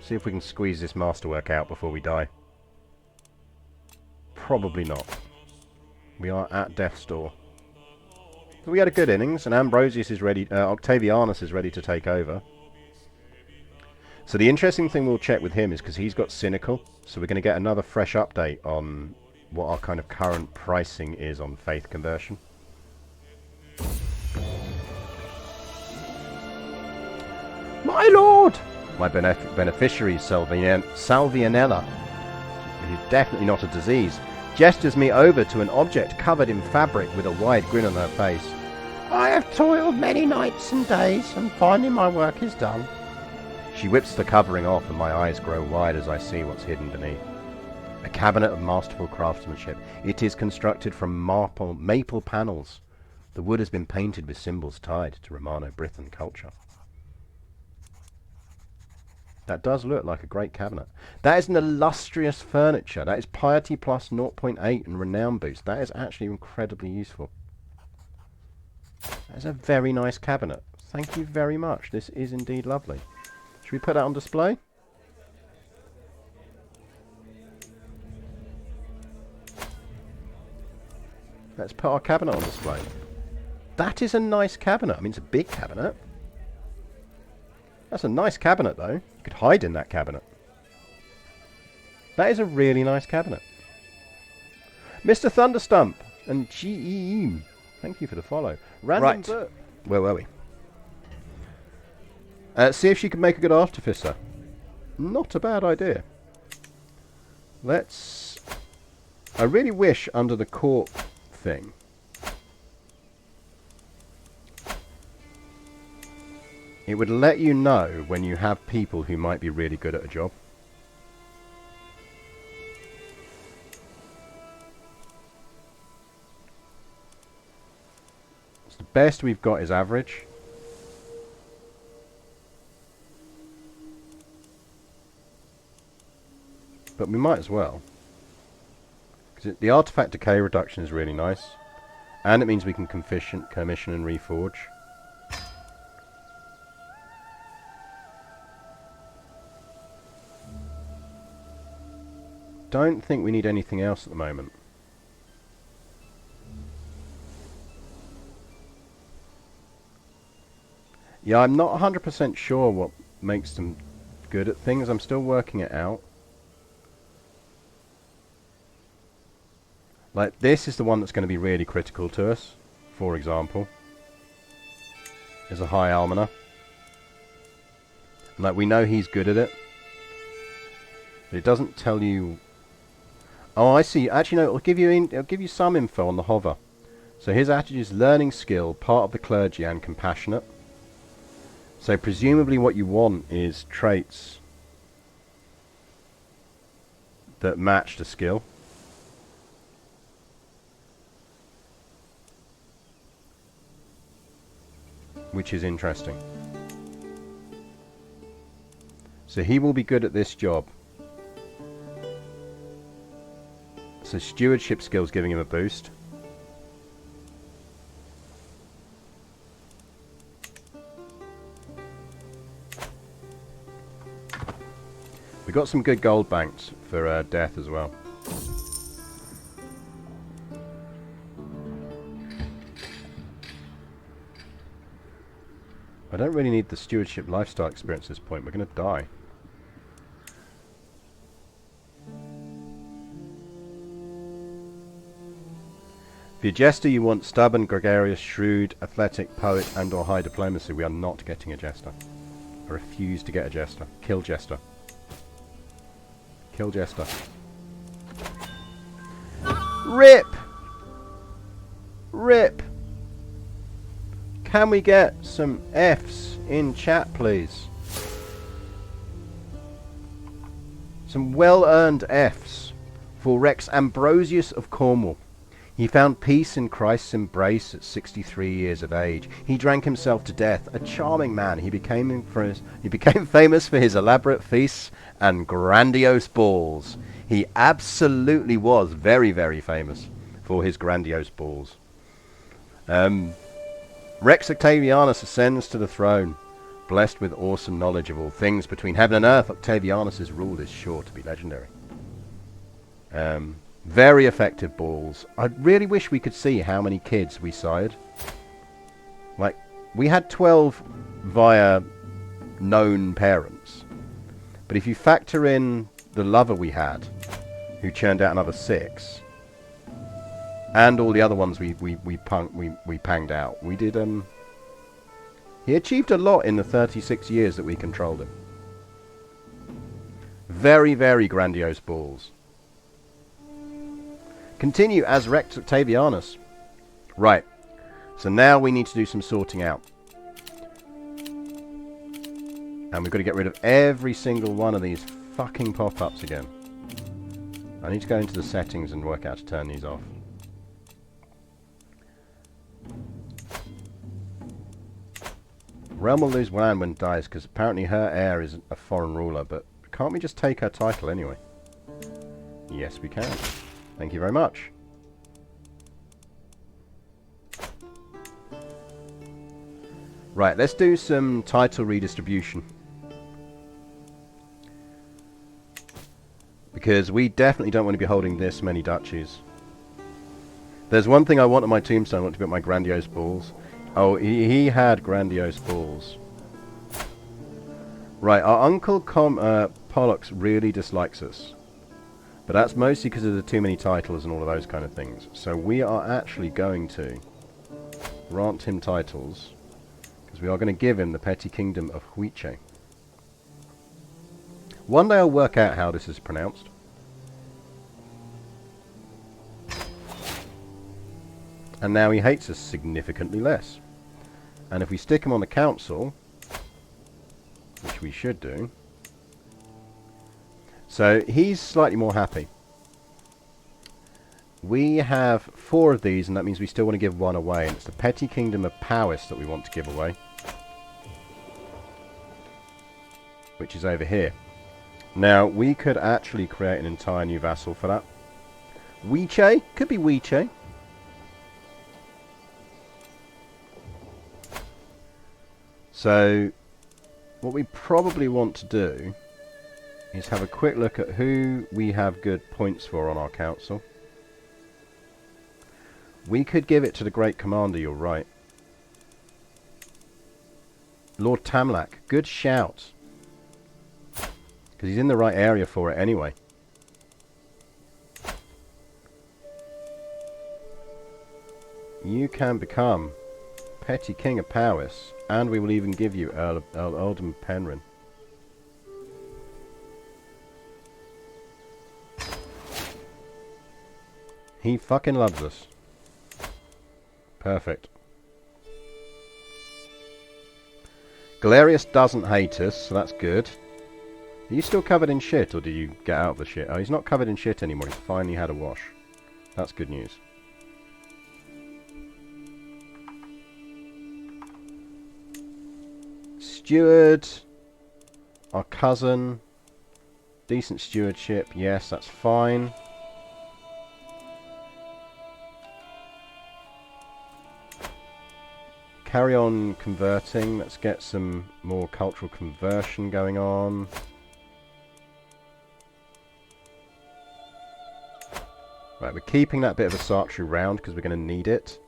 See if we can squeeze this masterwork out before we die. Probably not. We are at death's door. So we had a good innings, and Ambrosius is ready, Octavianus is ready to take over. So the interesting thing we'll check with him is because he's got Cynical, so we're going to get another fresh update on what our kind of current pricing is on faith conversion. My lord! My beneficiary, Salvianella, who's definitely not a disease, gestures me over to an object covered in fabric with a wide grin on her face. I have toiled many nights and days, and finally my work is done. She whips the covering off, and my eyes grow wide as I see what's hidden beneath. A cabinet of masterful craftsmanship. It is constructed from maple panels. The wood has been painted with symbols tied to Romano-Britton culture. That does look like a great cabinet. That is an illustrious furniture. That is piety plus 0.8 and renown boost. That is actually incredibly useful. That is a very nice cabinet. Thank you very much. This is indeed lovely. Should we put that on display? Let's put our cabinet on display. That is a nice cabinet. I mean, it's a big cabinet. That's a nice cabinet, though. You could hide in that cabinet. That is a really nice cabinet. Mr. Thunderstump and GEM, thank you for the follow. Random right. Where were we? See if she can make a good artificer. Not a bad idea. Let's... I really wish under the court thing... it would let you know when you have people who might be really good at a job. So the best we've got is average. But we might as well. Because the artifact decay reduction is really nice. And it means we can commission and reforge. don't think we need anything else at the moment. Yeah, I'm not 100% sure what makes them good at things. I'm still working it out. Like, this is the one that's going to be really critical to us, for example. Is a high almoner. Like, we know he's good at it. But it doesn't tell you... Oh, I see. Actually, no, it'll give you some info on the hover. So his attitude is learning skill, part of the clergy, and compassionate. So presumably what you want is traits that match the skill. Which is interesting. So he will be good at this job. So stewardship skills giving him a boost. We got some good gold banks for death as well. I don't really need the stewardship lifestyle experience at this point. We're going to die. For your jester, you want stubborn, gregarious, shrewd, athletic, poet, and or high diplomacy. We are not getting a jester. I refuse to get a jester. Kill jester. Kill jester. RIP! RIP! Can we get some Fs in chat, please? Some well-earned Fs for Rex Ambrosius of Cornwall. He found peace in Christ's embrace at 63 years of age. He drank himself to death. A charming man, he became famous for his elaborate feasts and grandiose balls. He absolutely was very, very famous for his grandiose balls. Rex Octavianus ascends to the throne, blessed with awesome knowledge of all things between heaven and earth. Octavianus's rule is sure to be legendary. Very effective balls. I really wish we could see how many kids we sired. Like, we had 12 via known parents. But if you factor in the lover we had, who churned out another 6, and all the other ones we panged out, we did, he achieved a lot in the 36 years that we controlled him. Very, very grandiose balls. Continue as Rex Octavianus. Right. So now we need to do some sorting out. And we've got to get rid of every single one of these fucking pop-ups again. I need to go into the settings and work out how to turn these off. Realm will lose land when it dies, because apparently her heir is a foreign ruler, but can't we just take her title anyway? Yes, we can. Thank you very much. Right, let's do some title redistribution. Because we definitely don't want to be holding this many duchies. There's one thing I want on my tombstone. I want to be my grandiose balls. Oh, he had grandiose balls. Right, our uncle Pollux really dislikes us. But that's mostly because of the too many titles and all of those kind of things. So we are actually going to grant him titles, because we are going to give him the petty kingdom of Huiche. One day I'll work out how this is pronounced. And now he hates us significantly less. And if we stick him on the council, which we should do, so he's slightly more happy. We have 4 of these, and that means we still want to give 1 away. And it's the petty kingdom of Powys that we want to give away, which is over here. Now, we could actually create an entire new vassal for that. Huiche? Could be Huiche. So, what we probably want to do is have a quick look at who we have good points for on our council. We could give it to the Great Commander, you're right. Lord Tamlak, good shout. Because he's in the right area for it anyway. You can become Petty King of Powys, and we will even give you Earldom Penryn. He fucking loves us. Perfect. Galerius doesn't hate us, so that's good. Are you still covered in shit, or do you get out of the shit? Oh, he's not covered in shit anymore. He's finally had a wash. That's good news. Steward. Our cousin. Decent stewardship. Yes, that's fine. Carry on converting. Let's get some more cultural conversion going on. Right, we're keeping that bit of a Sartry round because we're going to need it.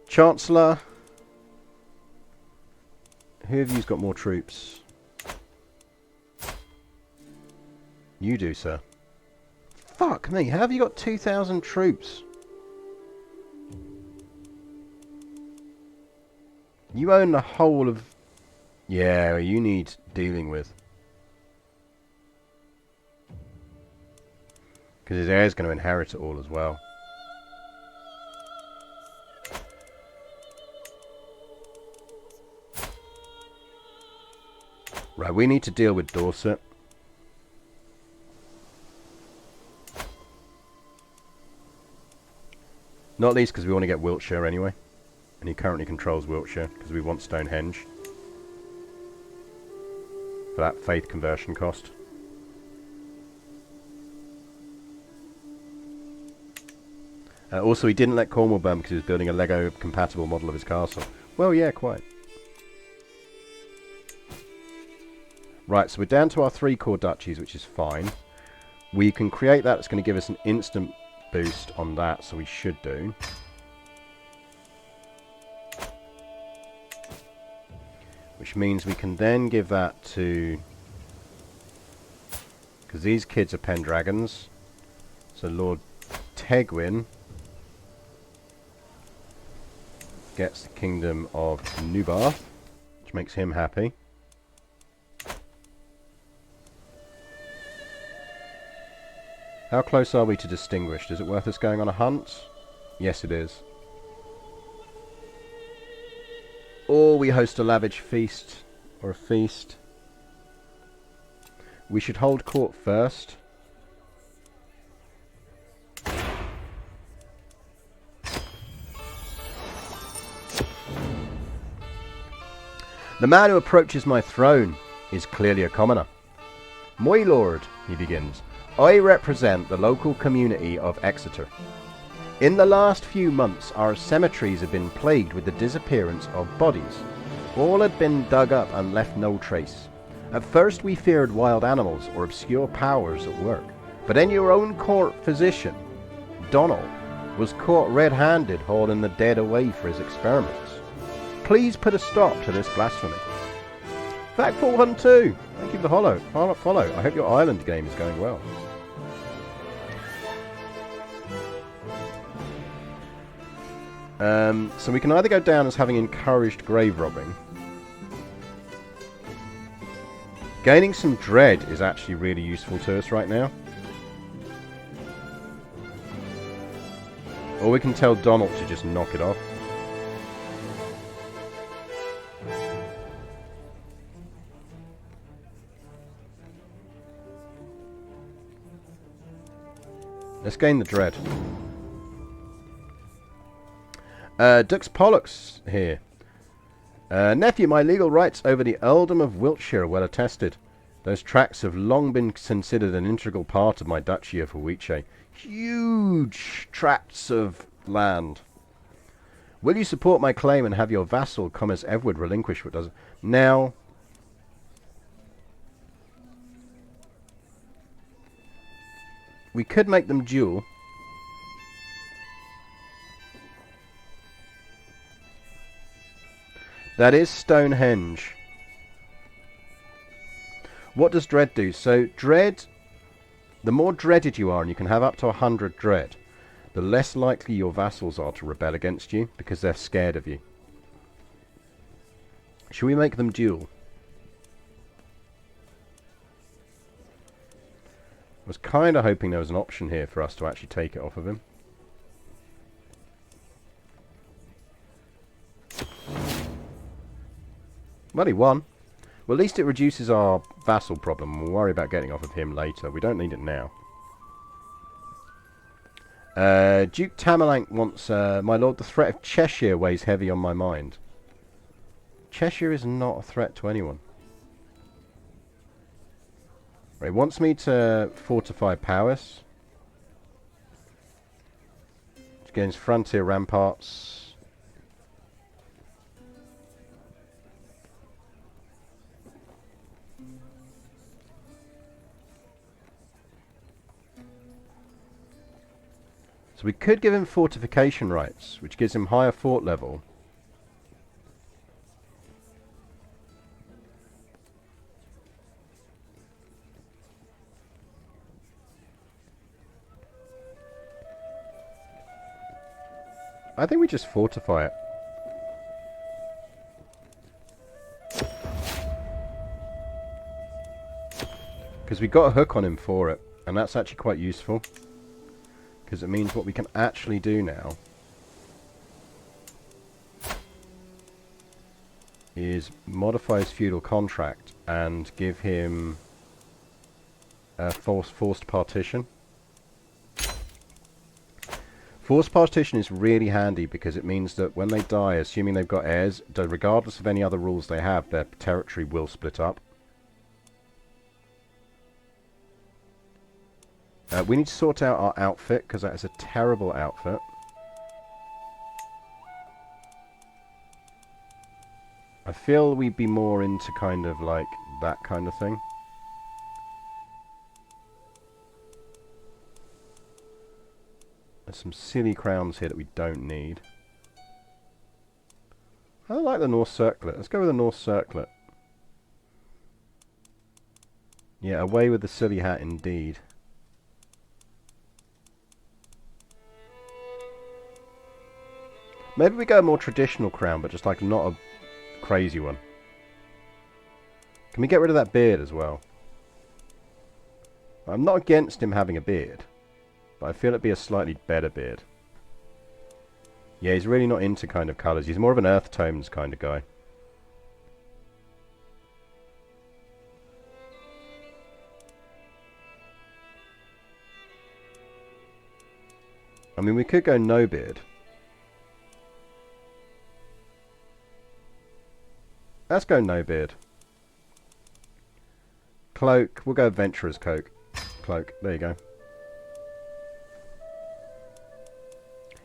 Chancellor. Who of you's got more troops? You do, sir. Fuck me, how have you got 2,000 troops? You own the whole of... Yeah, you need dealing with. Because his heir's going to inherit it all as well. Right, we need to deal with Dorset. Not least because we want to get Wiltshire anyway. And he currently controls Wiltshire because we want Stonehenge. For that faith conversion cost. Also, he didn't let Cornwall burn because he was building a Lego-compatible model of his castle. Well, yeah, quite. Right, so we're down to our 3 core duchies, which is fine. We can create that. It's going to give us an instant boost on that, so we should do. Which means we can then give that to... Because these kids are Pendragons. So Lord Tegwin gets the Kingdom of Nubarth, which makes him happy. How close are we to distinguished? Is it worth us going on a hunt? Yes, it is. Or we host a lavish feast, or a feast. We should hold court first. The man who approaches my throne is clearly a commoner. My lord, he begins, I represent the local community of Exeter. In the last few months, our cemeteries have been plagued with the disappearance of bodies. All had been dug up and left no trace. At first we feared wild animals or obscure powers at work. But then your own court physician, Donald, was caught red-handed hauling the dead away for his experiments. Please put a stop to this blasphemy. Fact 412. Thank you for the follow. I hope your island game is going well. So we can either go down as having encouraged grave robbing. Gaining some dread is actually really useful to us right now. Or we can tell Donald to just knock it off. Let's gain the dread. Dux Pollux here. Nephew, my legal rights over the earldom of Wiltshire are well attested. Those tracts have long been considered an integral part of my duchy of Huiche. Huge tracts of land. Will you support my claim and have your vassal Commerce Edward relinquish what does... Now, We could make them dual. That is Stonehenge. What does dread do? So dread, the more dreaded you are, and you can have up to 100 dread, the less likely your vassals are to rebel against you because they're scared of you. Should we make them dual? I was kind of hoping there was an option here for us to actually take it off of him. Well, he won. Well, at least it reduces our vassal problem. We'll worry about getting off of him later. We don't need it now. Duke Tamerlank wants, my lord, the threat of Cheshire weighs heavy on my mind. Cheshire is not a threat to anyone. Right, he wants me to fortify Powys against frontier ramparts. So we could give him fortification rights, which gives him higher fort level. I think we just fortify it. Because we got a hook on him for it, and that's actually quite useful. Because it means what we can actually do now is modify his feudal contract and give him a forced partition. Forced partition is really handy because it means that when they die, assuming they've got heirs, regardless of any other rules they have, their territory will split up. We need to sort out our outfit, because that is a terrible outfit. I feel we'd be more into kind of like that kind of thing. There's some silly crowns here that we don't need. I like the North Circlet. Let's go with the North Circlet. Yeah, away with the silly hat indeed. Maybe we go a more traditional crown, but just like not a crazy one. Can we get rid of that beard as well? I'm not against him having a beard, but I feel it'd be a slightly better beard. Yeah, he's really not into kind of colours. He's more of an earth tones kind of guy. I mean, we could go no beard. Let's go no beard. Cloak. We'll go adventurer's cloak. There you go.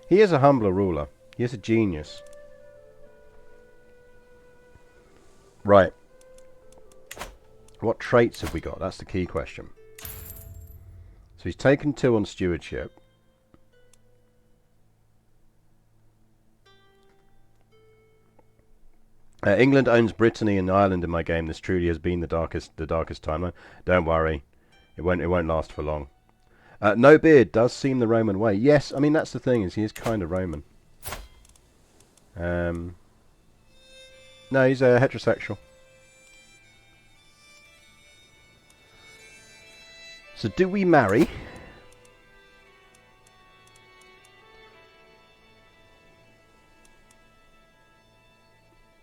He is a humbler ruler. He is a genius. Right. What traits have we got? That's the key question. So he's taken 2 on stewardship. England owns Brittany and Ireland in my game. This truly has been the darkest timeline. Don't worry, it won't last for long. No beard does seem the Roman way. Yes, I mean that's the thing, is he is kind of Roman. No, he's heterosexual. So do we marry?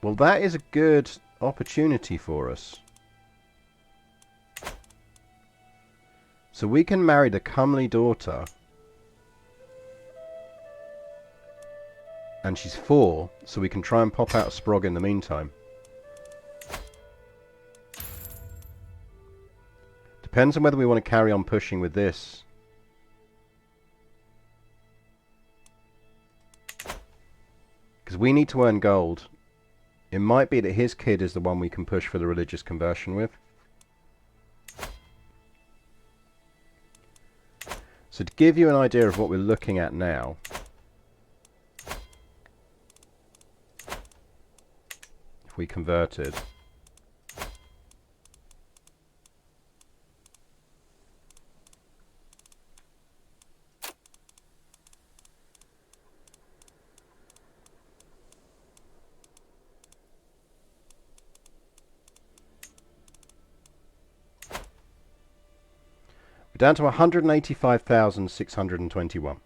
Well, that is a good opportunity for us. So we can marry the comely daughter. And she's 4, so we can try and pop out a Sprog in the meantime. Depends on whether we want to carry on pushing with this. Because we need to earn gold. It might be that his kid is the one we can push for the religious conversion with. So to give you an idea of what we're looking at now, if we converted, we're down to 185,621.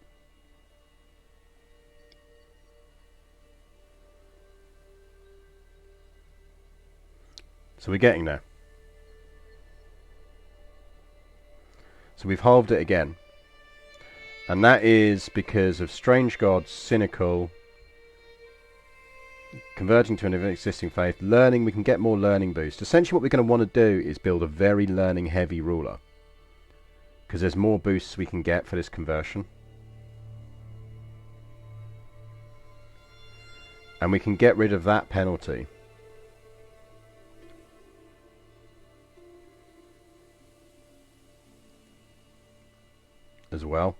So we're getting there. So we've halved it again. And that is because of strange gods, cynical, converting to an existing faith, learning. We can get more learning boost. Essentially what we're going to want to do is build a very learning heavy ruler, because there's more boosts we can get for this conversion. And we can get rid of that penalty. As well.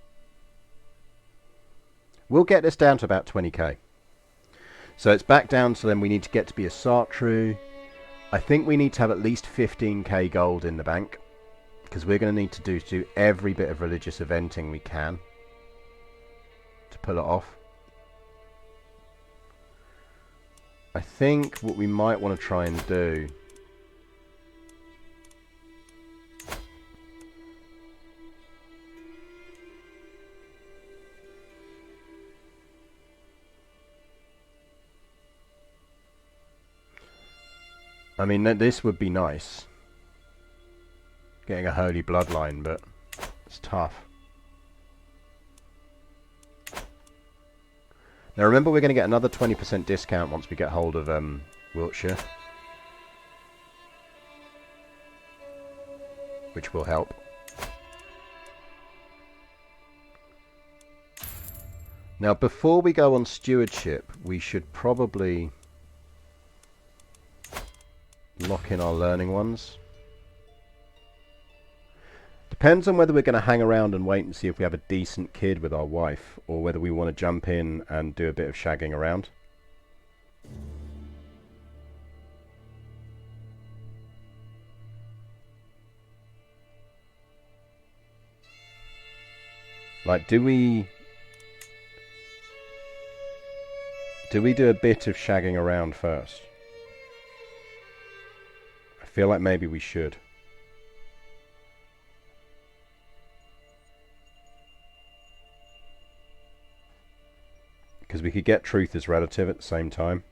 We'll get this down to about 20k. So it's back down to then we need to get to be a Sartru. I think we need to have at least 15k gold in the bank, because we're going to need to do every bit of religious eventing we can to pull it off. I think what we might want to try and do this would be nice, getting a holy bloodline, but it's tough. Now remember, we're going to get another 20% discount once we get hold of Wiltshire, which will help. Now before we go on stewardship, we should probably lock in our learning ones. Depends on whether we're going to hang around and wait and see if we have a decent kid with our wife, or whether we want to jump in and do a bit of shagging around. Like, do we do a bit of shagging around first? I feel like maybe we should. Because we could get truth as relative at the same time.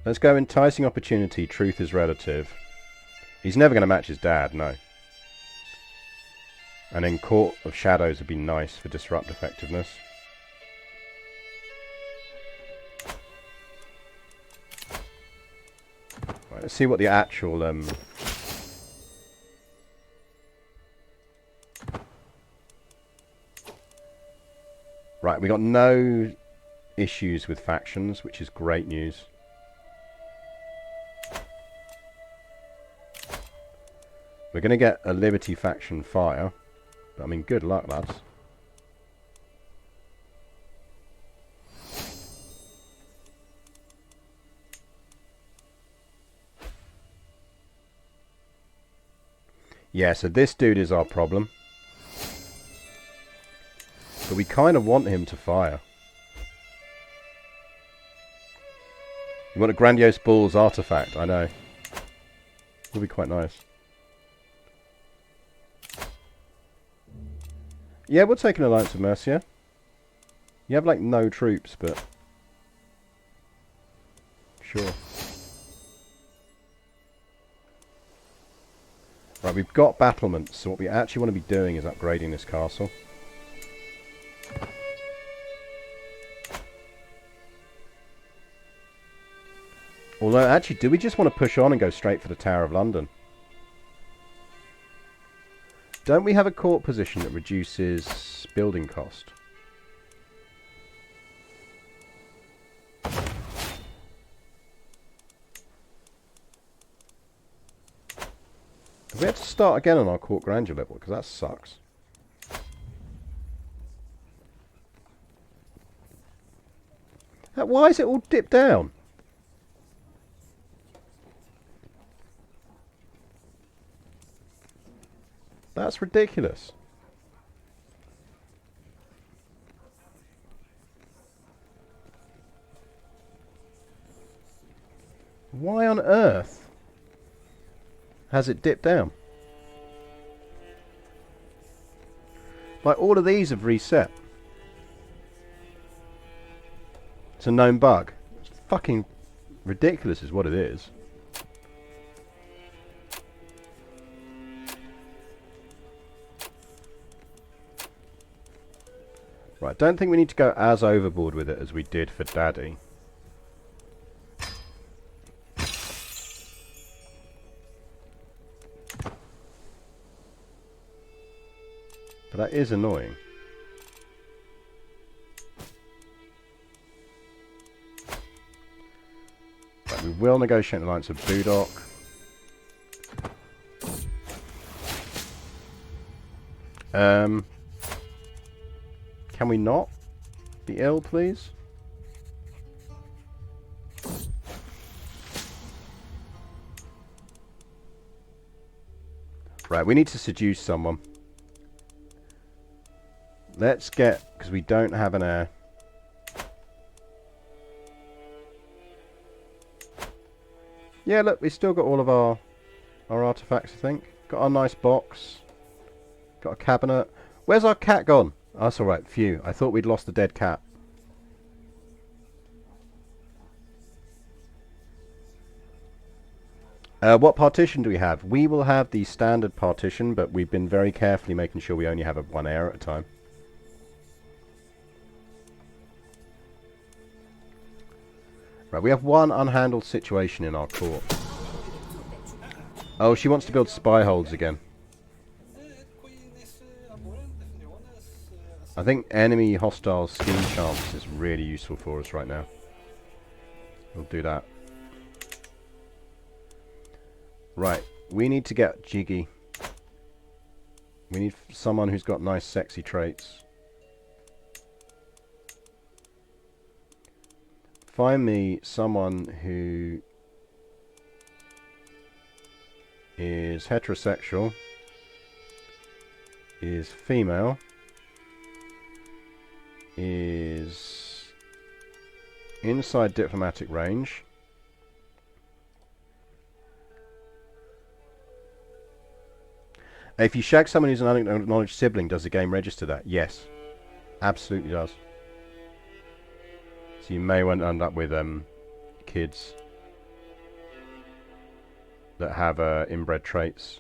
Let's go enticing opportunity, truth is relative. He's never going to match his dad, no. And then court of shadows would be nice for disrupt effectiveness. Right, let's see what the actual right, we got no issues with factions, which is great news. We're going to get a Liberty faction fire. But I mean, good luck, lads. Yeah, so this dude is our problem. But we kind of want him to fire. You want a Grandiose Balls artifact, I know. Would be quite nice. Yeah, we'll take an alliance with Mercia. You have like no troops, but sure. Right, we've got battlements, so what we actually want to be doing is upgrading this castle. Although, actually, do we just want to push on and go straight for the Tower of London? Don't we have a court position that reduces building cost? We have to start again on our court grandeur level, because that sucks. Why is it all dipped down? That's ridiculous. Why on earth has it dipped down? Like, all of these have reset. It's a known bug. It's fucking ridiculous is what it is. Right, don't think we need to go as overboard with it as we did for Daddy. But that is annoying. Right, we will negotiate an alliance with Budok. Can we not be ill, please? Right, we need to seduce someone. Let's get, because we don't have an heir. Yeah, look, we've still got all of our artifacts, I think. Got our nice box. Got a cabinet. Where's our cat gone? Oh, that's alright, phew. I thought we'd lost the dead cat. What partition do we have? We will have the standard partition, but we've been very carefully making sure we only have one heir at a time. Right, we have one unhandled situation in our court. Oh, she wants to build spy holes again. I think enemy hostile scheme chance is really useful for us right now. We'll do that. Right, we need to get jiggy. We need someone who's got nice sexy traits. Find me someone who is heterosexual, is female, is inside diplomatic range, if you shag someone who's an unacknowledged sibling, does the game register that? Yes, absolutely does. So you may want to end up with kids that have inbred traits.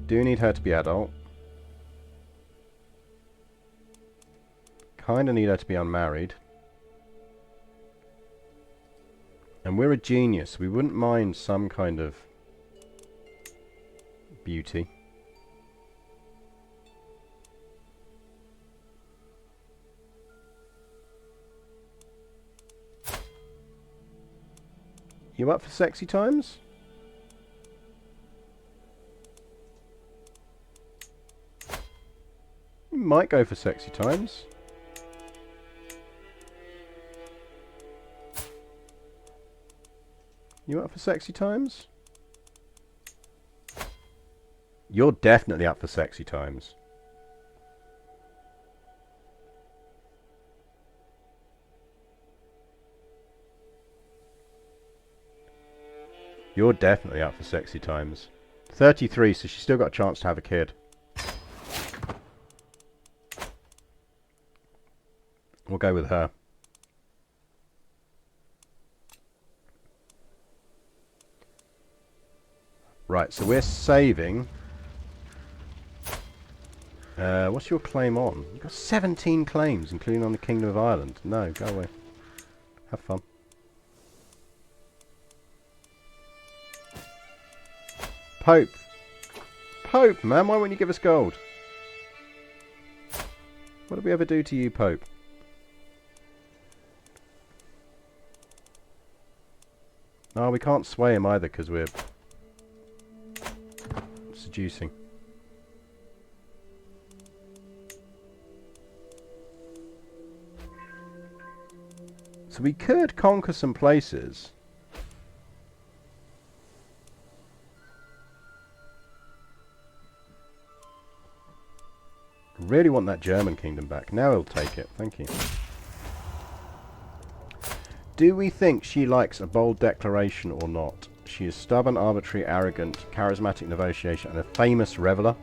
Do need her to be adult. Kinda need her to be unmarried. And we're a genius. We wouldn't mind some kind of beauty. You up for sexy times? You might go for sexy times. You up for sexy times? You're definitely up for sexy times. You're definitely up for sexy times. 33, so she's still got a chance to have a kid. We'll go with her. Right, so we're saving. What's your claim on? You've got 17 claims, including on the Kingdom of Ireland. No, go away. Have fun. Pope. Pope, man, why won't you give us gold? What did we ever do to you, Pope? No, we can't sway him either because we're seducing. So we could conquer some places. Really want that German kingdom back. Now he'll take it. Thank you. Do we think she likes a bold declaration or not? She is stubborn, arbitrary, arrogant, charismatic negotiator, and a famous reveler.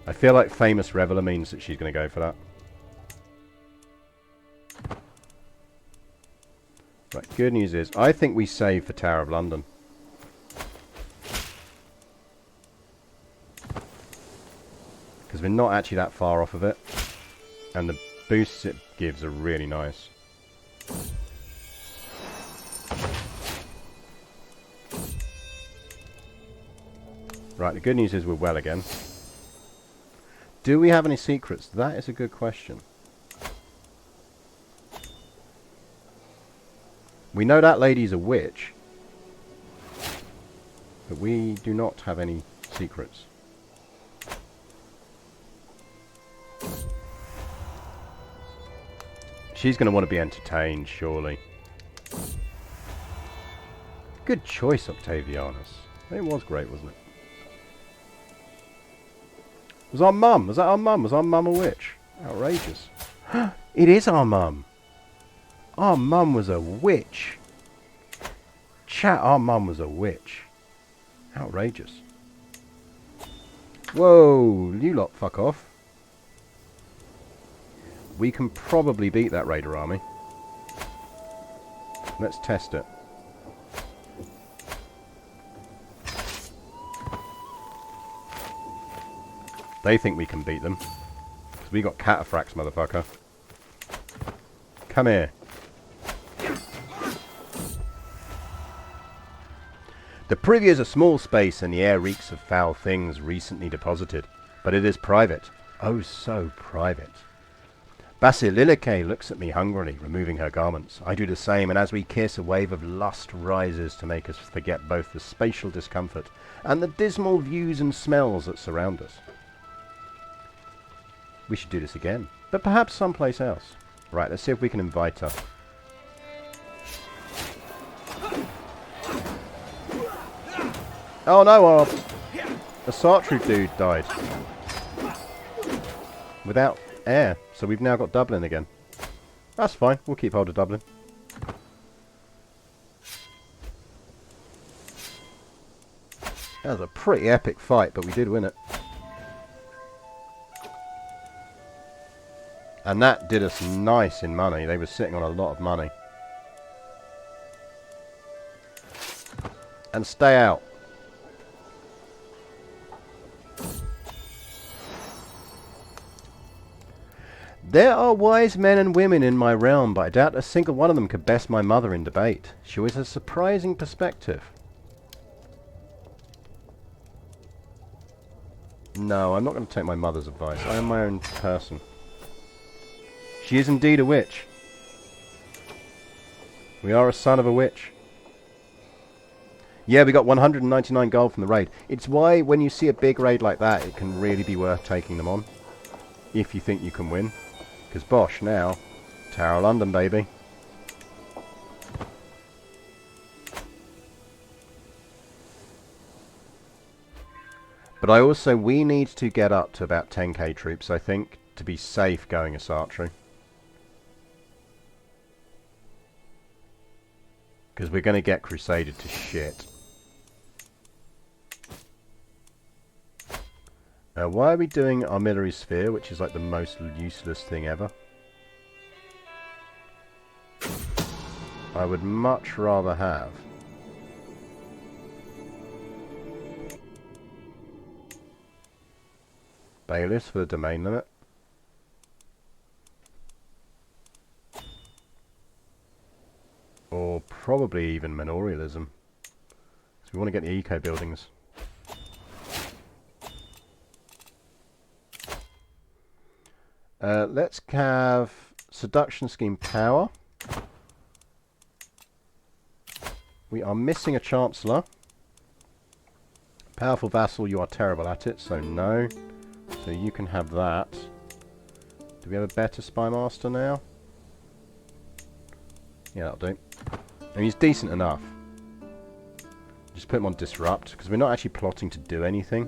I feel like famous reveler means that she's going to go for that. Right, good news is, I think we save for Tower of London. Because we're not actually that far off of it. And the boosts it gives are really nice. Right, the good news is we're well again. Do we have any secrets? That is a good question. We know that lady's a witch. But we do not have any secrets. She's going to want to be entertained, surely. Good choice, Octavianus. It was great, wasn't it? Was our mum? Was that our mum? Was our mum a witch? Outrageous. It is our mum. Our mum was a witch. Chat, our mum was a witch. Outrageous. Whoa, you lot fuck off. We can probably beat that raider army. Let's test it. They think we can beat them. Because we got cataphracts, motherfucker. Come here. The privy is a small space and the air reeks of foul things recently deposited. But it is private. Oh, so private. Basilike looks at me hungrily, removing her garments. I do the same, and as we kiss, a wave of lust rises to make us forget both the spatial discomfort and the dismal views and smells that surround us. We should do this again, but perhaps someplace else. Right, let's see if we can invite her. Oh no, our Asatru dude died. Without air, so we've now got Dublin again. That's fine, we'll keep hold of Dublin. That was a pretty epic fight, but we did win it. And that did us nice in money. They were sitting on a lot of money. And stay out. There are wise men and women in my realm, but I doubt a single one of them could best my mother in debate. She was a surprising perspective. No, I'm not going to take my mother's advice. I am my own person. She is indeed a witch. We are a son of a witch. Yeah, we got 199 gold from the raid. It's why when you see a big raid like that, it can really be worth taking them on. If you think you can win. Because Bosch now, Tower of London, baby. But I also, we need to get up to about 10k troops, I think, to be safe going Asatru. Because we're going to get crusaded to shit. Why are we doing Armillary Sphere, which is like the most useless thing ever? I would much rather have Bailiffs for the domain limit. Or probably even Manorialism. So we want to get the eco buildings. Let's have Seduction Scheme Power. We are missing a Chancellor. Powerful vassal, you are terrible at it, so no. So you can have that. Do we have a better spy master now? Yeah, that'll do. And he's decent enough. Just put him on disrupt, because we're not actually plotting to do anything.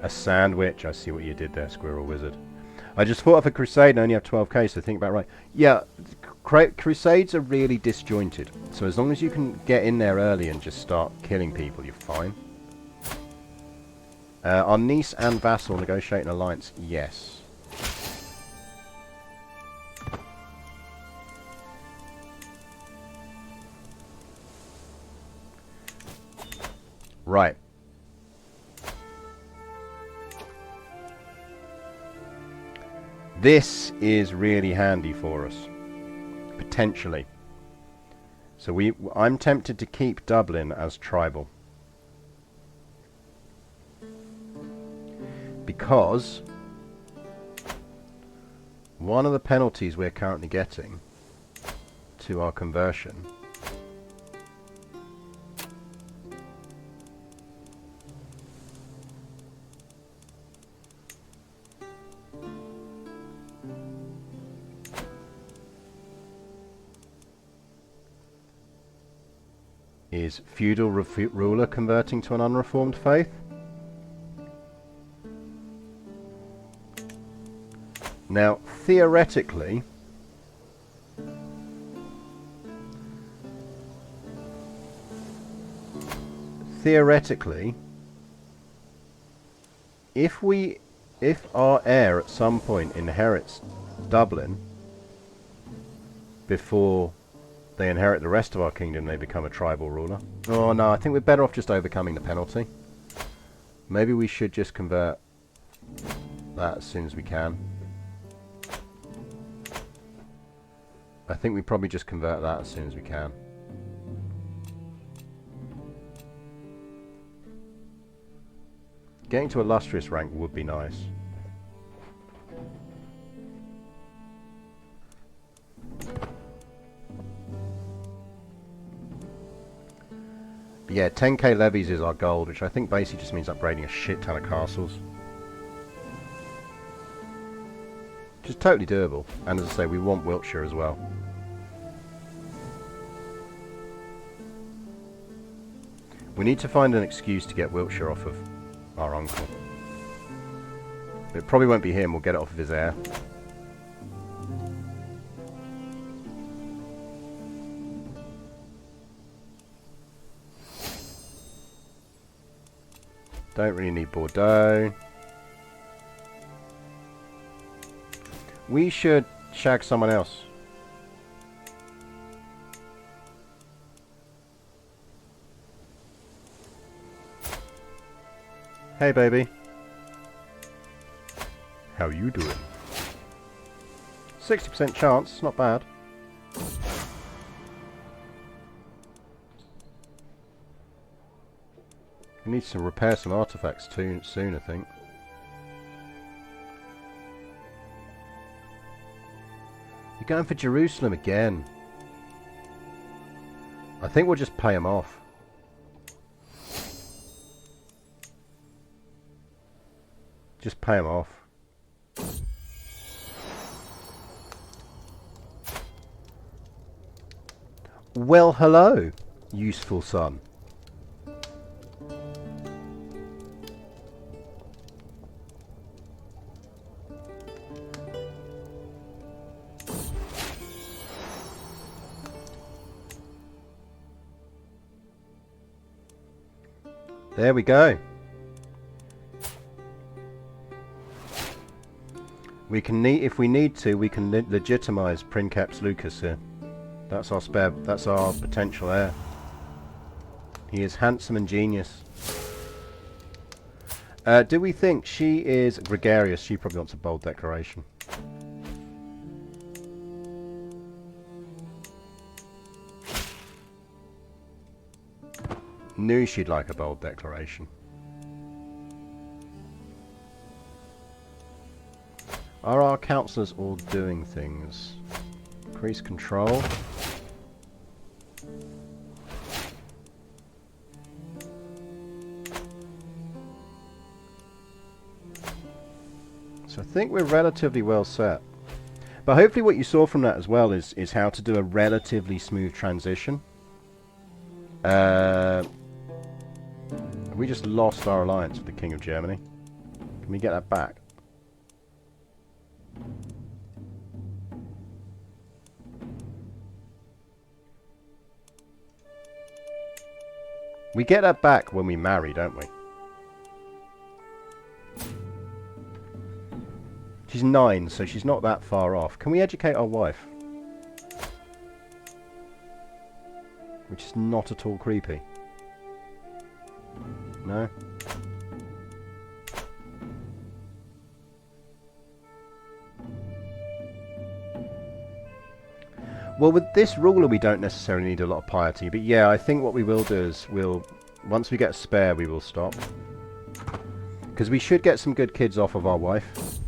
A sandwich. I see what you did there, Squirrel Wizard. I just fought off a crusade and only have 12k, so think about right. Yeah, crusades are really disjointed. So as long as you can get in there early and just start killing people, you're fine. Our niece and vassal negotiate an alliance. Yes. Right. This is really handy for us, potentially. So I'm tempted to keep Dublin as tribal. Because one of the penalties we're currently getting to our conversion is feudal ruler converting to an unreformed faith. Now, theoretically, if our heir at some point inherits Dublin before they inherit the rest of our kingdom, they become a tribal ruler. Oh no, I think we're better off just overcoming the penalty. Maybe we should just convert that as soon as we can. I think we probably just convert that as soon as we can. Getting to illustrious rank would be nice. But yeah, 10k levies is our goal, which I think basically just means upgrading a shit ton of castles. Which is totally doable. And as I say, we want Wiltshire as well. We need to find an excuse to get Wiltshire off of our uncle. It probably won't be him, we'll get it off of his heir. Don't really need Bordeaux. We should shag someone else. Hey baby. How you doing? 60% chance, not bad. We need to repair some artifacts too soon, I think. You're going for Jerusalem again. I think we'll just pay him off. Just pay him off. Well, hello, useful son. There we go. We can if we need to, we can legitimize Princeps Lucas here. That's our potential heir. He is handsome and genius. Do we think she is gregarious? She probably wants a bold declaration. Knew she'd like a bold declaration. Are our councillors all doing things? Increase control. So I think we're relatively well set. But hopefully what you saw from that as well is how to do a relatively smooth transition. We just lost our alliance with the King of Germany. Can we get that back? We get that back when we marry, don't we? She's 9, so she's not that far off. Can we educate our wife? Which is not at all creepy. No? Well, with this ruler we don't necessarily need a lot of piety, but yeah, I think what we will do is once we get a spare, we will stop. Because we should get some good kids off of our wife.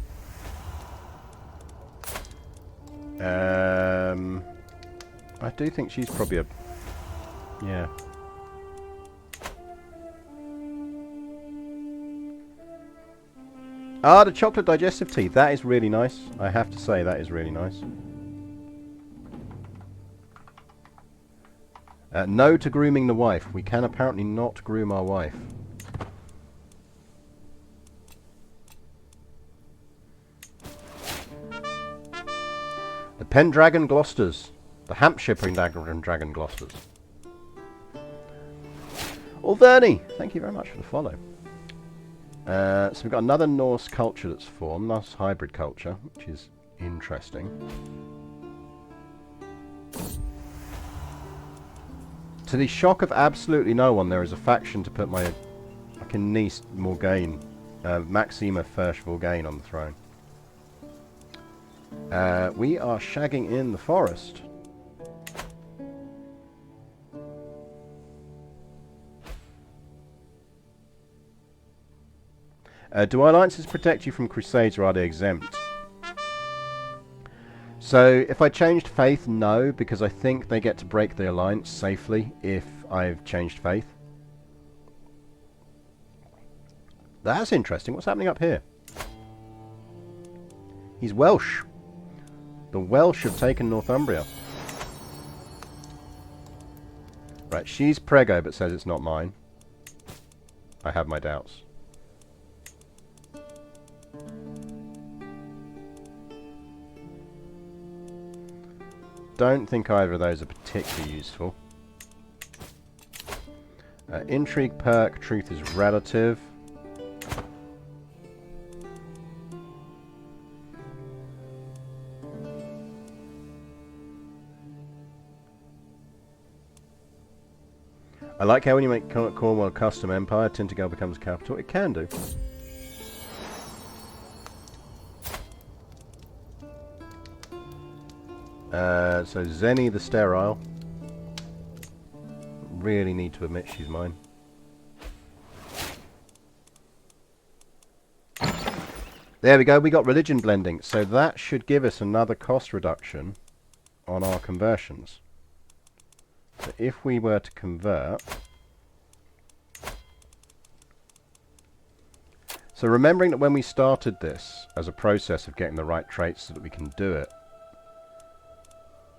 I do think she's probably a... yeah. Ah, the chocolate digestive tea. That is really nice. I have to say, that is really nice. No to grooming the wife. We can apparently not groom our wife. The Pendragon Gloucesters. The Hampshire Pendragon Gloucesters. Alverny, thank you very much for the follow. So we've got another Norse culture that's formed, Norse hybrid culture, which is interesting. To the shock of absolutely no one, there is a faction to put my fucking niece Morgane, Maxima Fersh-Morgane on the throne. We are shagging in the forest. Do alliances protect you from crusades or are they exempt? So, if I changed faith, no, because I think they get to break the alliance safely if I've changed faith. That's interesting. What's happening up here? He's Welsh. The Welsh have taken Northumbria. Right, she's Prego but says it's not mine. I have my doubts. Don't think either of those are particularly useful. Intrigue perk, truth is relative. I like how when you make Cornwall a custom empire, Tintagel becomes capital. It can do. So Zenny the Sterile. Really need to admit she's mine. There we go, we got religion blending. So that should give us another cost reduction on our conversions. So if we were to convert... So remembering that when we started this as a process of getting the right traits so that we can do it,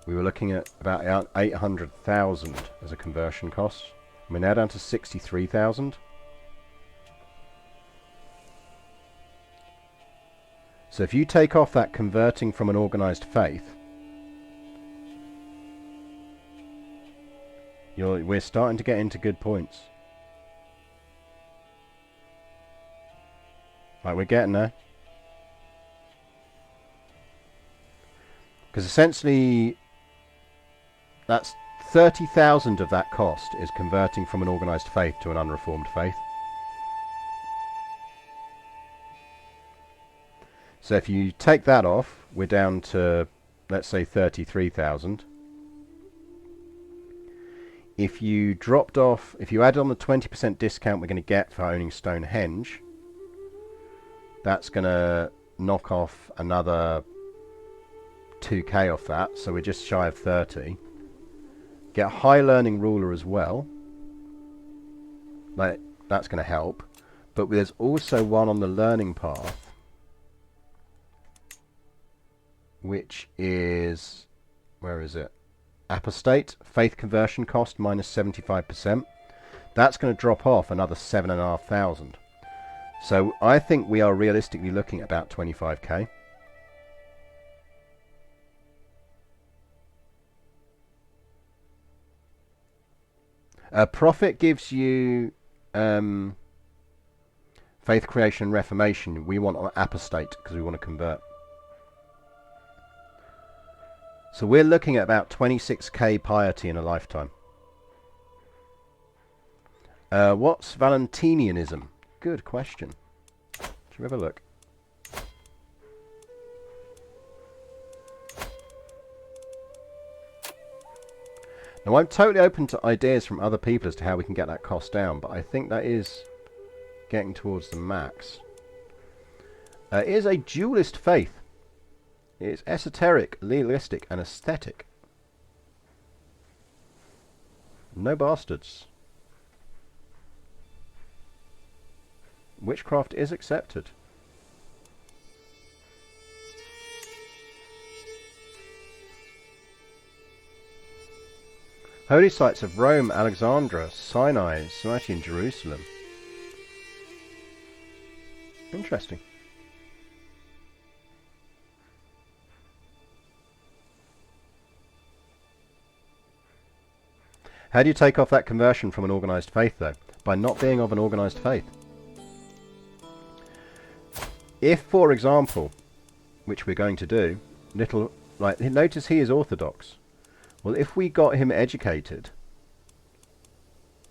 we were looking at about 800,000 as a conversion cost. We're now down to 63,000. So if you take off that converting from an organized faith, we're starting to get into good points. Right, we're getting there. Because essentially, that's 30,000 of that cost is converting from an organized faith to an unreformed faith. So if you take that off, we're down to, let's say, 33,000. If you dropped off, if you add on the 20% discount we're going to get for owning Stonehenge, that's going to knock off another 2k off that, so we're just shy of 30. Get a high learning ruler as well. Like, that's going to help. But there's also one on the learning path, which is, where is it? Apostate, faith conversion cost minus 75%. That's going to drop off another 7,500. So I think we are realistically looking at about 25k. Profit gives you faith creation and reformation. We want an apostate because we want to convert. So we're looking at about 26k piety in a lifetime. What's Valentinianism? Good question. Should we have a look? Now I'm totally open to ideas from other people as to how we can get that cost down, but I think that is getting towards the max. It is a dualist faith. It is esoteric, legalistic, and aesthetic. No bastards. Witchcraft is accepted. Holy sites of Rome, Alexandria, Sinai, Society in Jerusalem. Interesting. How do you take off that conversion from an organised faith, though? By not being of an organised faith. If, for example, which we're going to do, notice he is Orthodox. Well, if we got him educated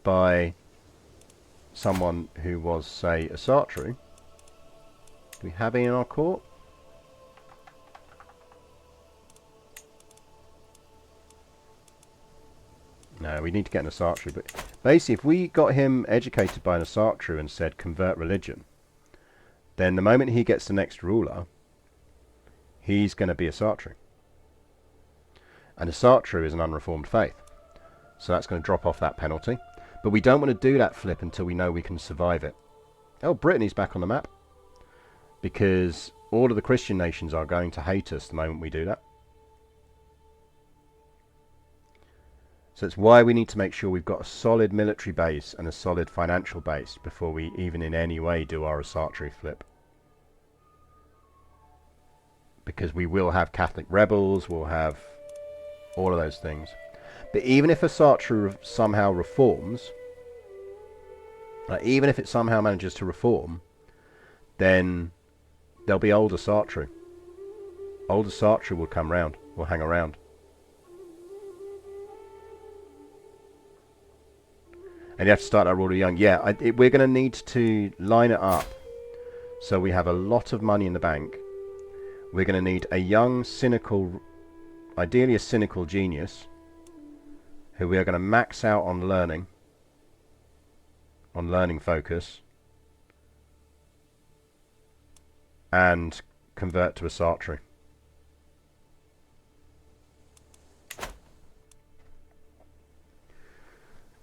by someone who was, say, a Sartre, do we have any in our court? No, we need to get an Sartre. But basically, if we got him educated by an Sartre and said, convert religion, then the moment he gets the next ruler, he's going to be a Sartre. And a Sartre is an unreformed faith. So that's going to drop off that penalty. But we don't want to do that flip until we know we can survive it. Oh, Brittany's back on the map. Because all of the Christian nations are going to hate us the moment we do that. So it's why we need to make sure we've got a solid military base and a solid financial base before we even in any way do our Sartre flip. Because we will have Catholic rebels, we'll have all of those things. But even if a Sartre somehow reforms, even if it somehow manages to reform, then there'll be older Sartre. Older Sartre will come round, will hang around. And you have to start that ruler young. Yeah, we're going to need to line it up so we have a lot of money in the bank. We're going to need a young, cynical, ideally a cynical genius, who we are going to max out on learning focus, and convert to a Sartre.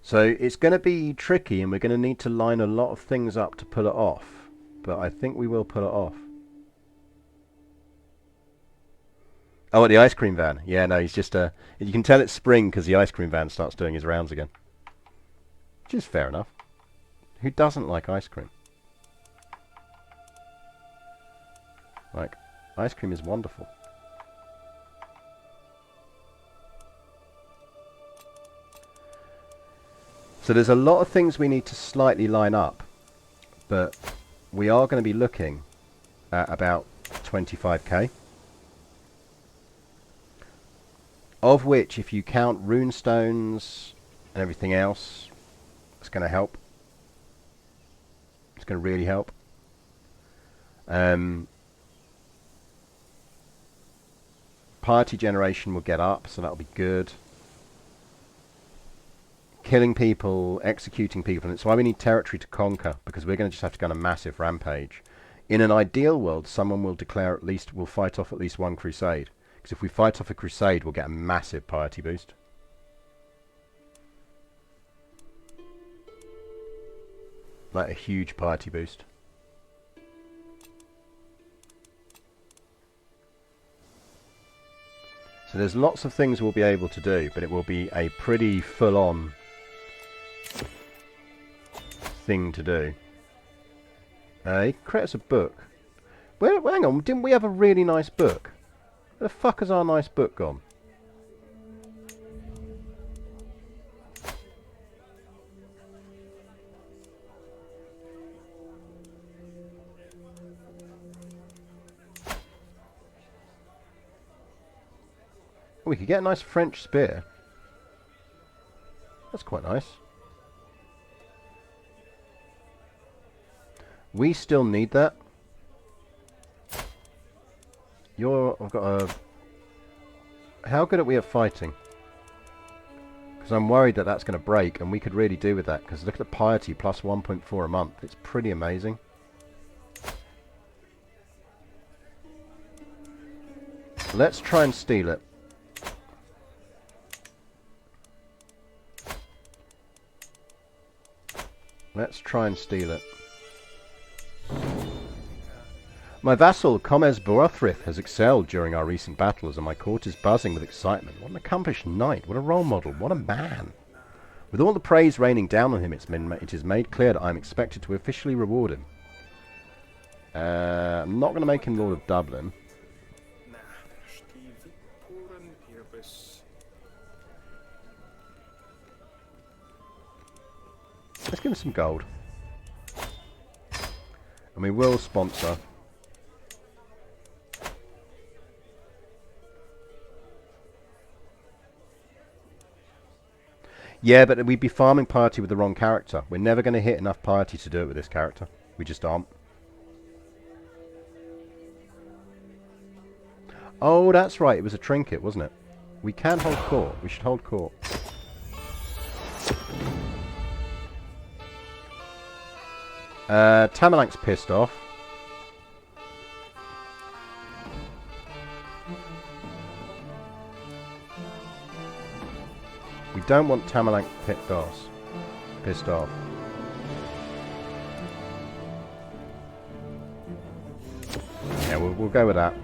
So it's going to be tricky, and we're going to need to line a lot of things up to pull it off. But I think we will pull it off. Oh, at the ice cream van. Yeah, no, he's just you can tell it's spring because the ice cream van starts doing his rounds again. Which is fair enough. Who doesn't like ice cream? Like, ice cream is wonderful. So there's a lot of things we need to slightly line up, but we are going to be looking at about 25k. Of which, if you count rune stones and everything else, it's going to help. It's going to really help. Piety generation will get up, so that'll be good. Killing people, executing people, and it's why we need territory to conquer, because we're going to just have to go on a massive rampage. In an ideal world, someone will declare will fight off at least one crusade, Because if we fight off a crusade, we'll get a massive piety boost. Like a huge piety boost. So there's lots of things we'll be able to do, but it will be a pretty full-on thing to do. He can create us a book. Hang on, didn't we have a really nice book? Where the fuck has our nice book gone? Oh, we could get a nice French spear. That's quite nice. We still need that. I've got a... How good are we at fighting? Because I'm worried that that's going to break, and we could really do with that. Because look at the piety, plus 1.4 a month. It's pretty amazing. Let's try and steal it. Let's try and steal it. My vassal, Comes Borothrith, has excelled during our recent battles, and my court is buzzing with excitement. What an accomplished knight, what a role model, what a man. With all the praise raining down on him, it is made clear that I am expected to officially reward him. I'm not going to make him Lord of Dublin. Let's give him some gold. And we will sponsor. Yeah, but we'd be farming piety with the wrong character. We're never going to hit enough piety to do it with this character. We just aren't. Oh, that's right. It was a trinket, wasn't it? We can hold court. We should hold court. Tamalank's pissed off. We don't want Tamalank pissed off. Yeah, we'll go with that.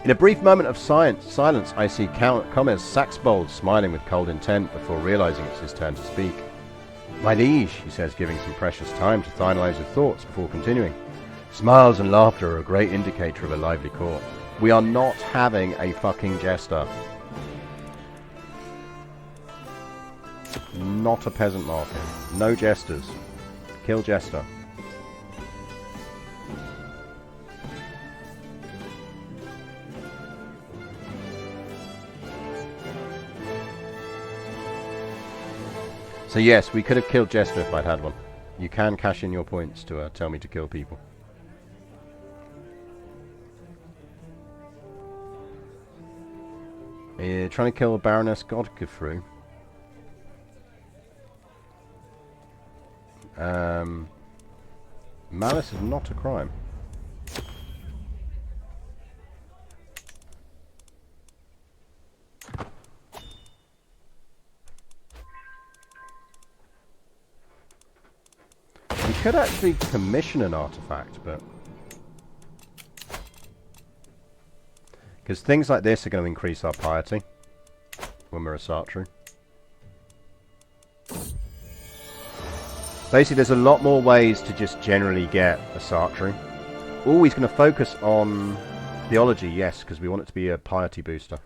In a brief moment of silence, I see Comes Saxbold smiling with cold intent before realizing it's his turn to speak. My liege, he says, giving some precious time to finalize his thoughts before continuing. Smiles and laughter are a great indicator of a lively court. We are not having a fucking jester. Not a peasant market. No jesters. Kill jester. So yes, we could have killed Jester if I'd had one. You can cash in your points to tell me to kill people. Trying to kill Baroness Godgefru. Malice is not a crime. We could actually commission an artifact, but... because things like this are going to increase our piety when we're a Sartru. Basically, there's a lot more ways to just generally get a Sartru. Oh, he's going to focus on theology, yes, because we want it to be a piety booster.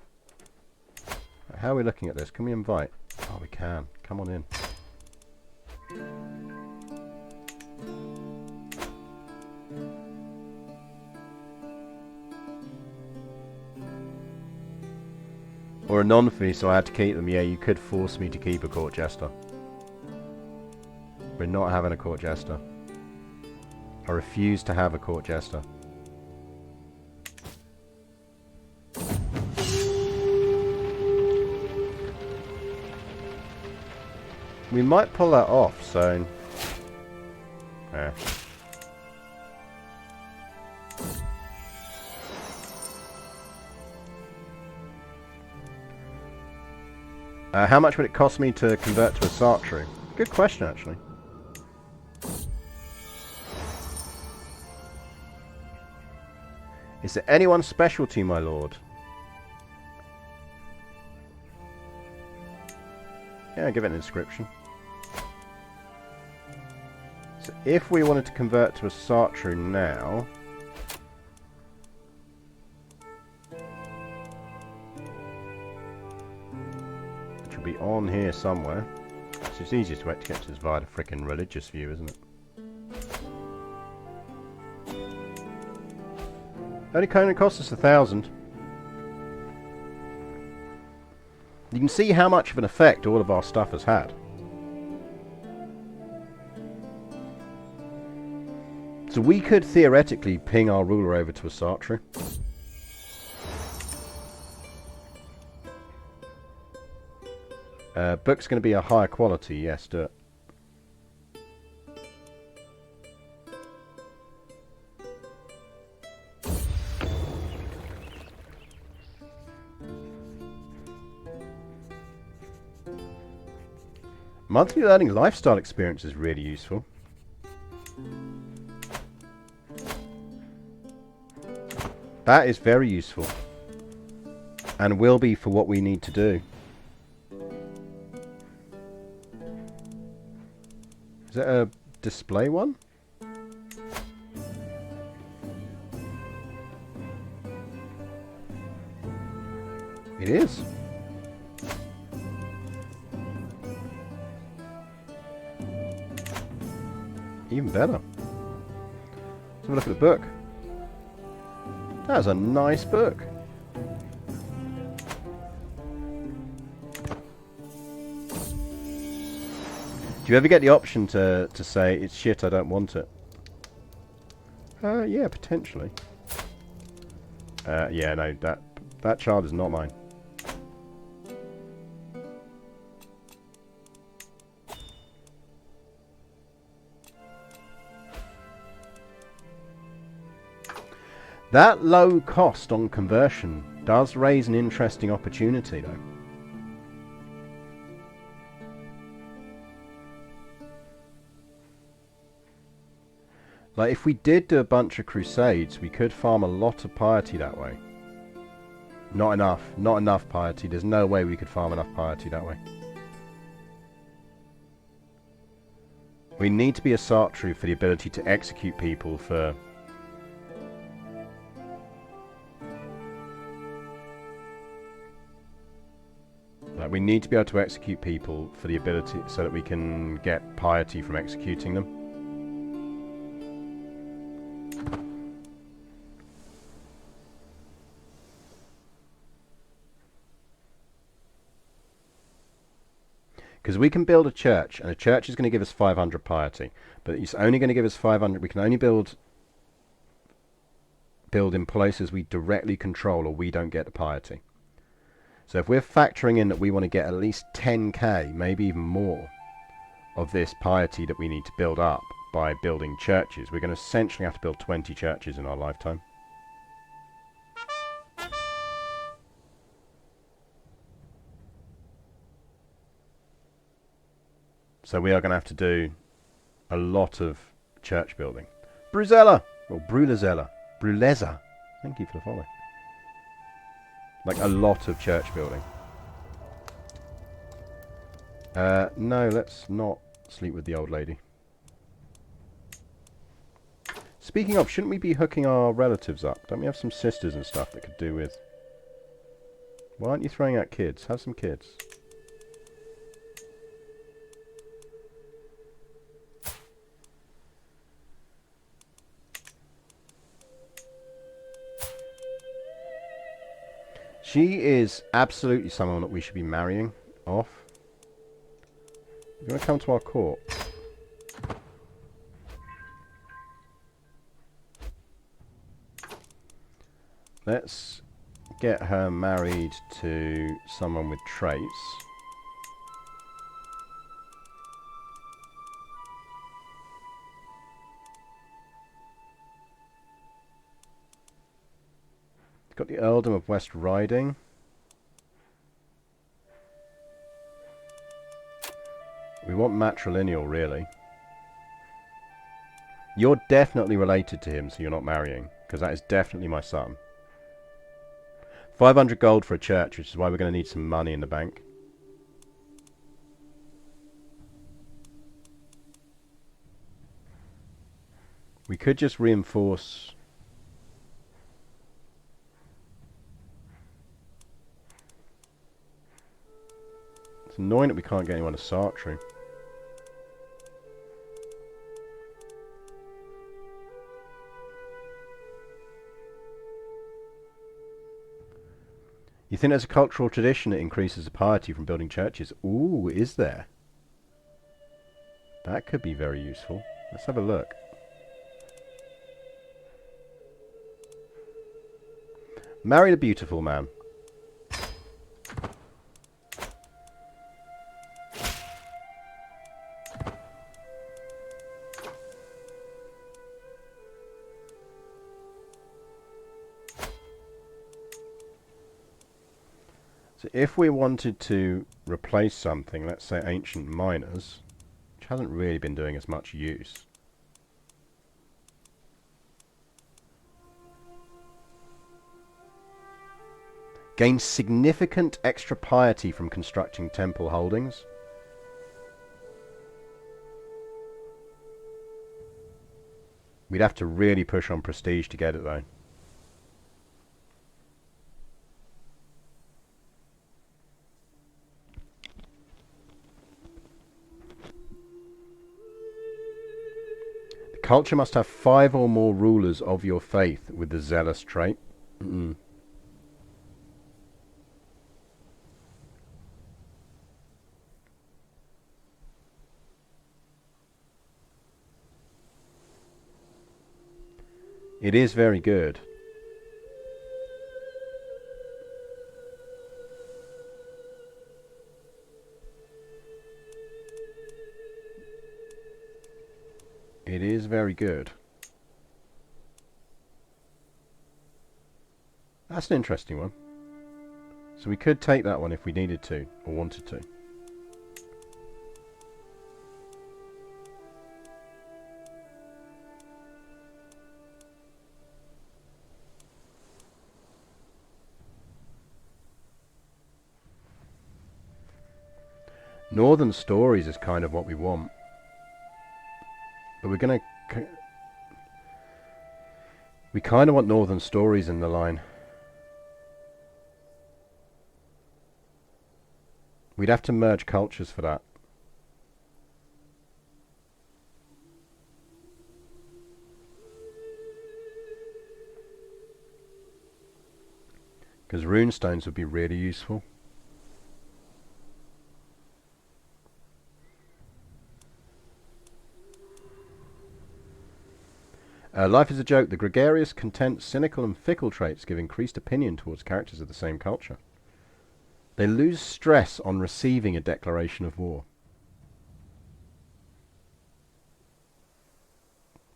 How are we looking at this? Can we invite? Oh, we can. Come on in. Or a non-fee, so I had to keep them. Yeah, you could force me to keep a court jester. We're not having a court jester. I refuse to have a court jester. We might pull that off, so... yeah. How much would it cost me to convert to a Sartru? Good question, actually. Is there anyone special to you, my lord? Yeah, give it an inscription. So if we wanted to convert to a Sartru now... which will be on here somewhere. So it's the easiest way to get to this via the frickin' religious view, isn't it? Only cost us 1,000. You can see how much of an effect all of our stuff has had. So we could theoretically ping our ruler over to a Sartru. Book's going to be a higher quality, yes, do it. Monthly learning lifestyle experience is really useful. That is very useful. And will be for what we need to do. Is that a display one? It is. Even better. Let's have a look at the book. That's a nice book. Do you ever get the option to say, it's shit, I don't want it? Yeah, potentially. Yeah, no, that child is not mine. That low cost on conversion does raise an interesting opportunity, though. Like, if we did do a bunch of crusades, we could farm a lot of piety that way. Not enough piety. There's no way we could farm enough piety that way. We need to be a Sartru for the ability to execute people for... Like, we need to be able to execute people for the ability so that we can get piety from executing them. Because we can build a church, and a church is going to give us 500 piety, but it's only going to give us 500. We can only build in places we directly control, or we don't get the piety. So if we're factoring in that we want to get at least 10k, maybe even more, of this piety that we need to build up by building churches, we're going to essentially have to build 20 churches in our lifetime. So we are going to have to do a lot of church building. Bruzella! Or Brulezella. Bruleza. Thank you for the follow. Like, a lot of church building. No, let's not sleep with the old lady. Speaking of, shouldn't we be hooking our relatives up? Don't we have some sisters and stuff that could do with... Why aren't you throwing out kids? Have some kids. She is absolutely someone that we should be marrying off. You want to come to our court? Let's get her married to someone with traits. Got the Earldom of West Riding. want matrilineal, really. You're definitely related to him, so you're not marrying, because that is definitely my son. 500 gold for a church, which is why we're going to need some money in the bank. We could just reinforce... It's annoying that we can't get anyone to Sartre. You think there's a cultural tradition that increases the piety from building churches? Ooh, is there? That could be very useful. Let's have a look. Marry the beautiful man. So if we wanted to replace something, let's say ancient miners, which hasn't really been doing as much use. Gain significant extra piety from constructing temple holdings. We'd have to really push on prestige to get it though. Culture must have 5 or more rulers of your faith with the zealous trait. It is very good. It is very good. That's an interesting one. So we could take that one if we needed to, or wanted to. Northern stories is kind of what we want. But we're going to... We kind of want northern stories in the line. We'd have to merge cultures for that. Because runestones would be really useful. Life is a joke. The gregarious, content, cynical and fickle traits give increased opinion towards characters of the same culture. They lose stress on receiving a declaration of war.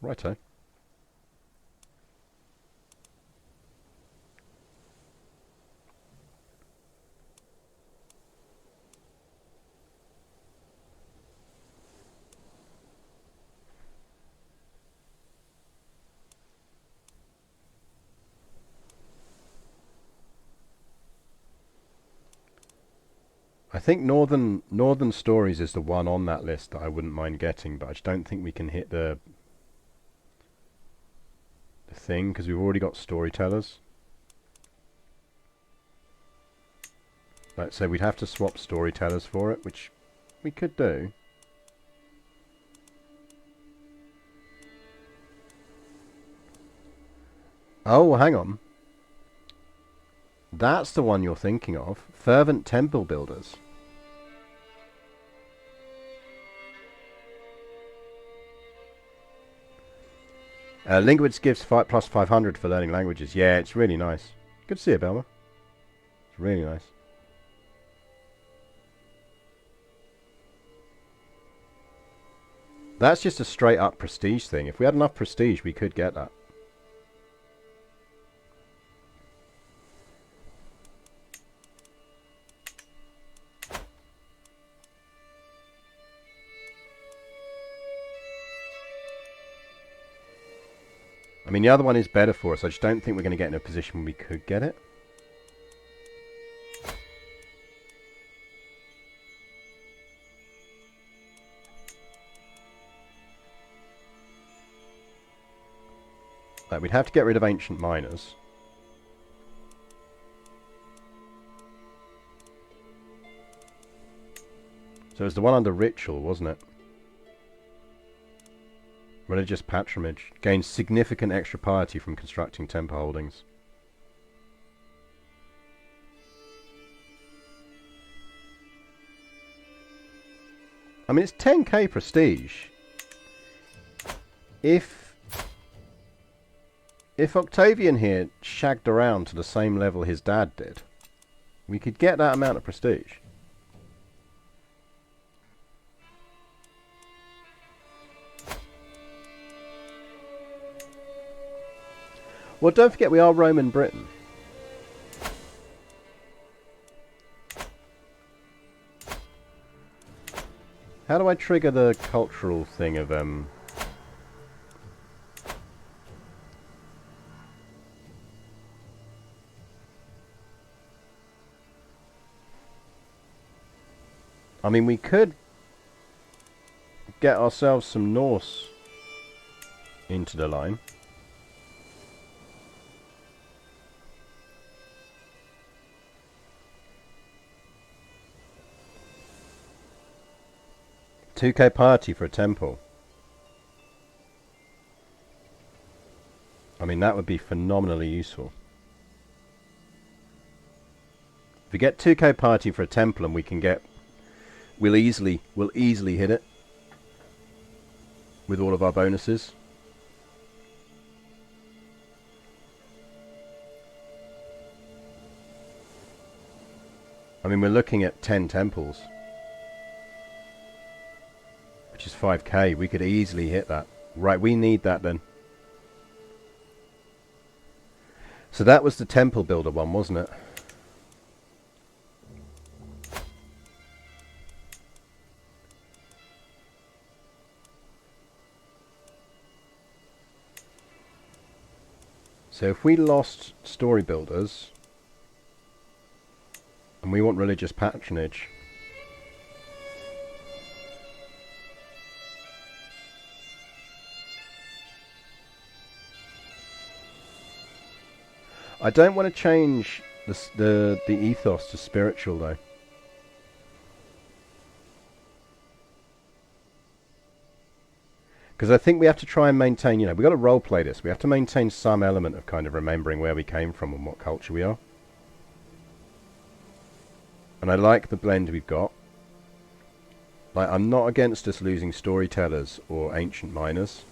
Righto. I think Northern Stories is the one on that list that I wouldn't mind getting, but I just don't think we can hit the thing because we've already got storytellers. Like, so we'd have to swap storytellers for it, which we could do. Oh, hang on. That's the one you're thinking of. Fervent Temple Builders. Linguids gives plus 500 for learning languages. Yeah, it's really nice. Good to see you, Belma. It's really nice. That's just a straight up prestige thing. If we had enough prestige, we could get that. I mean, the other one is better for us. I just don't think we're going to get in a position where we could get it. Like, we'd have to get rid of ancient miners. So it was the one under ritual, wasn't it? Religious patronage. Gains significant extra piety from constructing temple holdings. I mean, it's 10k prestige. If Octavian here shagged around to the same level his dad did, we could get that amount of prestige. Well, don't forget we are Roman Britain. How do I trigger the cultural thing of I mean, we could get ourselves some Norse into the line. $2k piety for a temple. I mean, that would be phenomenally useful. If we get 2k piety for a temple and we can get... We'll easily hit it with all of our bonuses. I mean, we're looking at 10 temples, which is 5k. We could easily hit that. Right, we need that then. So that was the temple builder one, wasn't it? So if we lost story builders and we want religious patronage, I don't want to change the ethos to spiritual though. Because I think we have to try and maintain, you know, we've got to roleplay this. We have to maintain some element of kind of remembering where we came from and what culture we are. And I like the blend we've got. Like, I'm not against us losing storytellers or ancient miners.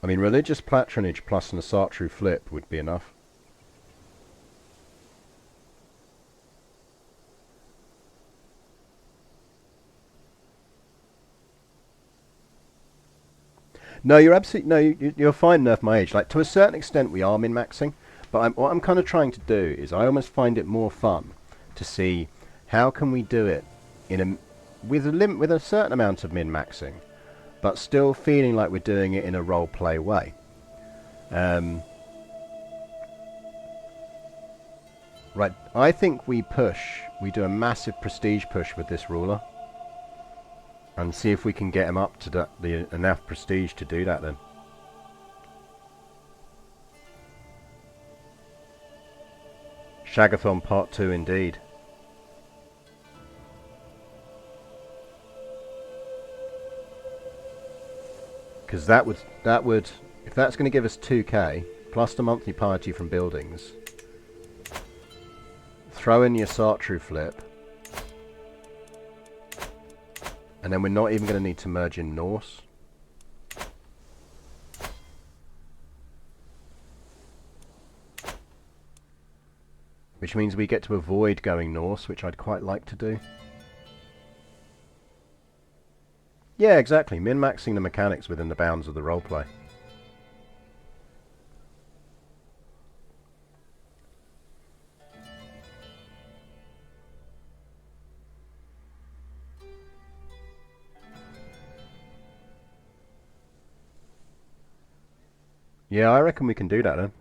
I mean, religious patronage plus an Asatru flip would be enough. No, you're absolutely... No, you're fine, Nerf my age. Like, to a certain extent, we are min-maxing. But what I'm kind of trying to do is I almost find it more fun to see how can we do it in with a certain amount of min-maxing, but still feeling like we're doing it in a role-play way. Right, I think we do a massive prestige push with this ruler. And see if we can get him up to enough prestige to do that then. Shagathon Part 2 indeed. Because that would, if that's going to give us 2k, plus the monthly piety from buildings, throw in your Sartru flip, and then we're not even going to need to merge in Norse. Which means we get to avoid going Norse, which I'd quite like to do. Yeah, exactly. Min-maxing the mechanics within the bounds of the roleplay. Yeah, I reckon we can do that then.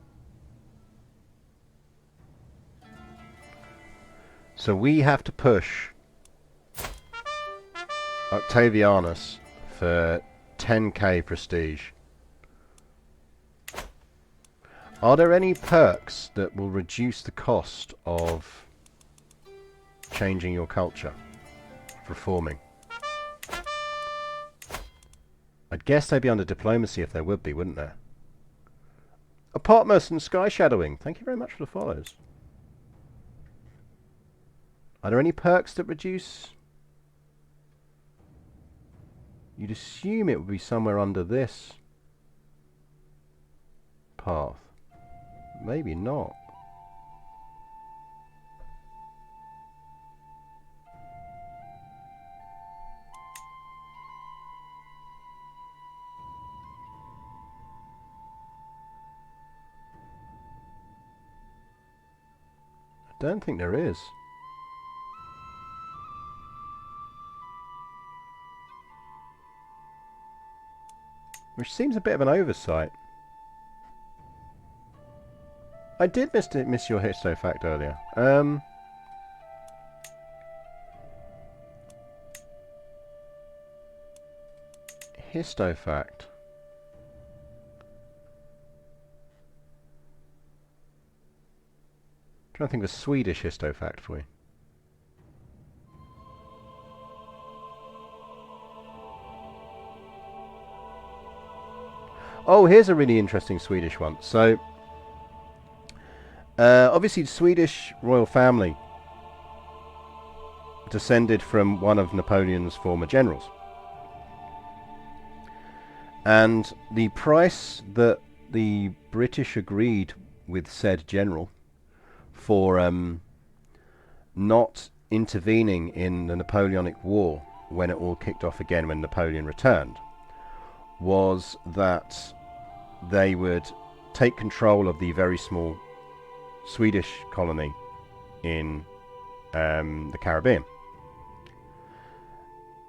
So we have to push Octavianus for 10k prestige. Are there any perks that will reduce the cost of changing your culture? Reforming? I'd guess they'd be under diplomacy if there would be, wouldn't there? Apotmus and Sky Shadowing, thank you very much for the follows. Are there any perks that reduce? You'd assume it would be somewhere under this path. Maybe not. I don't think there is. Which seems a bit of an oversight. I did miss your histo fact earlier. Histo fact. Trying to think of a Swedish histo fact for you. Oh, here's a really interesting Swedish one. So, obviously the Swedish royal family descended from one of Napoleon's former generals. And the price that the British agreed with said general for not intervening in the Napoleonic War when it all kicked off again when Napoleon returned was that they would take control of the very small Swedish colony in the Caribbean.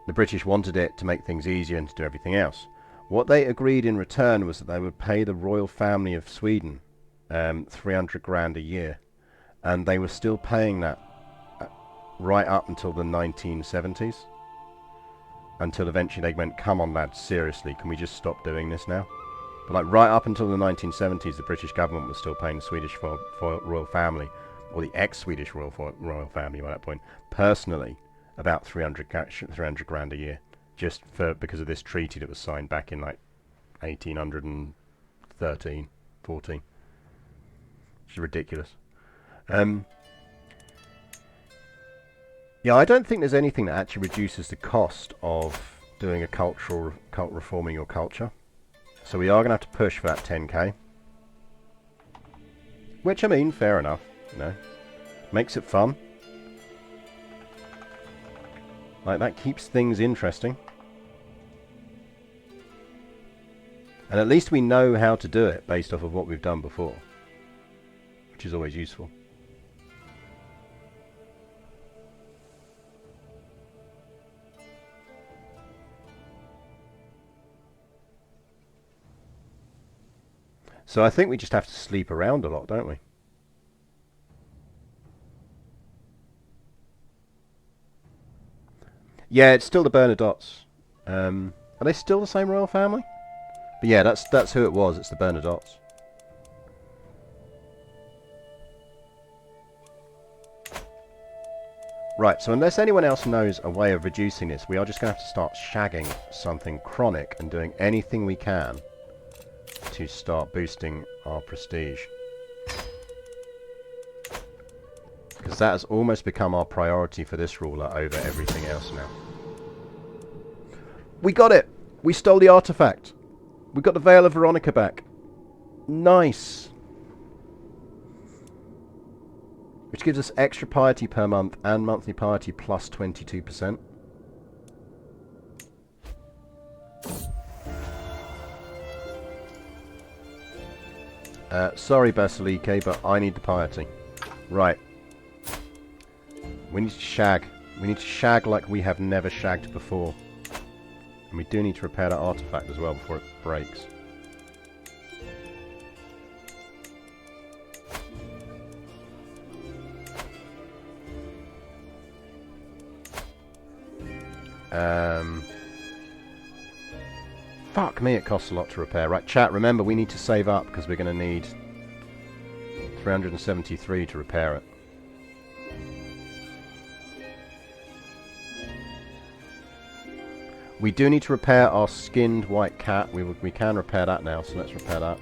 The British wanted it to make things easier and to do everything else. What they agreed in return was that they would pay the royal family of Sweden 300 grand a year, and they were still paying that right up until the 1970s, until eventually they went, come on lads, seriously, can we just stop doing this now? But like right up until the 1970s, the British government was still paying the Swedish royal family, or the ex-Swedish royal family by that point, personally, about 300 grand a year, just because of this treaty that was signed back in like 1813, 14. Which is ridiculous. Yeah, I don't think there's anything that actually reduces the cost of doing a reforming your culture. So we are going to have to push for that 10k. Which, I mean, fair enough, you know. Makes it fun. Like, that keeps things interesting. And at least we know how to do it based off of what we've done before. Which is always useful. So I think we just have to sleep around a lot, don't we? Yeah, it's still the Bernadottes. Are they still the same royal family? But yeah, that's who it was. It's the Bernadottes. Right, so unless anyone else knows a way of reducing this, we are just going to have to start shagging something chronic and doing anything we can to start boosting our prestige. Because that has almost become our priority for this ruler over everything else now. We got it! We stole the artifact! We got the Veil of Veronica back. Nice! Which gives us extra piety per month and monthly piety plus 22%. Sorry, Basilike, but I need the piety. Right. We need to shag. We need to shag like we have never shagged before. And we do need to repair that artifact as well before it breaks. Fuck me, it costs a lot to repair. Right, chat, remember we need to save up because we're going to need 373 to repair it. We do need to repair our skinned white cat. We can repair that now, so let's repair that.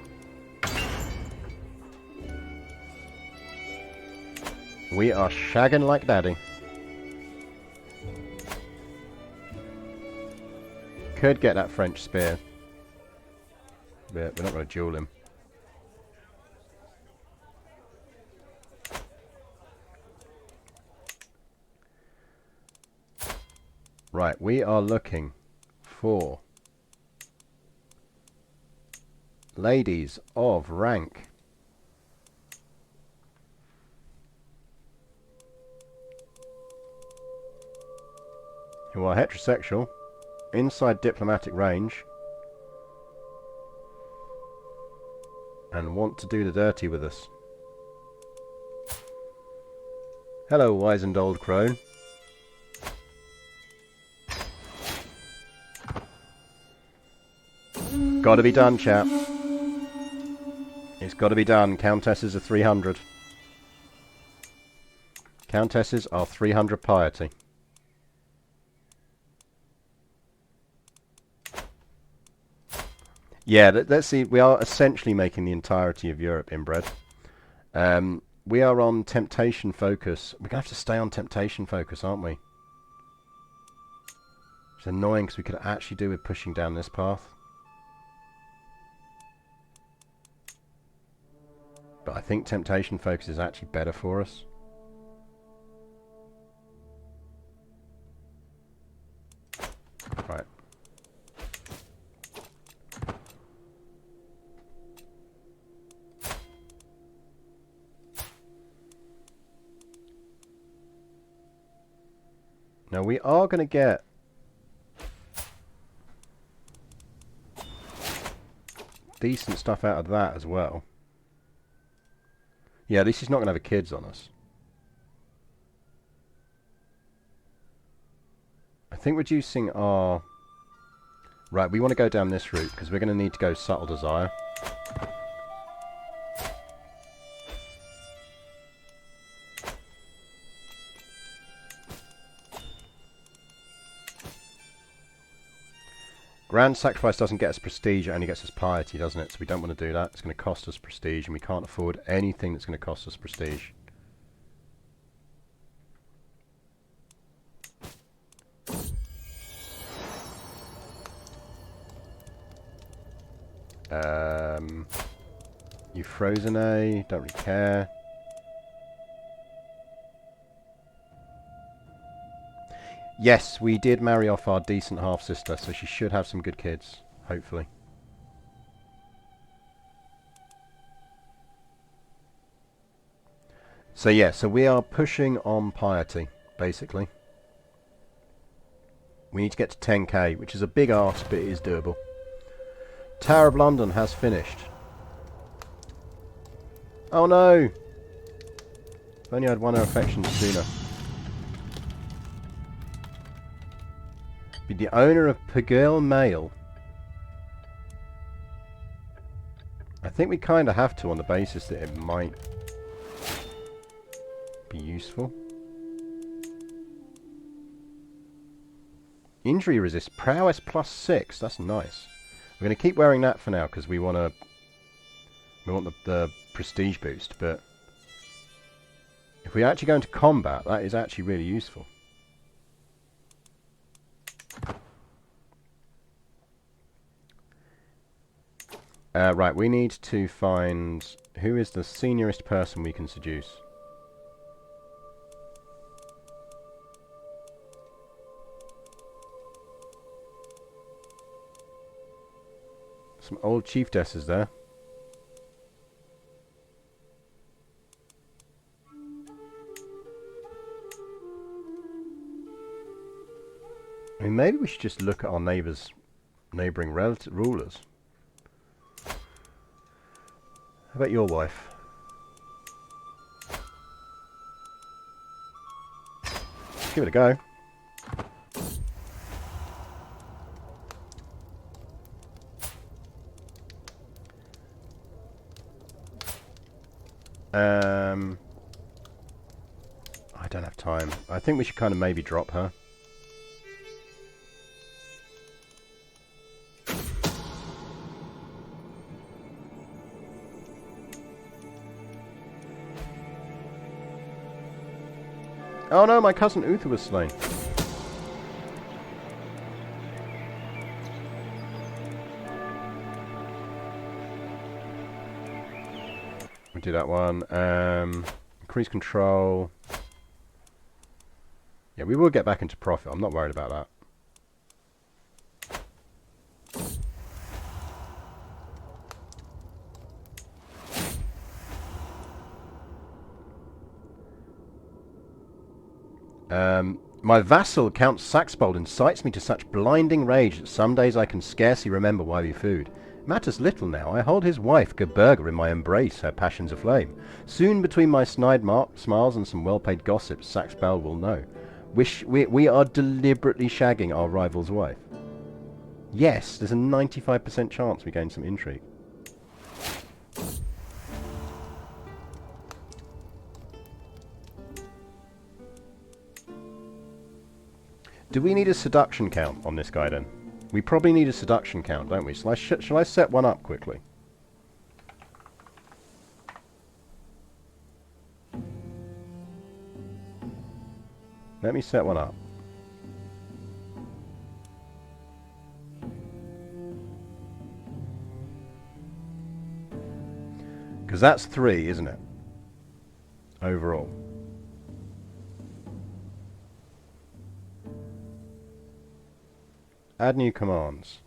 We are shagging like daddy. Could get that French spear. But we're not going to duel him. Right, we are looking for ladies of rank. Who are heterosexual, inside diplomatic range, and want to do the dirty with us. Hello, wizened old crone. Gotta be done, chap. It's gotta be done. Countesses are 300. Countesses are 300 piety. Yeah, let's see. We are essentially making the entirety of Europe inbred. We are on temptation focus. We're going to have to stay on temptation focus, aren't we? It's annoying because we could actually do with pushing down this path. But I think temptation focus is actually better for us. Right. Now we are going to get decent stuff out of that as well. Yeah, this is not going to have kids on us. I think reducing our... Right, we want to go down this route because we're going to need to go subtle desire. Grand sacrifice doesn't get us prestige, it only gets us piety, doesn't it? So we don't want to do that. It's going to cost us prestige, and we can't afford anything that's going to cost us prestige. You frozen A, don't really care. Yes, we did marry off our decent half-sister, so she should have some good kids, hopefully. So yeah, so we are pushing on piety, basically. We need to get to 10k, which is a big ask, but it is doable. Tower of London has finished. Oh no! If only I'd won her affections sooner. Be the owner of Pagirl Mail. I think we kind of have to on the basis that it might be useful. Injury resist, prowess +6. That's nice. We're going to keep wearing that for now because we want the prestige boost. But if we actually go into combat, that is actually really useful. Right, we need to find who is the seniorest person we can seduce. Some old chiefesses there. I mean, maybe we should just look at our neighbouring rulers. How about your wife? Give it a go. I don't have time. I think we should kind of maybe drop her. Oh no, my cousin Uther was slain. We do that one. Increase control. Yeah, we will get back into profit. I'm not worried about that. My vassal, Count Saxbold, incites me to such blinding rage that some days I can scarcely remember why we food. Matters little now. I hold his wife, Gerberga, in my embrace, her passions aflame. Soon, between my snide smiles and some well-paid gossips, Saxbold will know. We are deliberately shagging our rival's wife. Yes, there's a 95% chance we gain some intrigue. Do we need a seduction count on this guy then? We probably need a seduction count, don't we? Shall I set one up quickly? Let me set one up. Because that's 3, isn't it? Overall. Add new commands.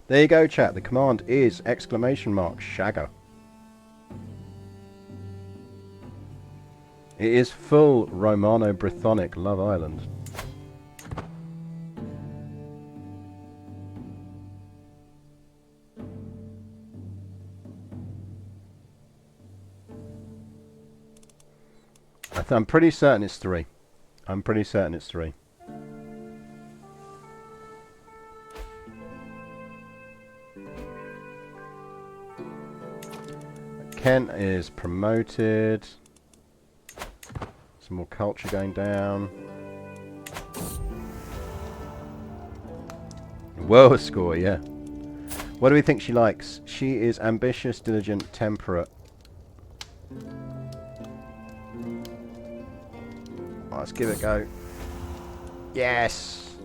There you go, chat. The command is ! Shagger. It is full Romano-Brythonic Love Island. I'm pretty certain it's 3. I'm pretty certain it's 3. Kent is promoted. Some more culture going down. Whoa, score, yeah. What do we think she likes? She is ambitious, diligent, temperate. Let's give it a go. Yes!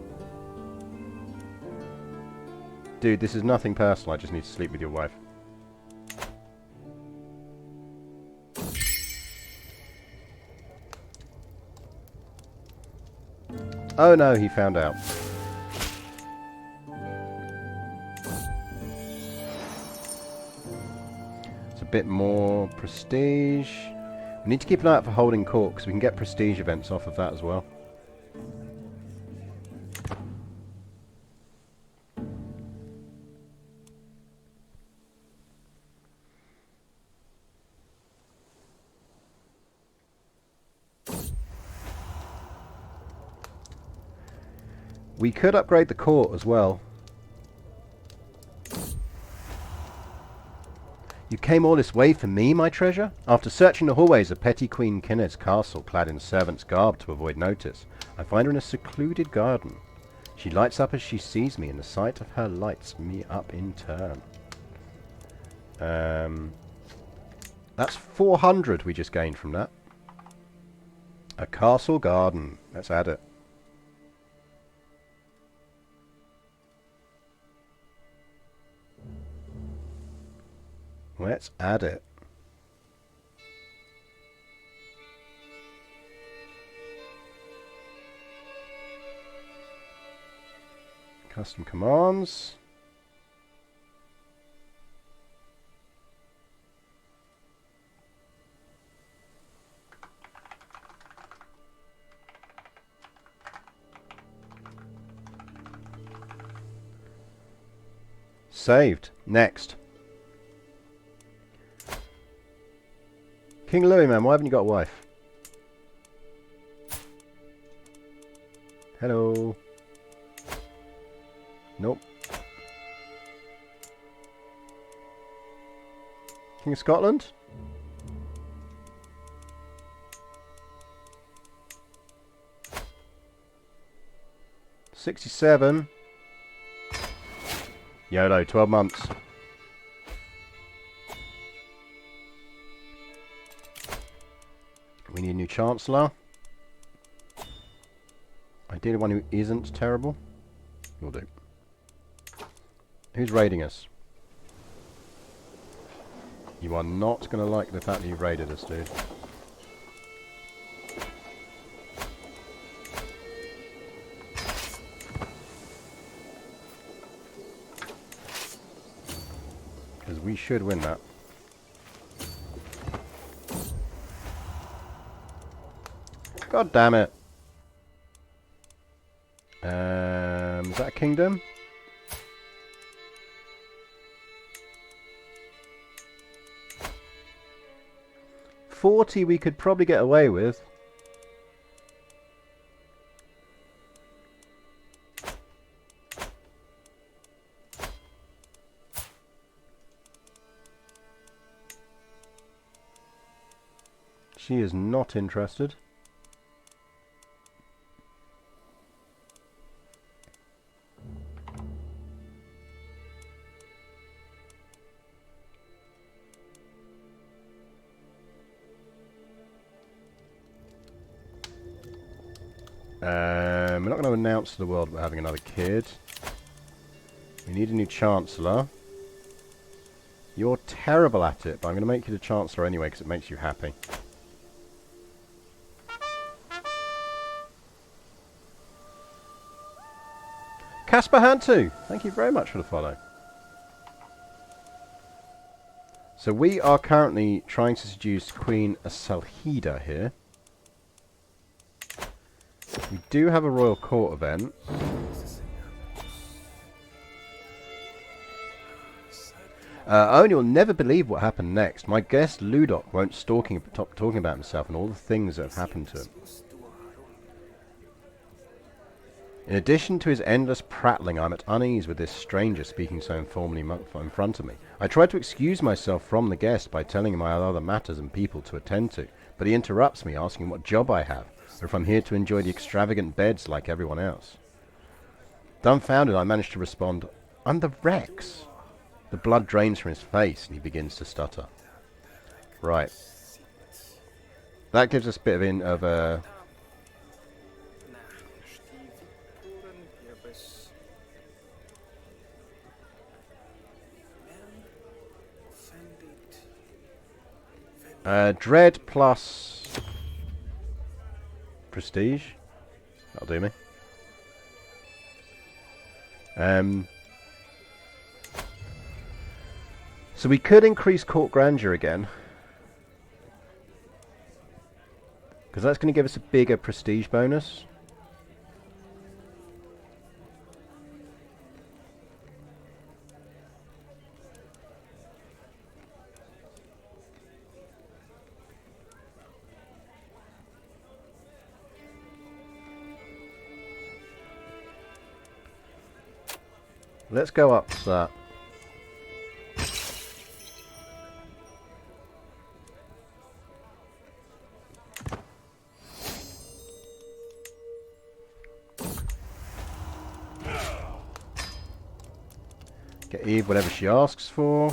Dude, this is nothing personal. I just need to sleep with your wife. Oh no, he found out. It's a bit more prestige. We need to keep an eye out for holding court because we can get prestige events off of that as well. We could upgrade the court as well. You came all this way for me, my treasure? After searching the hallways of Petty Queen Kinneth's castle, clad in servant's garb to avoid notice, I find her in a secluded garden. She lights up as she sees me, and the sight of her lights me up in turn. That's 400 we just gained from that. A castle garden. Let's add it. Let's add it. Custom commands. Saved. Next. King Louis, man, why haven't you got a wife? Hello. Nope. King of Scotland? $67. YOLO, 12 months. We need a new Chancellor. Ideally one who isn't terrible. Will do. Who's raiding us? You are not going to like the fact that you raided us, dude. Because we should win that. God damn it. Is that a kingdom? $40 we could probably get away with. She is not interested. We're not going to announce to the world we're having another kid. We need a new Chancellor. You're terrible at it, but I'm going to make you the Chancellor anyway because it makes you happy. Casper Hantu, thank you very much for the follow. So we are currently trying to seduce Queen Salhida here. We do have a royal court event. Owen, you'll never believe what happened next. My guest Ludok won't stop talking about himself and all the things that have happened to him. In addition to his endless prattling, I'm at unease with this stranger speaking so informally in front of me. I tried to excuse myself from the guest by telling him I had other matters and people to attend to, but he interrupts me, asking what job I have, or if I'm here to enjoy the extravagant beds like everyone else. Dumbfounded, I managed to respond, I'm the Rex. The blood drains from his face and he begins to stutter. Right. That gives us a bit of a... Dread plus prestige. That'll do me. So we could increase court grandeur again, because that's going to give us a bigger prestige bonus. Let's go up to that. Get Eve whatever she asks for.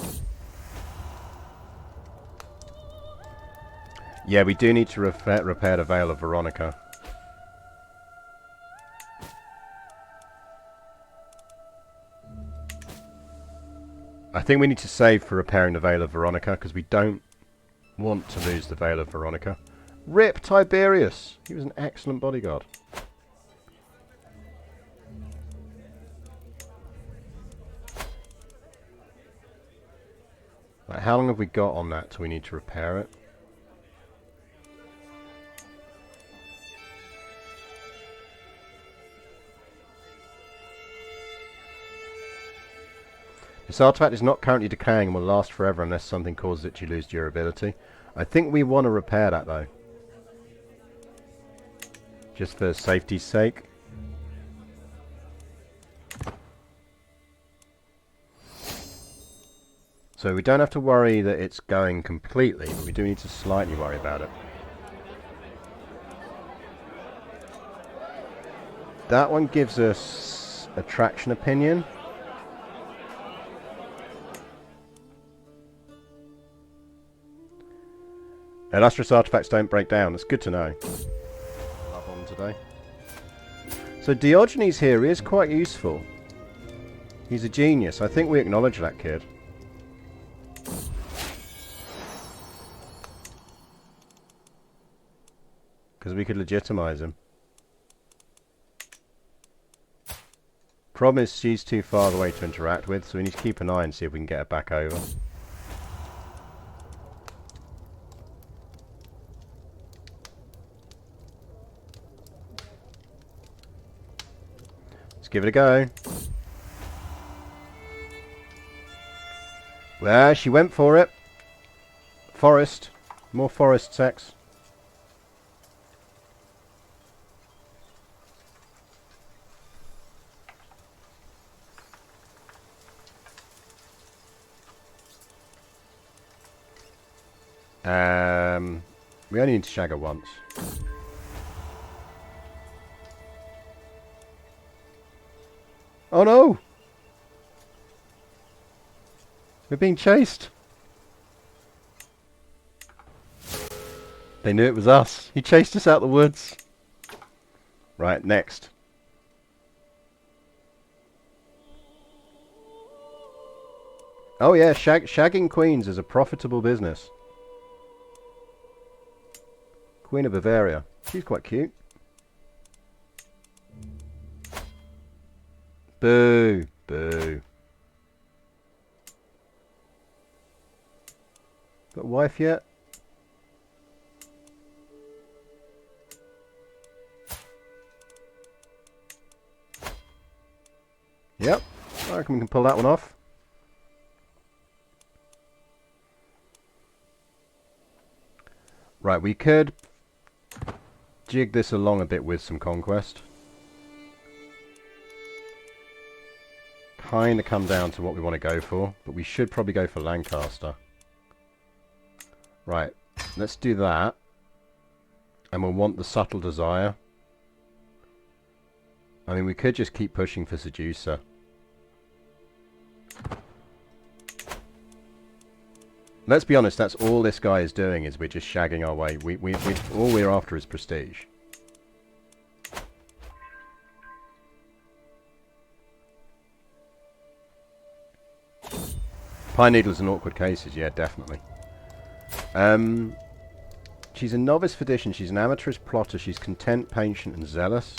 Yeah, we do need to repair the Veil of Veronica. I think we need to save for repairing the Veil of Veronica, because we don't want to lose the Veil of Veronica. Rip Tiberius! He was an excellent bodyguard. Right, how long have we got on that till we need to repair it? This artifact is not currently decaying and will last forever unless something causes it to lose durability. I think we want to repair that though. Just for safety's sake. So we don't have to worry that it's going completely, but we do need to slightly worry about it. That one gives us attraction opinion. Illustrious artifacts don't break down. That's good to know. Up on today. So Diogenes here is quite useful. He's a genius. I think we acknowledge that kid. Because we could legitimize him. Problem is she's too far away to interact with, so we need to keep an eye and see if we can get her back over. Let's give it a go. Well, she went for it. Forest. More forest sex. We only need to shag her once. Oh no! We're being chased. They knew it was us. He chased us out the woods. Right, next. Oh yeah, shagging queens is a profitable business. Queen of Bavaria. She's quite cute. Boo. Boo. Got a wife yet? Yep. I reckon we can pull that one off. Right, we could jig this along a bit with some conquest. Kind of come down to what we want to go for, but we should probably go for Lancaster. Right, let's do that. And we'll want the subtle desire. I mean, we could just keep pushing for Seducer. Let's be honest, that's all this guy is doing, is we're just shagging our way. All we're after is prestige. Pine Needles and awkward cases, yeah, definitely. She's a novice physician, she's an amateurist plotter, she's content, patient and zealous.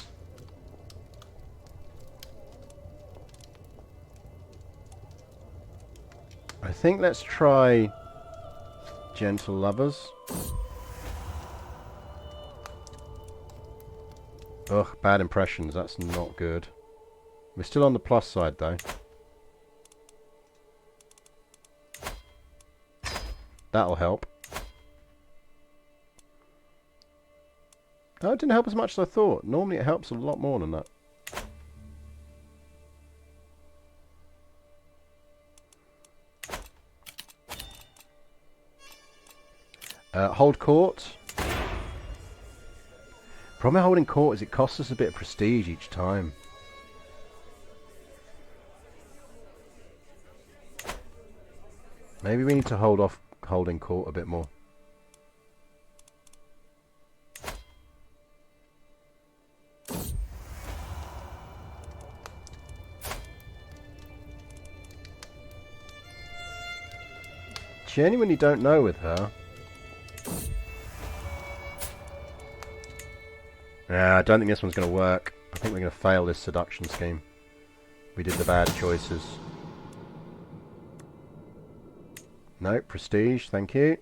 I think let's try Gentle Lovers. Ugh, bad impressions, that's not good. We're still on the plus side though. That'll help. Oh, it didn't help as much as I thought. Normally it helps a lot more than that. Hold court. Problem with holding court is it costs us a bit of prestige each time. Maybe we need to hold off holding court a bit more. Genuinely don't know with her. Yeah, I don't think this one's going to work. I think we're going to fail this seduction scheme. We did the bad choices. No, prestige, thank you.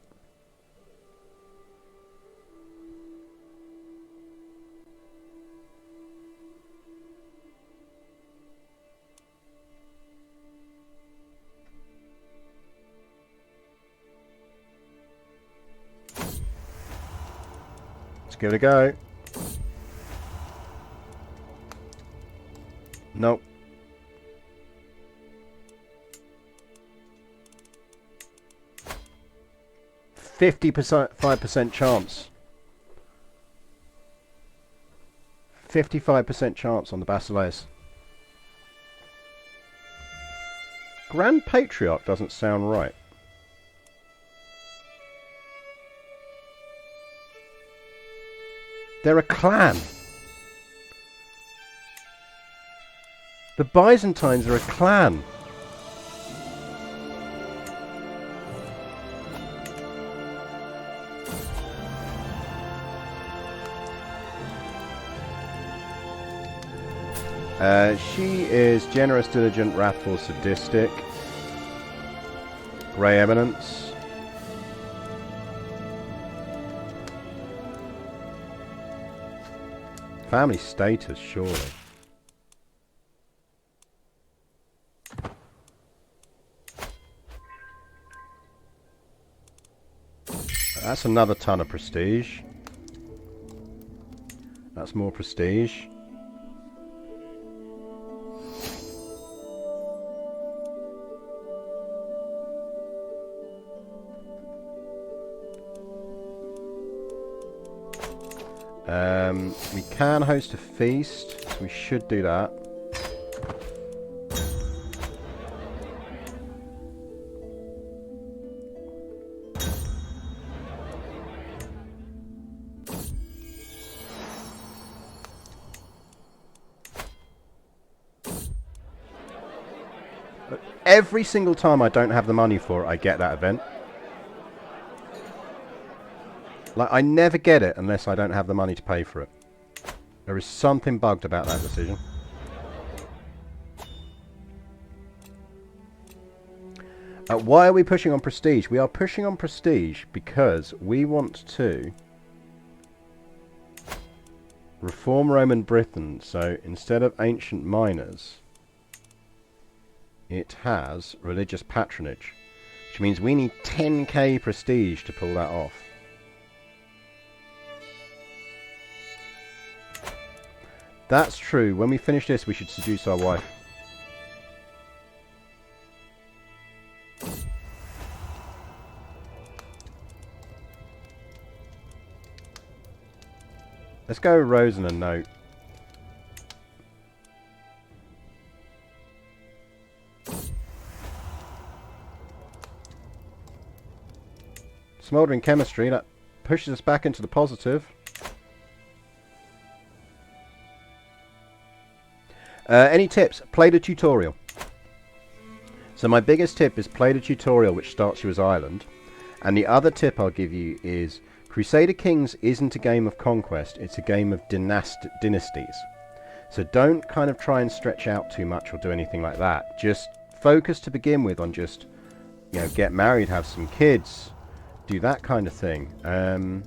Let's give it a go. Nope. $55% chance. 55% chance on the Basileus. Grand Patriarch doesn't sound right. They're a clan. The Byzantines are a clan. She is generous, diligent, wrathful, sadistic. Grey Eminence. Family status, surely. That's another ton of prestige. That's more prestige. We can host a feast, so we should do that. Every single time I don't have the money for it, I get that event. Like, I never get it unless I don't have the money to pay for it. There is something bugged about that decision. Why are we pushing on prestige? We are pushing on prestige because we want to reform Roman Britain. So instead of ancient miners, it has religious patronage, which means we need 10k prestige to pull that off. That's true. When we finish this, we should seduce our wife. Let's go Rose and a note. Smouldering chemistry, that pushes us back into the positive. Any tips? Play the tutorial. So my biggest tip is play the tutorial, which starts you as Ireland. And the other tip I'll give you is Crusader Kings isn't a game of conquest, it's a game of dynasties. So don't kind of try and stretch out too much or do anything like that. Just focus to begin with on just, you know, get married, have some kids, do that kind of thing. I'm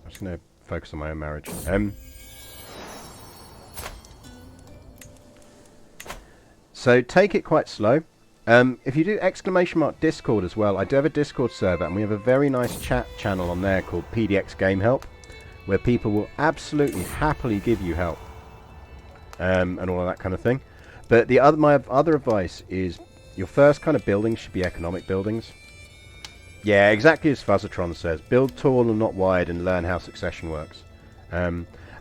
just going to focus on my own marriage. So take it quite slow. If you do ! Discord as well, I do have a Discord server and we have a very nice chat channel on there called PDX Game Help, where people will absolutely happily give you help and all of that kind of thing. But my other advice is your first kind of buildings should be economic buildings. Yeah, exactly as Fuzzatron says, build tall and not wide and learn how succession works.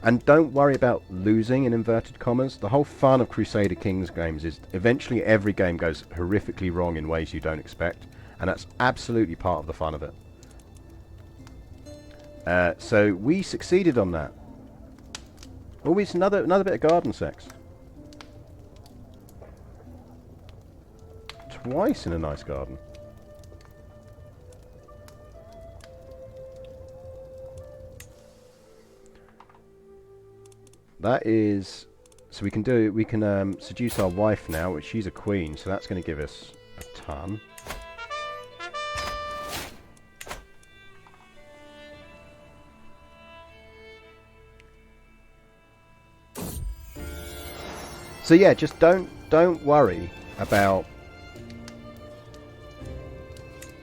And don't worry about losing in inverted commas. The whole fun of Crusader Kings games is eventually every game goes horrifically wrong in ways you don't expect. And that's absolutely part of the fun of it. So we succeeded on that. Always another bit of garden sex. Twice in a nice garden. That is, so we can seduce our wife now, which she's a queen, so that's going to give us a ton. So yeah, just don't worry about...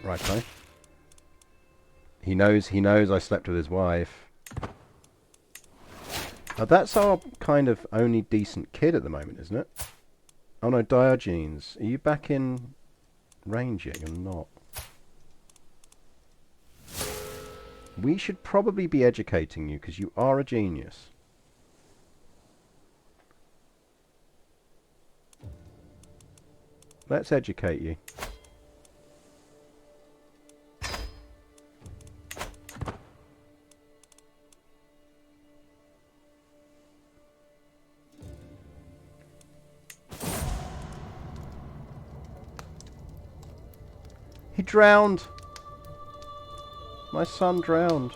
Right, He knows I slept with his wife. That's our kind of only decent kid at the moment, isn't it? Oh no, Diogenes. Are you back in ranging or not? We should probably be educating you, because you are a genius. Let's educate you. He drowned! My son drowned.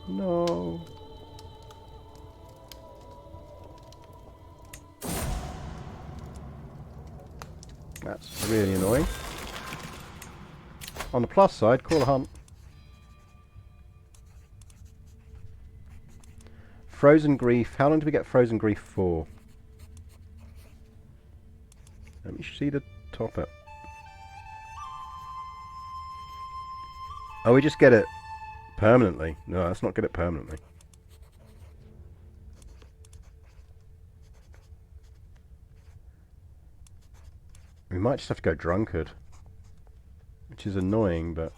No. That's really annoying. On the plus side, call a hunt. Frozen Grief. How long do we get Frozen Grief for? Let me see the top it. Oh, we just get it permanently. No, let's not get it permanently. We might just have to go drunkard. Which is annoying, but...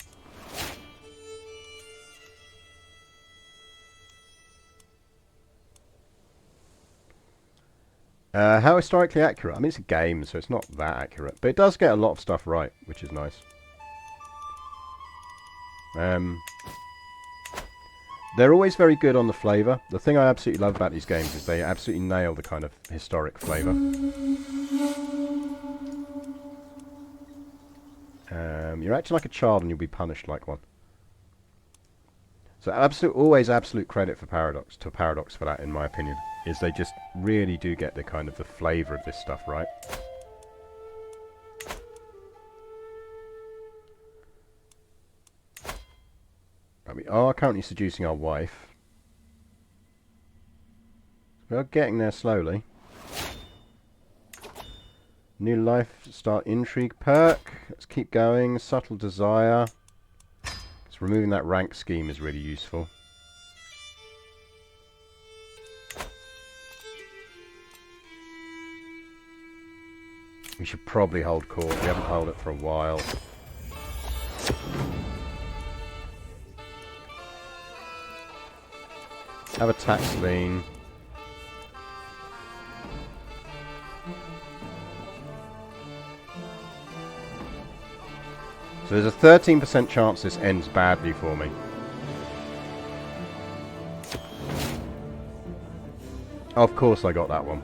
how historically accurate? I mean, it's a game, so it's not that accurate. But it does get a lot of stuff right, which is nice. They're always very good on the flavour. The thing I absolutely love about these games is they absolutely nail the kind of historic flavour. You're acting like a child and you'll be punished like one. So always absolute credit for Paradox for that, in my opinion. Is they just really do get the kind of the flavour of this stuff right. We are currently seducing our wife. We are getting there slowly. New life start intrigue perk. Let's keep going. Subtle desire. So removing that rank scheme is really useful. We should probably hold court. We haven't held it for a while. Have a tax lien. So there's a 13% chance this ends badly for me. Of course I got that one.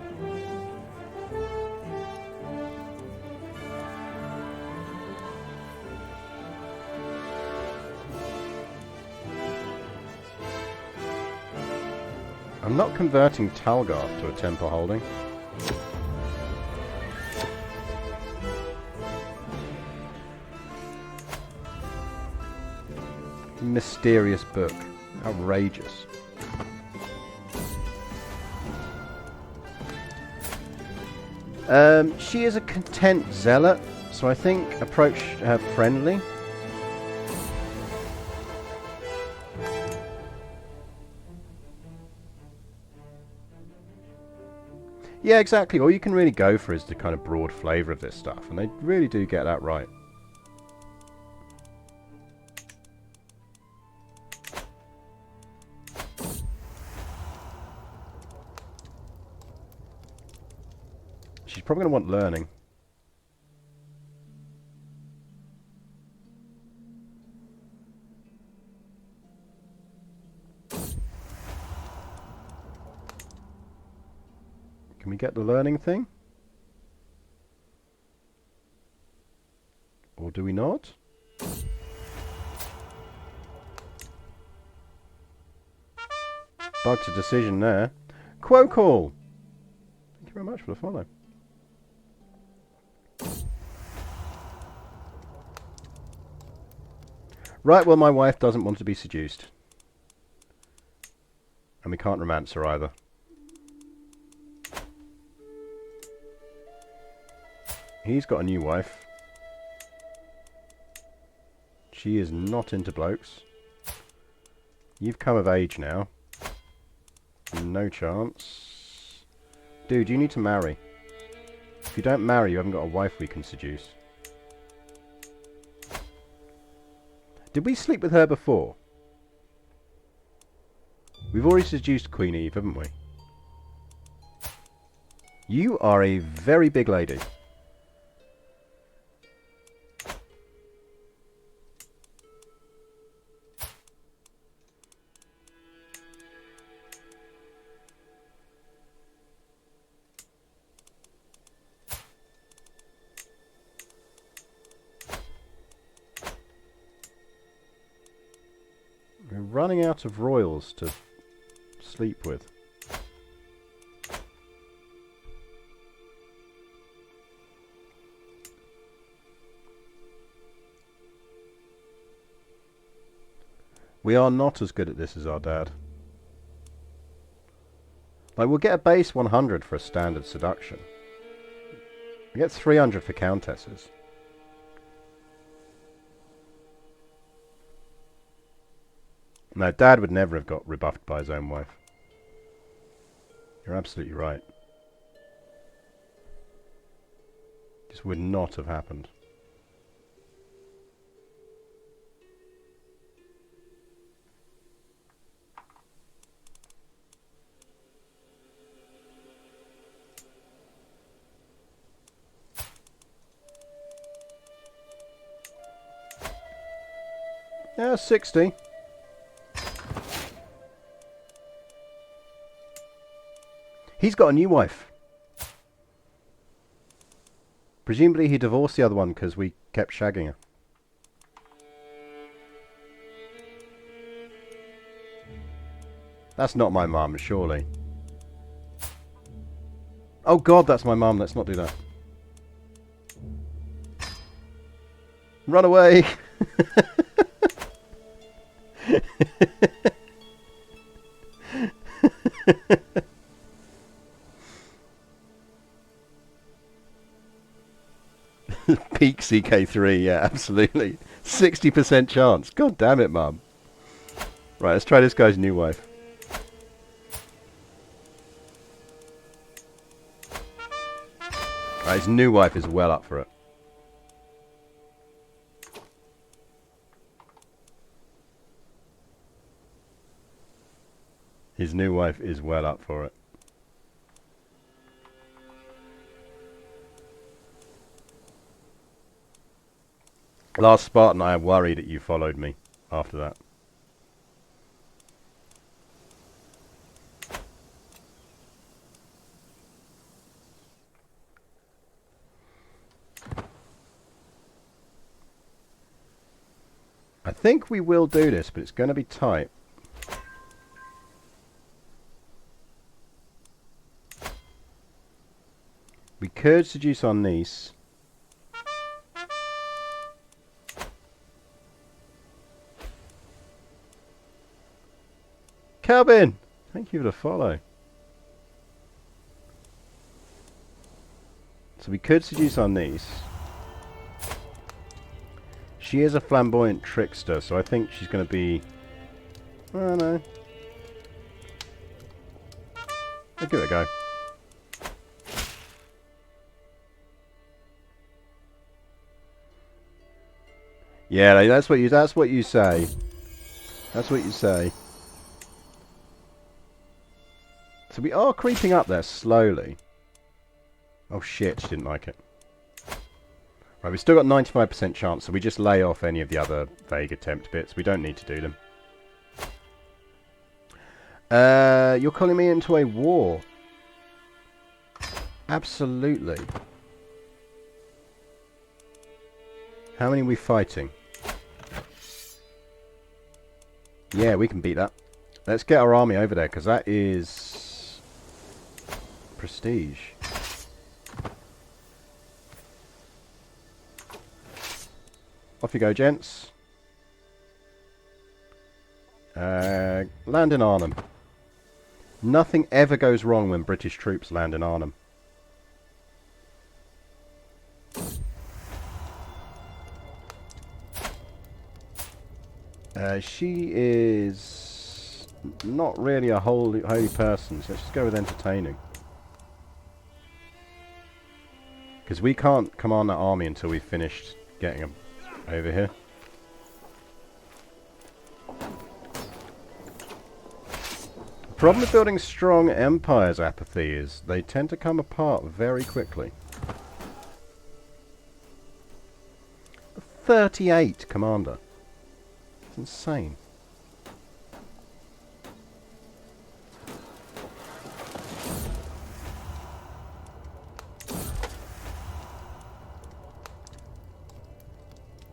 I'm not converting Talgarth to a temple holding. Mysterious book. Outrageous. She is a content zealot, so I think approach her friendly. Yeah, exactly. All you can really go for is the kind of broad flavour of this stuff, and they really do get that right. She's probably going to want learning. Can we get the learning thing? Or do we not? Bug to decision there. Quo call! Thank you very much for the follow. Right, well, my wife doesn't want to be seduced. And we can't romance her either. He's got a new wife. She is not into blokes. You've come of age now. No chance. Dude, you need to marry. If you don't marry, you haven't got a wife we can seduce. Did we sleep with her before? We've already seduced Queen Eve, haven't we? You are a very big lady. We're running out of royals to sleep with. We are not as good at this as our dad. Like, we'll get a base 100 for a standard seduction. We get 300 for countesses. No, Dad would never have got rebuffed by his own wife. You're absolutely right. This would not have happened. Yeah, 60. He's got a new wife. Presumably he divorced the other one because we kept shagging her. That's not my mum, surely. Oh God, that's my mum. Let's not do that. Run away! Peak CK3, yeah, absolutely. 60% chance. God damn it, Mum. Right, let's try this guy's new wife. Right, his new wife is well up for it. His new wife is well up for it. Last Spartan, I worried that you followed me after that. I think we will do this, but it's going to be tight. We could seduce our niece. Calvin! Thank you for the follow. So we could seduce our niece. She is a flamboyant trickster, so I think she's going to be... I don't know. I'll give it a go. Yeah, that's what you say. That's what you say. So we are creeping up there slowly. Oh shit, she didn't like it. Right, we've still got 95% chance, so we just lay off any of the other vague attempt bits. We don't need to do them. You're calling me into a war. Absolutely. How many are we fighting? Yeah, we can beat that. Let's get our army over there, because that is... prestige. Off you go, gents. Land in Arnhem. Nothing ever goes wrong when British troops land in Arnhem. She is not really a holy person, so let's just go with entertaining. Because we can't command that army until we've finished getting them over here. The problem with building strong empires, Apathy, is they tend to come apart very quickly. 38 commander. It's insane.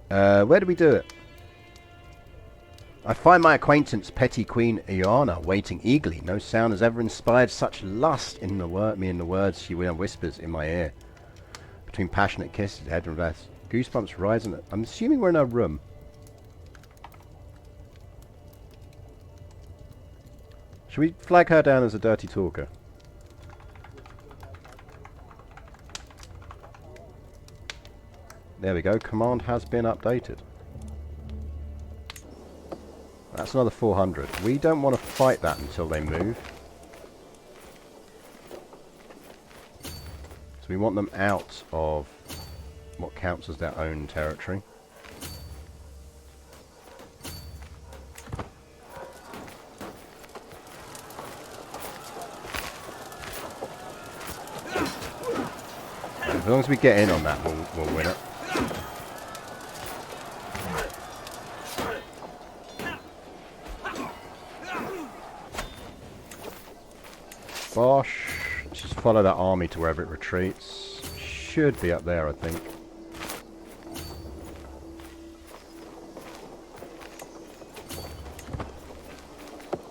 Where do we do it? I find my acquaintance, Petty Queen Iana, waiting eagerly. No sound has ever inspired such lust in the words she whispers in my ear. Between passionate kisses, head and rest. Goosebumps rising. I'm assuming we're in a room. Should we flag her down as a dirty talker? There we go. Command has been updated. That's another 400. We don't want to fight that until they move. So we want them out of what counts as their own territory. As long as we get in on that, we'll win it. Bosh. Let's just follow that army to wherever it retreats. Should be up there, I think.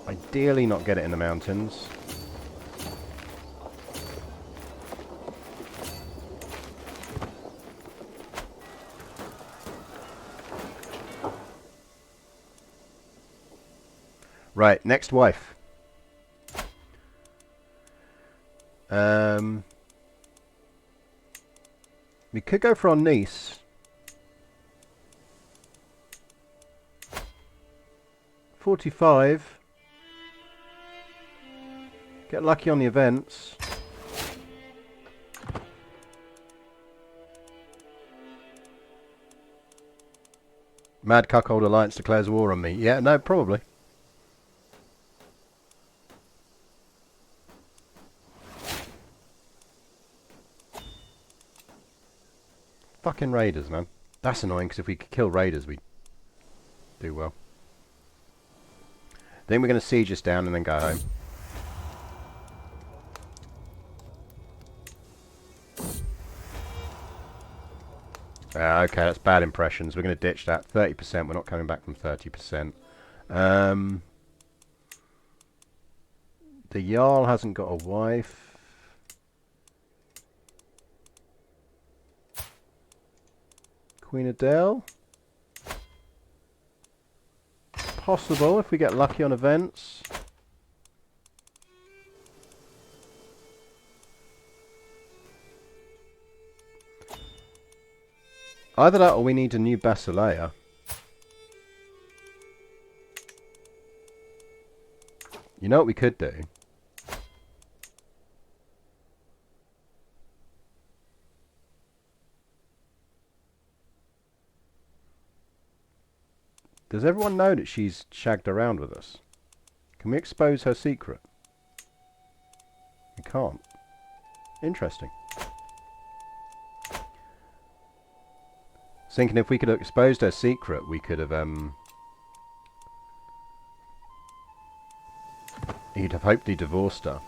Ideally not get it in the mountains. Right, next wife. We could go for our niece. 45. Get lucky on the events. Mad Cuckold Alliance declares war on me. Yeah, no, probably. Fucking raiders, man. That's annoying, because if we could kill raiders, we'd do well. Then we're going to siege us down and then go home. Okay, that's bad impressions. We're going to ditch that. 30%. We're not coming back from 30%. The Jarl hasn't got a wife. Queen Adele? Possible if we get lucky on events. Either that or we need a new Basileia. You know what we could do? Does everyone know that she's shagged around with us? Can we expose her secret? We can't. Interesting. Thinking if we could have exposed her secret, we could have he'd have hopefully divorced her.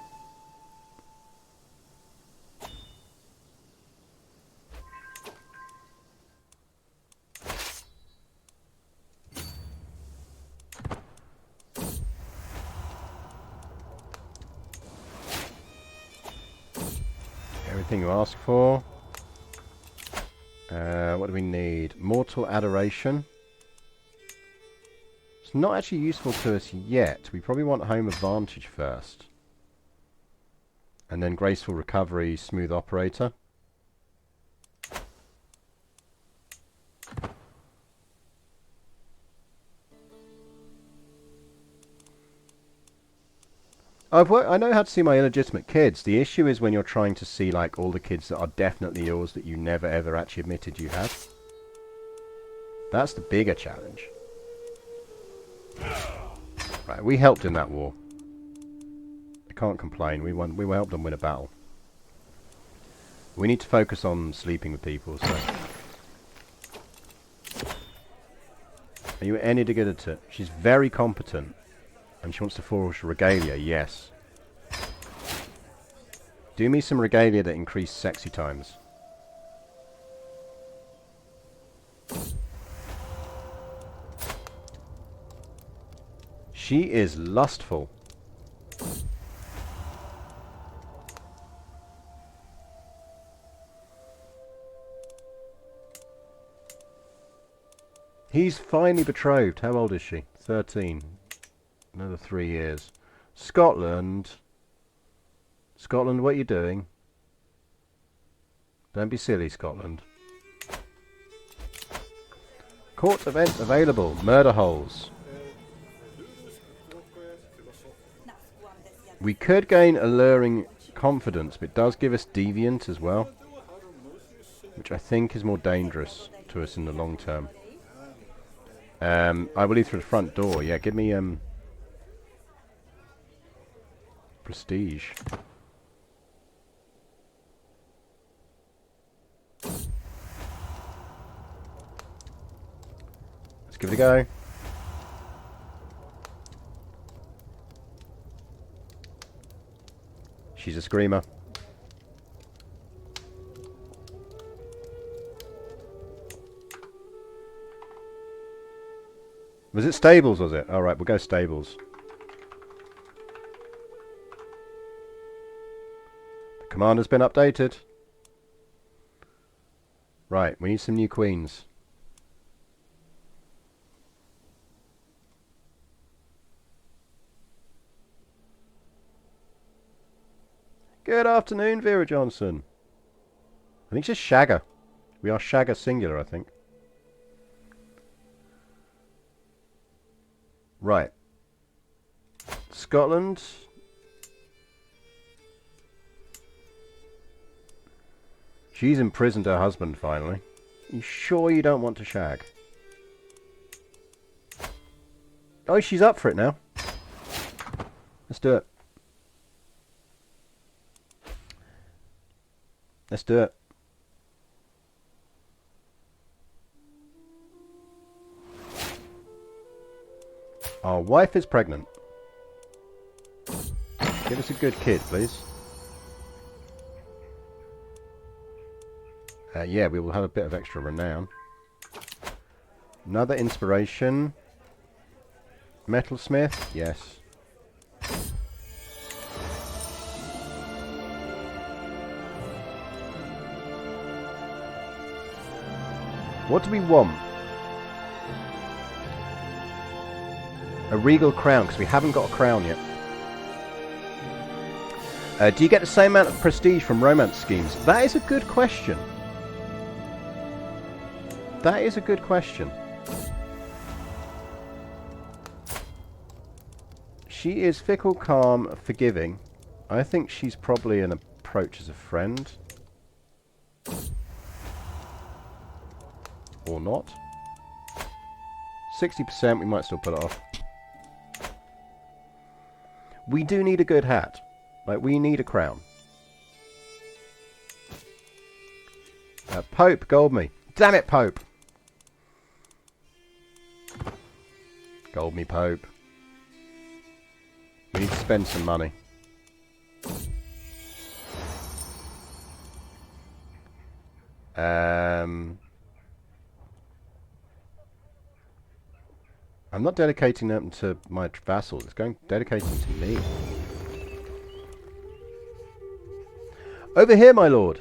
Everything you ask for. What do we need? Mortal Adoration. It's not actually useful to us yet. We probably want Home Advantage first. And then Graceful Recovery, Smooth Operator. I know how to see my illegitimate kids. The issue is when you're trying to see like all the kids that are definitely yours that you never ever actually admitted you had. That's the bigger challenge. Right, we helped in that war. I can't complain. We won. We helped them win a battle. We need to focus on sleeping with people. So, are you any good at it? She's very competent. And she wants to forge regalia, yes. Do me some regalia that increase sexy times. She is lustful. He's finally betrothed. How old is she? 13. Another 3 years. Scotland. Scotland, what are you doing? Don't be silly, Scotland. Court event available. Murder holes. We could gain alluring confidence, but it does give us deviant as well, which I think is more dangerous to us in the long term. I will leave through the front door. Yeah, give me prestige. Let's give it a go. She's a screamer. Was it stables, was it? Alright, we'll go stables. The commander's been updated. Right, we need some new queens. Good afternoon, Vera Johnson. I think she's Shagger. We are Shagger singular, I think. Right. Scotland. She's imprisoned her husband, finally. You sure you don't want to shag? Oh, she's up for it now. Let's do it. Let's do it. Our wife is pregnant. Give us a good kid, please. Yeah, we will have a bit of extra renown. Another inspiration. Metalsmith, yes. What do we want? A regal crown, because we haven't got a crown yet. Do you get the same amount of prestige from romance schemes? That is a good question. That is a good question. She is fickle, calm, forgiving. I think she's probably an approach as a friend. Or not. 60%, we might still pull it off. We do need a good hat. Like, we need a crown. Pope, gold me. Damn it, Pope! Gold me, Pope. We need to spend some money. I'm not dedicating them to my vassals. It's going dedicating to me. Over here, my lord.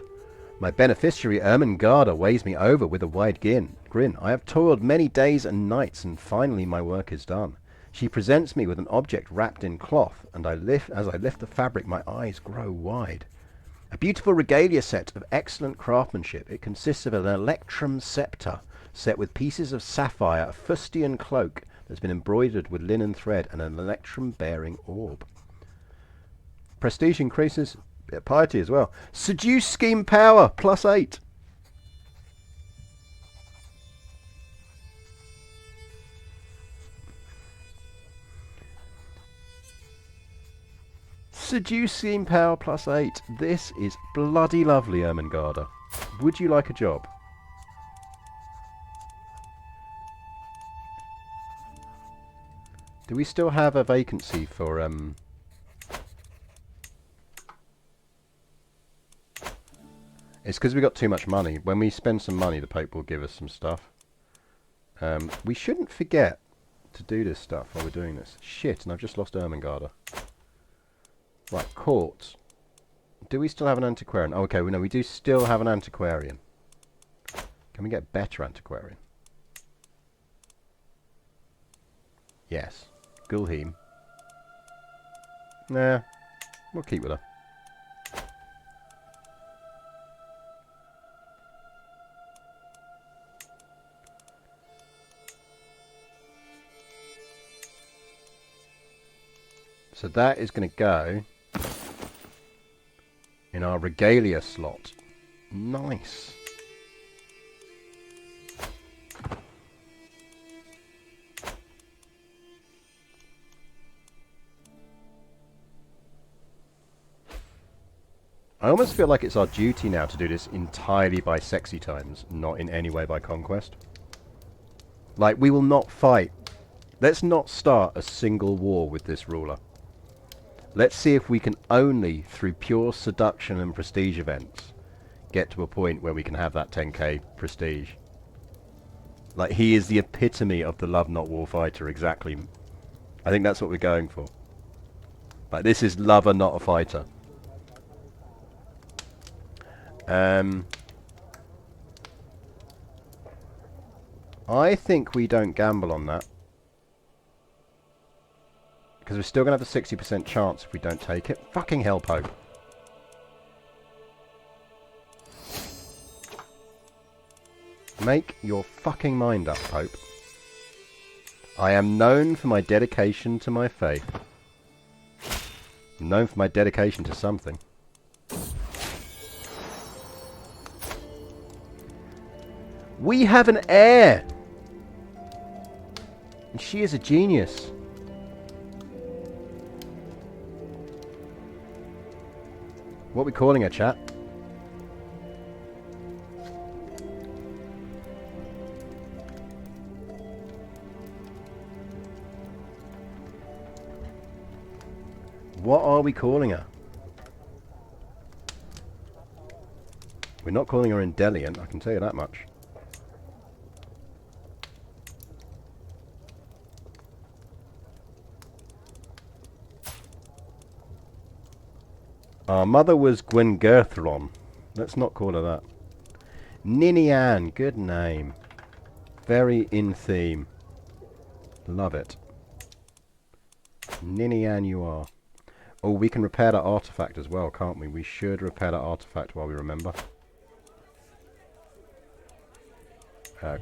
My beneficiary Ermengarda weighs me over with a wide grin. I have toiled many days and nights, and finally my work is done. She presents me with an object wrapped in cloth, and as I lift the fabric, my eyes grow wide. A beautiful regalia set of excellent craftsmanship. It consists of an electrum scepter, set with pieces of sapphire, a fustian cloak that's been embroidered with linen thread, and an electrum-bearing orb. Prestige increases. Bit of piety as well. Seduce scheme power, +8. Seduce scheme power, +8. This is bloody lovely, Ermengarda. Would you like a job? Do we still have a vacancy for It's because we got too much money. When we spend some money, the Pope will give us some stuff. We shouldn't forget to do this stuff while we're doing this. Shit, and I've just lost Ermengarda. Right, court. Do we still have an antiquarian? Oh, okay, no, we do still have an antiquarian. Can we get better antiquarian? Yes. Gulheim. Nah, we'll keep with her. So that is going to go in our regalia slot. Nice. I almost feel like it's our duty now to do this entirely by sexy times, not in any way by conquest. Like, we will not fight. Let's not start a single war with this ruler. Let's see if we can only, through pure seduction and prestige events, get to a point where we can have that 10k prestige. Like, he is the epitome of the love not war fighter, exactly. I think that's what we're going for. Like, this is lover, not a fighter. I think we don't gamble on that. Because we're still going to have a 60% chance if we don't take it. Fucking hell, Pope. Make your fucking mind up, Pope. I am known for my dedication to my faith. I'm known for my dedication to something. We have an heir! And she is a genius. What are we calling her, chat? What are we calling her? We're not calling her Indeliant, I can tell you that much. Our mother was Gwengerthron. Let's not call her that. Ninian, good name. Very in theme. Love it. Ninian you are. Oh, we can repair that artifact as well, can't we? We should repair that artifact while we remember.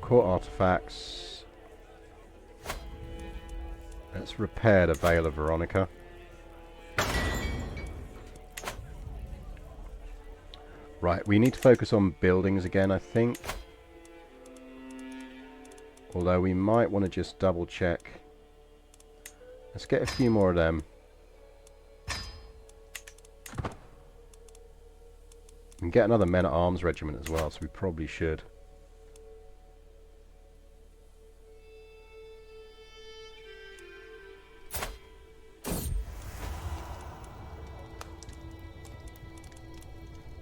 Court artifacts. Let's repair the Veil of Veronica. Right, we need to focus on buildings again, I think. Although we might want to just double check. Let's get a few more of them. We can get another men-at-arms regiment as well, so we probably should.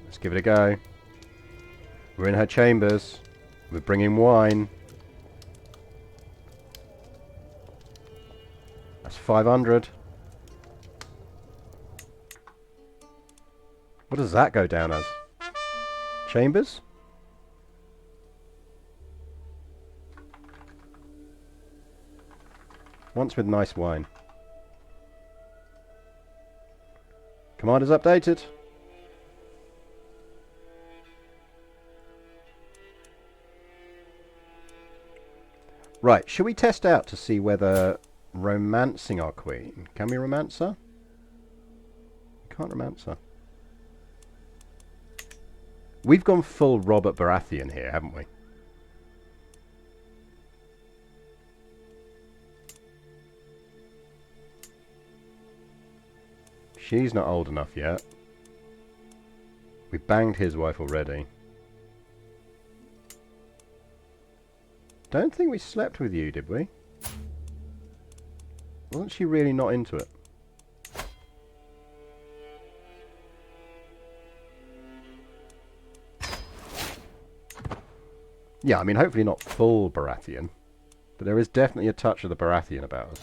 Let's give it a go. We're in her chambers. We're bringing wine. That's 500. What does that go down as? Chambers? Once with nice wine. Commander's updated. Right, should we test out to see whether romancing our queen... Can we romance her? Can't romance her. We've gone full Robert Baratheon here, haven't we? She's not old enough yet. We banged his wife already. Don't think we slept with you, did we? Wasn't she really not into it? Yeah, I mean, hopefully not full Baratheon. But there is definitely a touch of the Baratheon about us.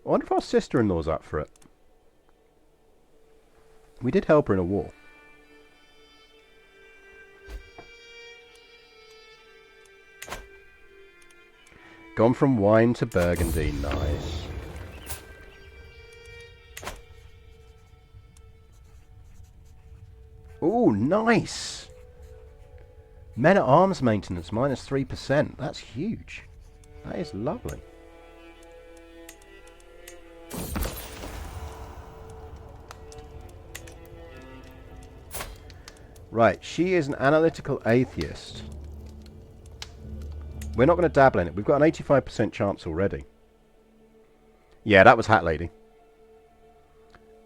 I wonder if our sister-in-law's up for it. We did help her in a war. Gone from wine to Burgundy. Nice. Ooh, nice! Men-at-arms maintenance, minus 3%. That's huge. That is lovely. Right, she is an analytical atheist. We're not going to dabble in it. We've got an 85% chance already. Yeah, that was Hat Lady.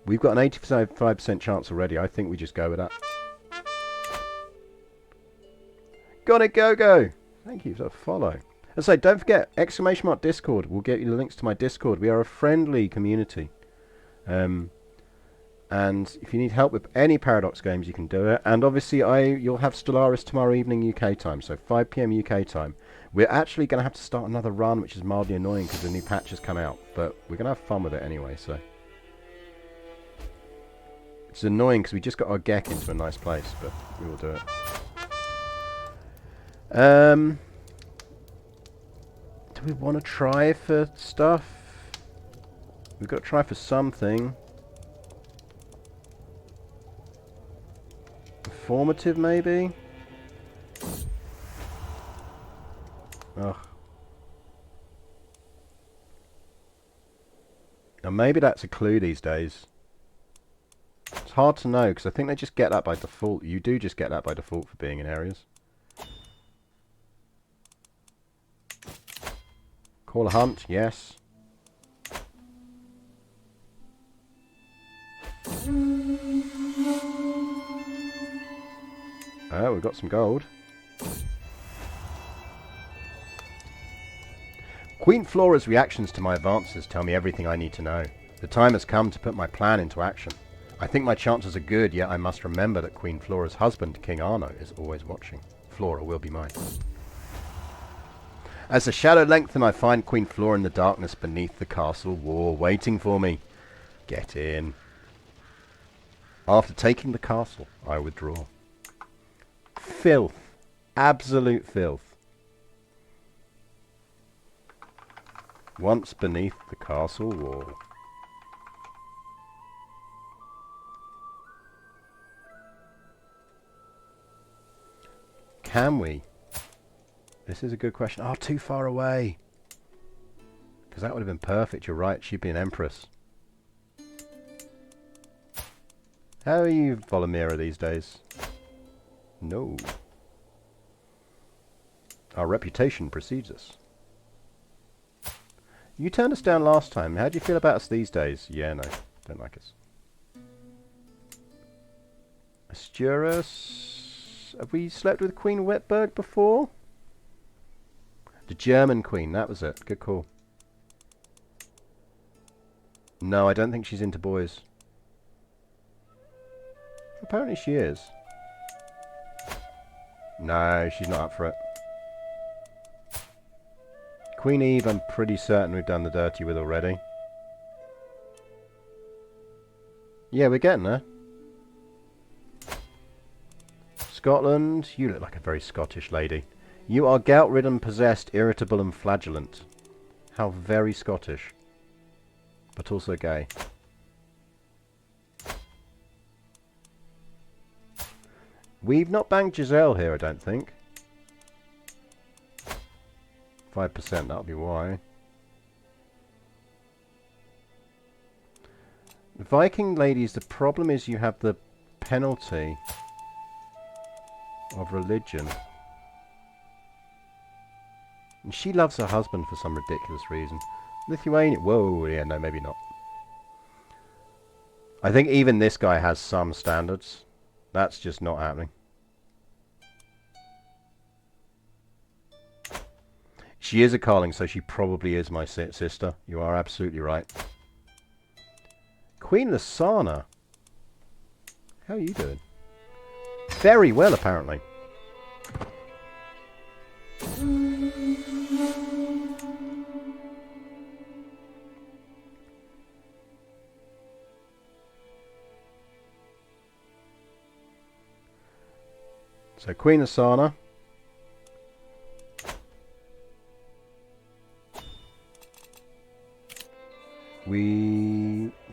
We've got an 85% chance already. I think we just go with that. Got it, go! Thank you for the follow. As I say, don't forget, ! Discord will get you the links to my Discord. We are a friendly community. And if you need help with any Paradox games, you can do it. And obviously, you'll have Stellaris tomorrow evening UK time, so 5 PM UK time. We're actually going to have to start another run, which is mildly annoying because the new patch has come out. But we're going to have fun with it anyway, so... It's annoying because we just got our Gek into a nice place, but we will do it. Do we want to try for stuff? We've got to try for something. Informative, maybe? Ugh. Now maybe that's a clue these days. It's hard to know, because I think they just get that by default. You do just get that by default for being in areas. Call a hunt, yes. Oh, we've got some gold. Queen Flora's reactions to my advances tell me everything I need to know. The time has come to put my plan into action. I think my chances are good, yet I must remember that Queen Flora's husband, King Arno, is always watching. Flora will be mine. As the shadow lengthens, I find Queen Flora in the darkness beneath the castle wall, waiting for me. Get in. After taking the castle, I withdraw. Filth. Absolute filth. Once beneath the castle wall. Can we? This is a good question. Oh, too far away. Because that would have been perfect. You're right. She'd be an empress. How are you, Volumira, these days? No. Our reputation precedes us. You turned us down last time. How do you feel about us these days? Yeah, no. Don't like us. Asturus. Have we slept with Queen Wetberg before? The German Queen. That was it. Good call. No, I don't think she's into boys. Apparently she is. No, she's not up for it. Queen Eve, I'm pretty certain we've done the dirty with already. Yeah, we're getting there. Scotland, you look like a very Scottish lady. You are gout-ridden, possessed, irritable and flagellant. How very Scottish. But also gay. We've not banged Giselle here, I don't think. 5%, that'll be why. Viking ladies, the problem is you have the penalty of religion. And she loves her husband for some ridiculous reason. Lithuania, whoa, yeah, no, maybe not. I think even this guy has some standards. That's just not happening. She is a Carling, so she probably is my sister. You are absolutely right. Queen Lasana. How are you doing? Very well, apparently. So Queen Asana.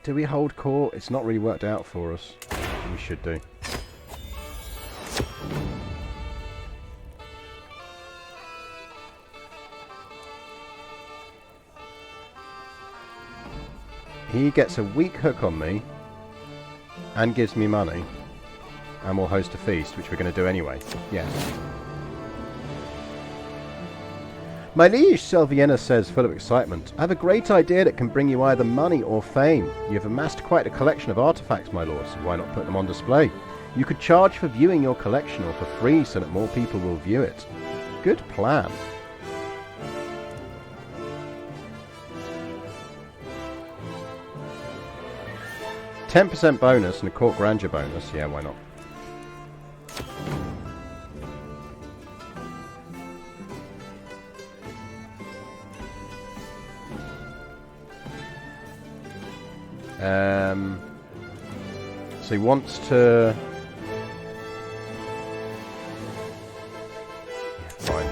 Do we hold court? It's not really worked out for us. We should do. He gets a weak hook on me and gives me money. And we'll host a feast, which we're going to do anyway. Yeah. My liege, Selviena says, full of excitement. I have a great idea that can bring you either money or fame. You have amassed quite a collection of artifacts, my lord, so why not put them on display? You could charge for viewing your collection or for free so that more people will view it. Good plan. %10 bonus and a court grandeur bonus. Yeah, why not? So he wants to... Yeah, fine.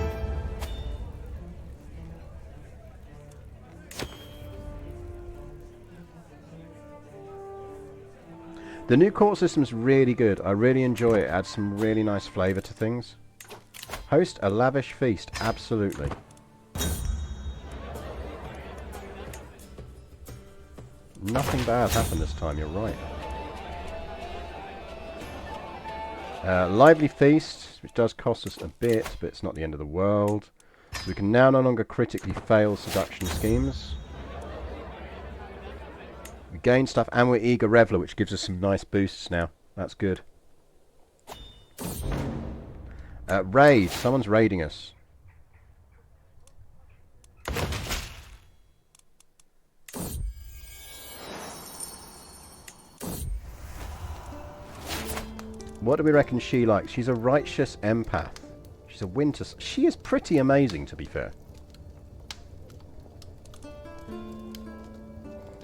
The new court system's really good. I really enjoy it. It adds some really nice flavour to things. Host a lavish feast. Absolutely. Nothing bad happened this time, you're right. Lively feast, which does cost us a bit, but it's not the end of the world. So we can now no longer critically fail seduction schemes. We gain stuff, and we're eager reveler, which gives us some nice boosts now. That's good. Raid. Someone's raiding us. What do we reckon she likes? She's a righteous empath. She's a winter... She is pretty amazing, to be fair.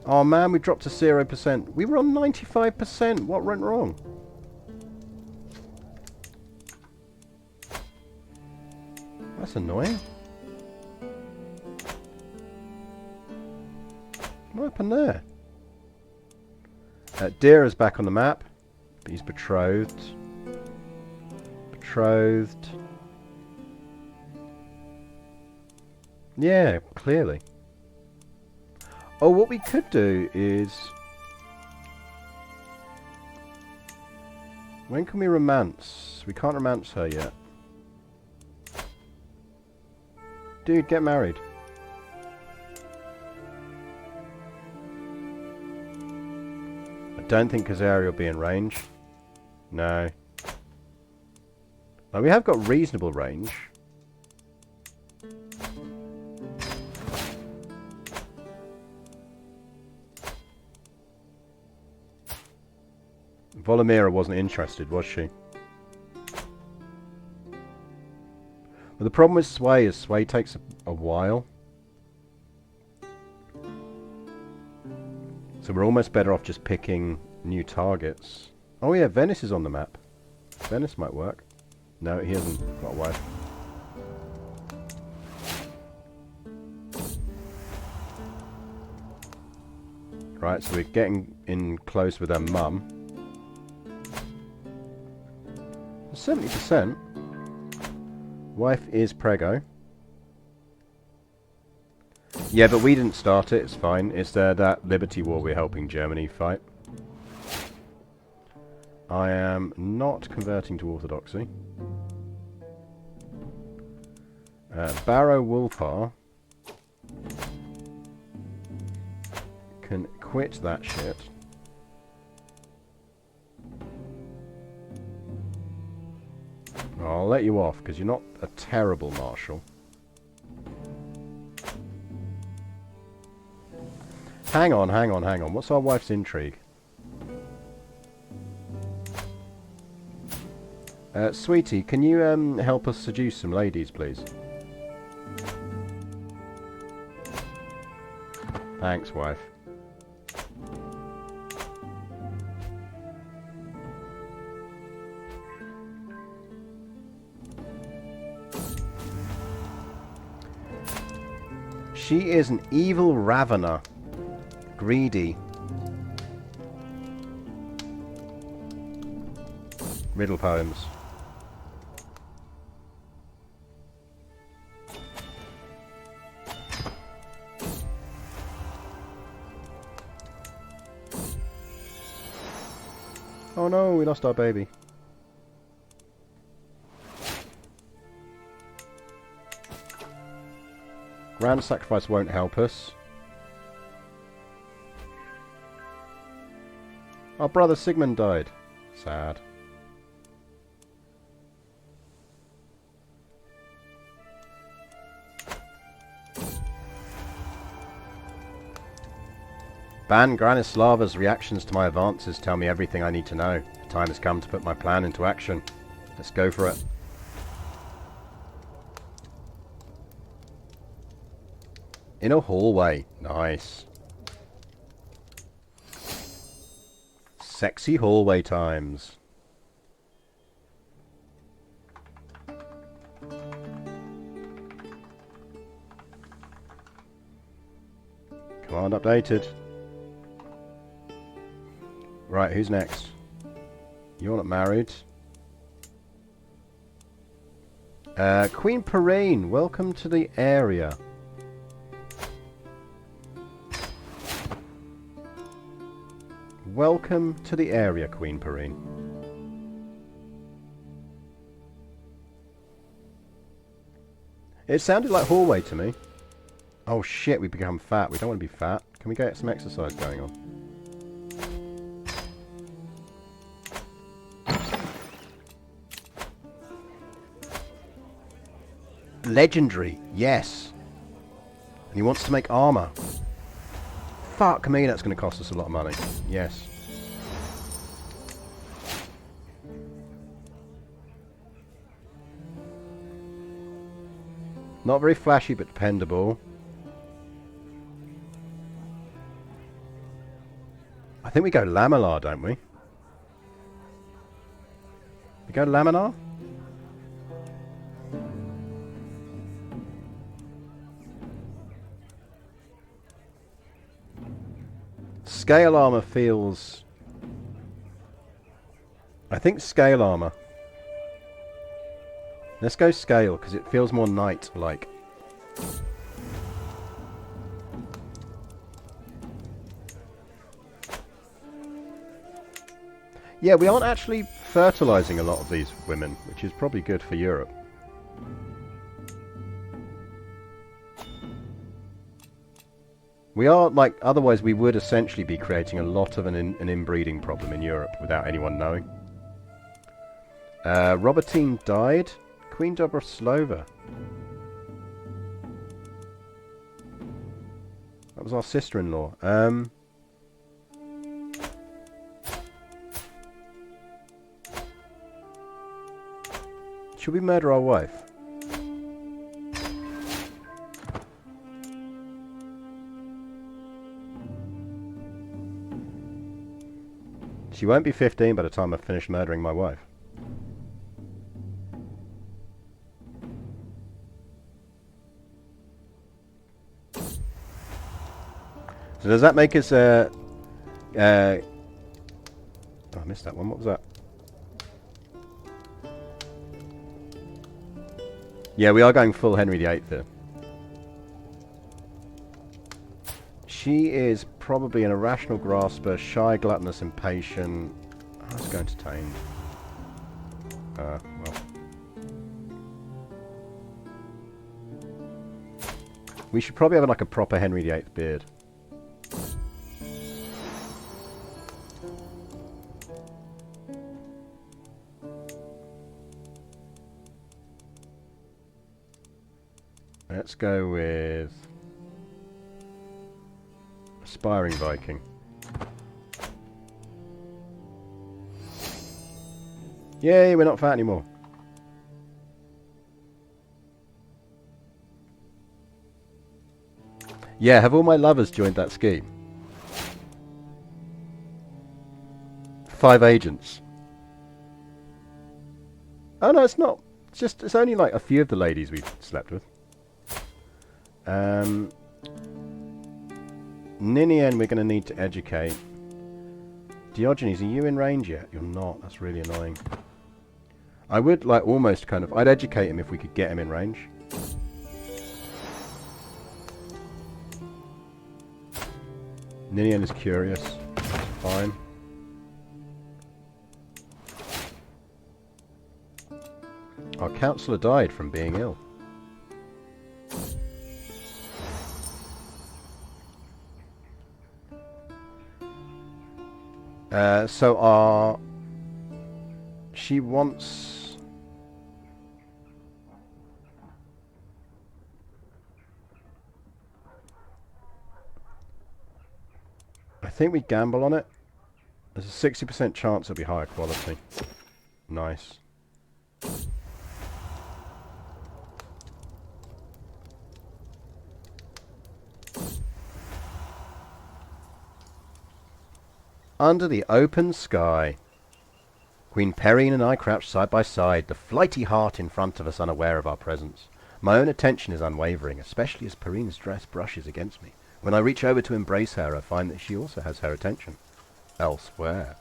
Oh man, we dropped to 0%. We were on 95%. What went wrong? That's annoying. What happened there? Dira's back on the map. He's betrothed. Betrothed. Yeah, clearly. Oh, what we could do is... When can we romance? We can't romance her yet. Dude, get married. I don't think Kazari will be in range. No. Now we have got reasonable range. Volomira wasn't interested, was she? Well, the problem with Sway is Sway takes a while. So we're almost better off just picking new targets. Oh yeah, Venice is on the map. Venice might work. No, he hasn't got a wife. Right, so we're getting in close with her mum. 70%. Wife is prego. Yeah, but we didn't start it. It's fine. It's that Liberty War we're helping Germany fight. I am not converting to Orthodoxy. Barrow Wolfar can quit that shit. I'll let you off, because you're not a terrible marshal. Hang on. What's our wife's intrigue? Sweetie, can you help us seduce some ladies, please? Thanks, wife. She is an evil ravener. Greedy. Riddle poems. Oh no, we lost our baby. Grand sacrifice won't help us. Our brother Sigmund died. Sad. Ban Granislava's reactions to my advances tell me everything I need to know. The time has come to put my plan into action. Let's go for it. In a hallway. Nice. Sexy hallway times. Command updated. Right, who's next? You're not married. Queen Perrine, welcome to the area. Welcome to the area, Queen Perrine. It sounded like hallway to me. Oh shit, we become fat. We don't want to be fat. Can we get some exercise going on? Legendary, yes. And he wants to make armor. Fuck me, that's going to cost us a lot of money. Yes. Not very flashy, but dependable. I think we go Laminar, don't we? We go Laminar? Scale armor feels... I think scale armor. Let's go scale, because it feels more knight-like. Yeah, we aren't actually fertilizing a lot of these women, which is probably good for Europe. We are, like, otherwise we would essentially be creating a lot of an inbreeding problem in Europe without anyone knowing. Robertine died? Queen Dobroslova. That was our sister-in-law. Should we murder our wife? She won't be 15 by the time I've finished murdering my wife. So does that make us oh, I missed that one. What was that? Yeah, we are going full Henry VIII here. She is probably an irrational grasper, shy, gluttonous, impatient. Let's go entertained. Well. We should probably have like a proper Henry VIII beard. Let's go with Aspiring Viking. Yay, we're not fat anymore. Yeah, have all my lovers joined that scheme? 5 agents. Oh no, it's not. It's only like a few of the ladies we've slept with. Ninian we're going to need to educate. Diogenes, are you in range yet? You're not. That's really annoying. I would like almost kind of... I'd educate him if we could get him in range. Ninian is curious. Fine. Our counsellor died from being ill. So she wants... I think we gamble on it. There's a 60% chance it'll be higher quality. Nice. Under the open sky. Queen Perrine and I crouched side by side, the flighty heart in front of us unaware of our presence. My own attention is unwavering, especially as Perrine's dress brushes against me. When I reach over to embrace her, I find that she also has her attention elsewhere.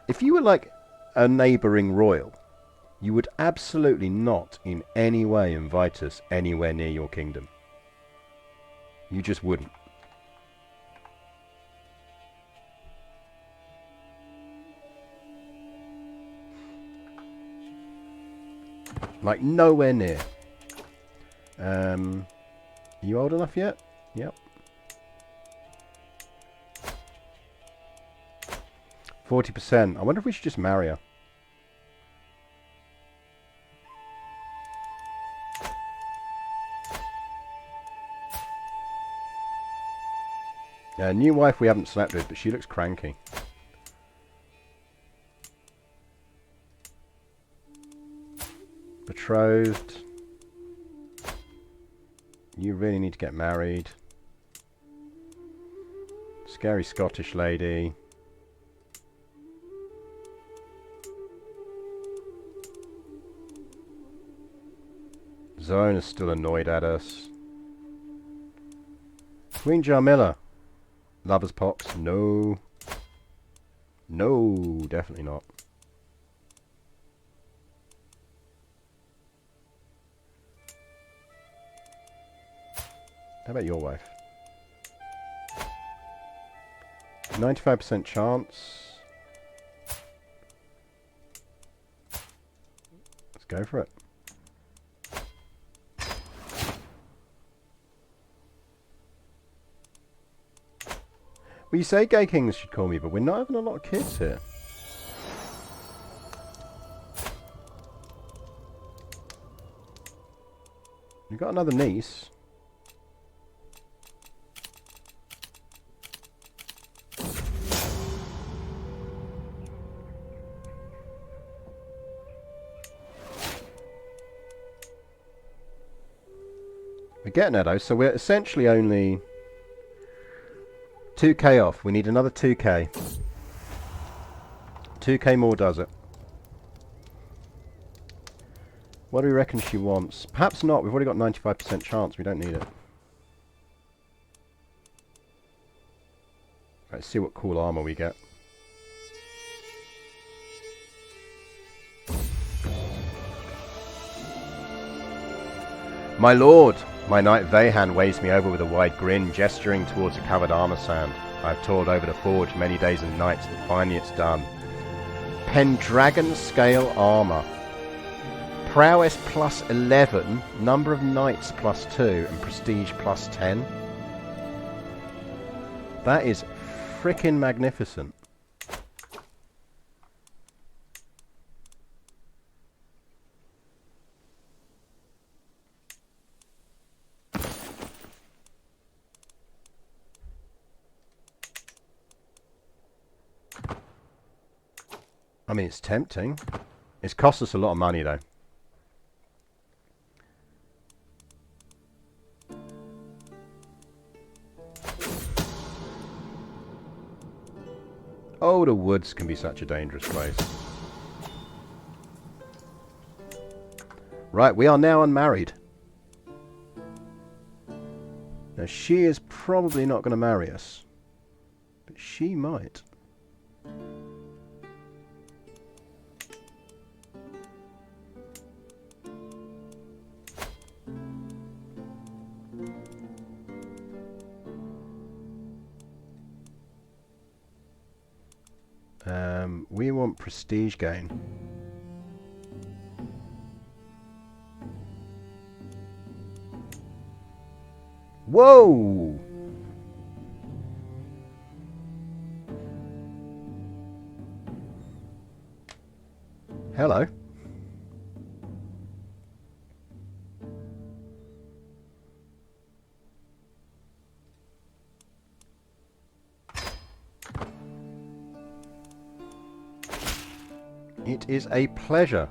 If you were like a neighbouring royal, you would absolutely not in any way invite us anywhere near your kingdom. You just wouldn't. Like, nowhere near. Are you old enough yet? Yep. 40%. I wonder if we should just marry her. New wife we haven't slept with, but she looks cranky. Betrothed. You really need to get married. Scary Scottish lady. Zone is still annoyed at us. Queen Jarmilla. Lover's pox. No. No, definitely not. How about your wife? 95% chance. Let's go for it. Well, you say gay kings should call me, but we're not having a lot of kids here. You've got another niece. We're getting there though, so we're essentially only 2k off. We need another 2k. 2k more does it. What do we reckon she wants? Perhaps not. We've already got 95% chance. We don't need it. Let's see what cool armor we get. My lord! My knight Vehan waves me over with a wide grin, gesturing towards a covered armor stand. I've toiled over the forge many days and nights, and finally it's done. Pendragon scale armor. Prowess plus 11, number of knights plus 2, and prestige plus 10. That is frickin' magnificent. I mean, it's tempting. It's cost us a lot of money, though. Oh, the woods can be such a dangerous place. Right, we are now unmarried. Now, she is probably not going to marry us, but she might. We want prestige gain. Whoa! Hello. It is a pleasure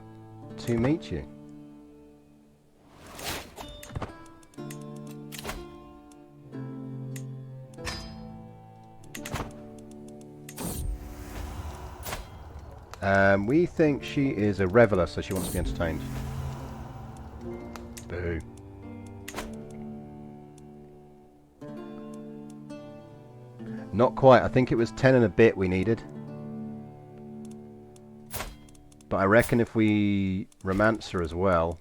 to meet you. We think she is a reveller, so she wants to be entertained. Boo. Not quite. I think it was 10 and a bit we needed. But I reckon if we romance her as well,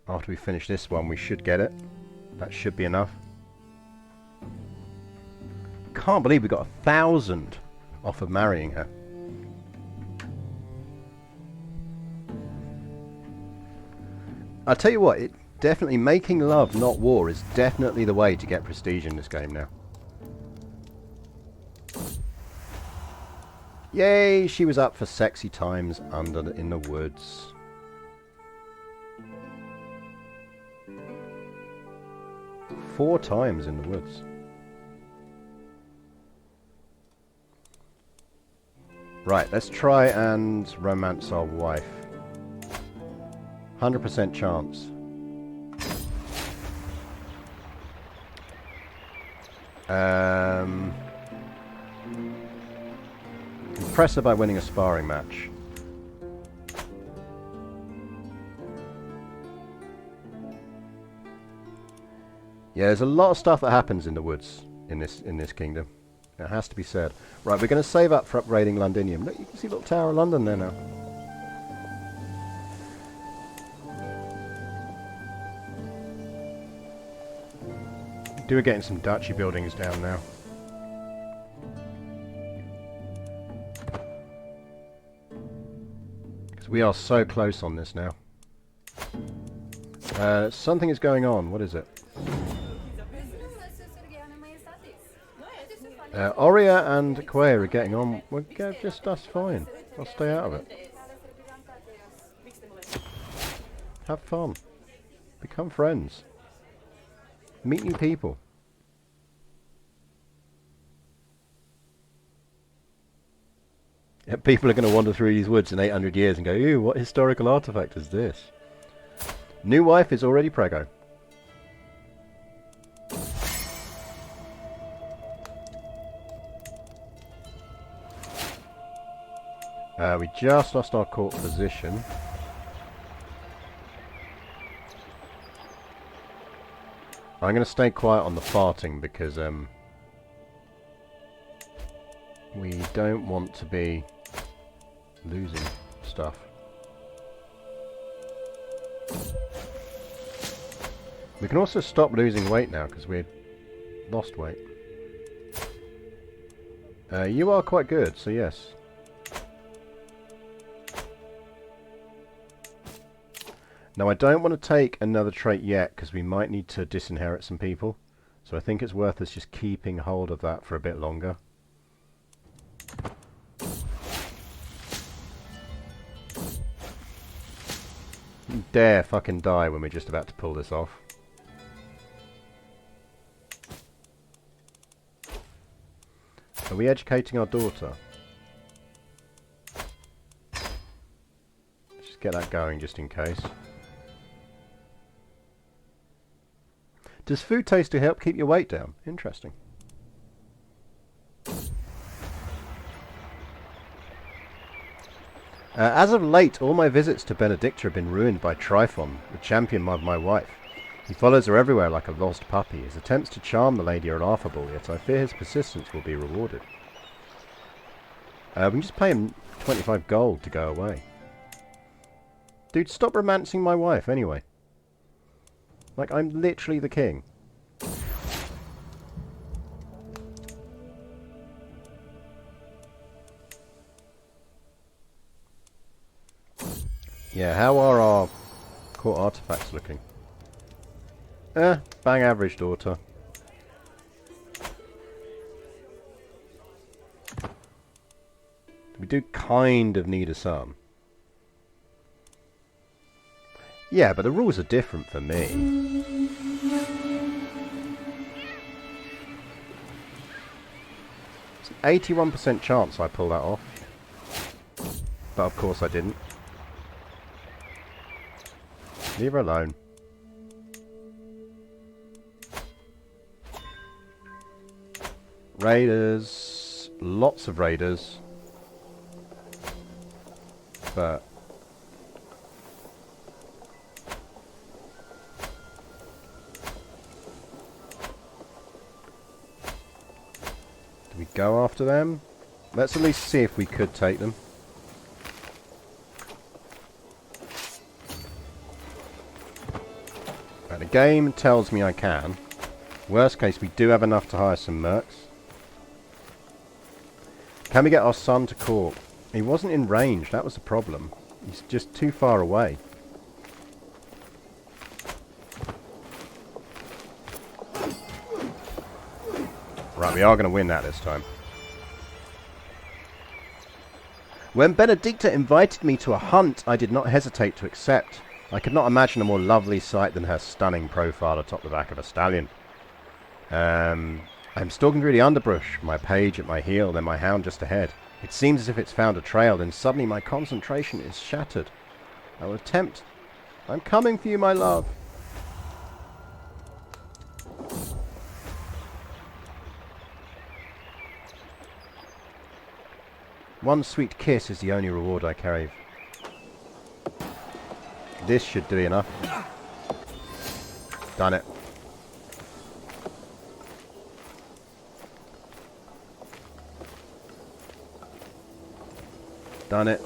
after we finish this one, we should get it. That should be enough. Can't believe we got 1,000 off of marrying her. I'll tell you what, definitely making love, not war, is definitely the way to get prestige in this game now. Yay, she was up for sexy times in the woods. Four times in the woods. Right, let's try and romance our wife. 100% chance. Impress her by winning a sparring match. Yeah, there's a lot of stuff that happens in the woods in this kingdom. It has to be said. Right, we're going to save up for upgrading Londinium. Look, you can see a little Tower of London there now. We're getting some duchy buildings down now. Because we are so close on this now. Something is going on. What is it? Oria and Quair are getting on. We're just us fine. I'll stay out of it. Have fun. Become friends. Meet new people. Yeah, people are going to wander through these woods in 800 years and go, ew, what historical artifact is this? New wife is already preggo. We just lost our court position. I'm going to stay quiet on the farting because we don't want to be losing stuff. We can also stop losing weight now because we lost weight. You are quite good, so yes. Now I don't want to take another trait yet, because we might need to disinherit some people. So I think it's worth us just keeping hold of that for a bit longer. You dare fucking die when we're just about to pull this off. Are we educating our daughter? Let's just get that going just in case. Does food taste to help keep your weight down? Interesting. As of late, all my visits to Benedicta have been ruined by Tryphon, the champion of my wife. He follows her everywhere like a lost puppy. His attempts to charm the lady are laughable, yet I fear his persistence will be rewarded. We can just pay him 25 gold to go away. Dude, stop romancing my wife anyway. Like, I'm literally the king. Yeah, how are our court artifacts looking? Bang average, daughter. We do kind of need a son. Yeah, but the rules are different for me. It's an 81% chance I pull that off. But of course I didn't. Leave her alone. Raiders. Lots of raiders. But do we go after them? Let's at least see if we could take them. Right, the game tells me I can. Worst case, we do have enough to hire some mercs. Can we get our son to court? He wasn't in range, that was the problem. He's just too far away. Right, we are going to win that this time. When Benedicta invited me to a hunt, I did not hesitate to accept. I could not imagine a more lovely sight than her stunning profile atop the back of a stallion. I'm stalking through the underbrush, my page at my heel, then my hound just ahead. It seems as if it's found a trail, then suddenly my concentration is shattered. I will attempt. I'm coming for you, my love. One sweet kiss is the only reward I crave. This should do enough. Done it. Done it.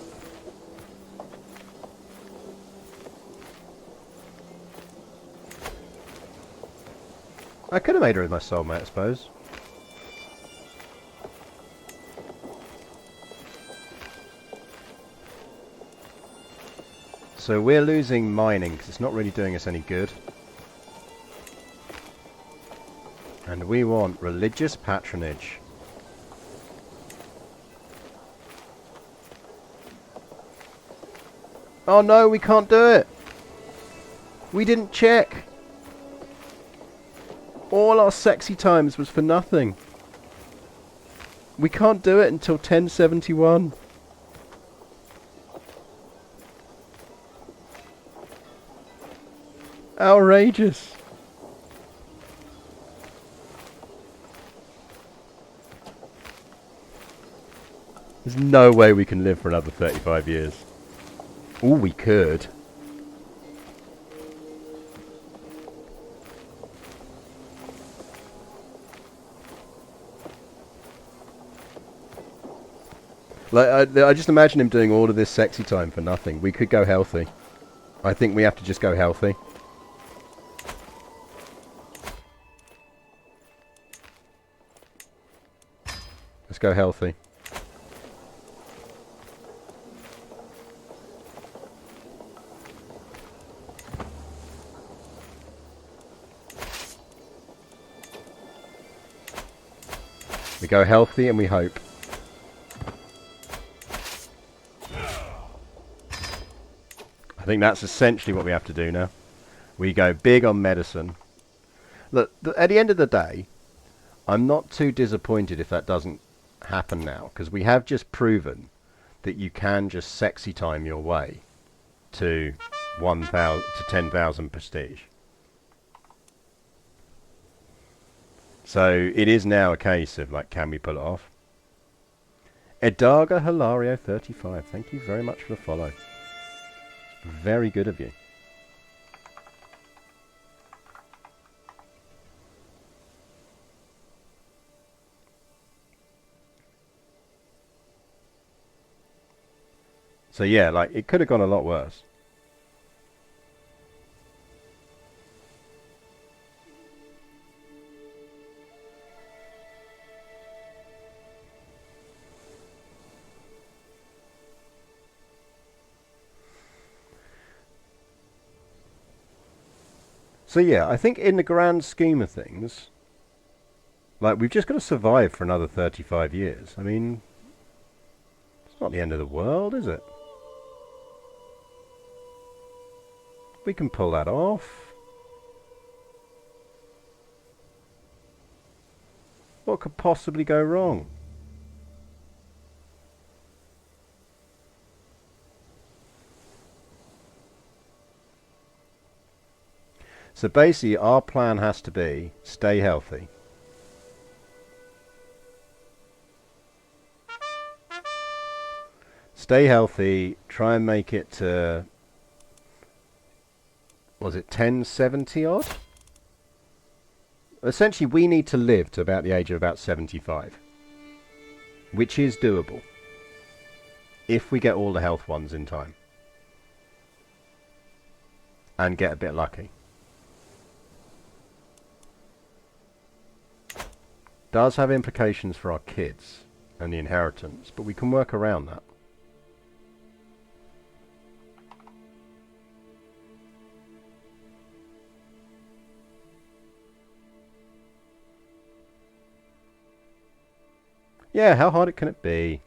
I could have made her my soulmate, I suppose. So we're losing mining because it's not really doing us any good. And we want religious patronage. Oh no, we can't do it. We didn't check. All our sexy times was for nothing. We can't do it until 1071. Outrageous. There's no way we can live for another 35 years. Ooh, we could. Like, I just imagine him doing all of this sexy time for nothing. We could go healthy. I think we have to just go healthy. Let's go healthy. We go healthy and we hope. I think that's essentially what we have to do now. We go big on medicine. Look, at the end of the day, I'm not too disappointed if that doesn't happen now, because we have just proven that you can just sexy time your way to 1,000 to 10,000 prestige. So it is now a case of like, can we pull it off? Edaga Hilario 35, thank you very much for the follow. Very good of you. So yeah, like, it could have gone a lot worse. So yeah, I think in the grand scheme of things, like, we've just got to survive for another 35 years. I mean, it's not the end of the world, is it? We can pull that off. What could possibly go wrong? So basically, our plan has to be stay healthy. Stay healthy, try and make it to, was it 1070 odd? Essentially, we need to live to about the age of about 75. Which is doable. If we get all the health ones in time. And get a bit lucky. Does have implications for our kids and the inheritance, but we can work around that. Yeah, how hard can it be?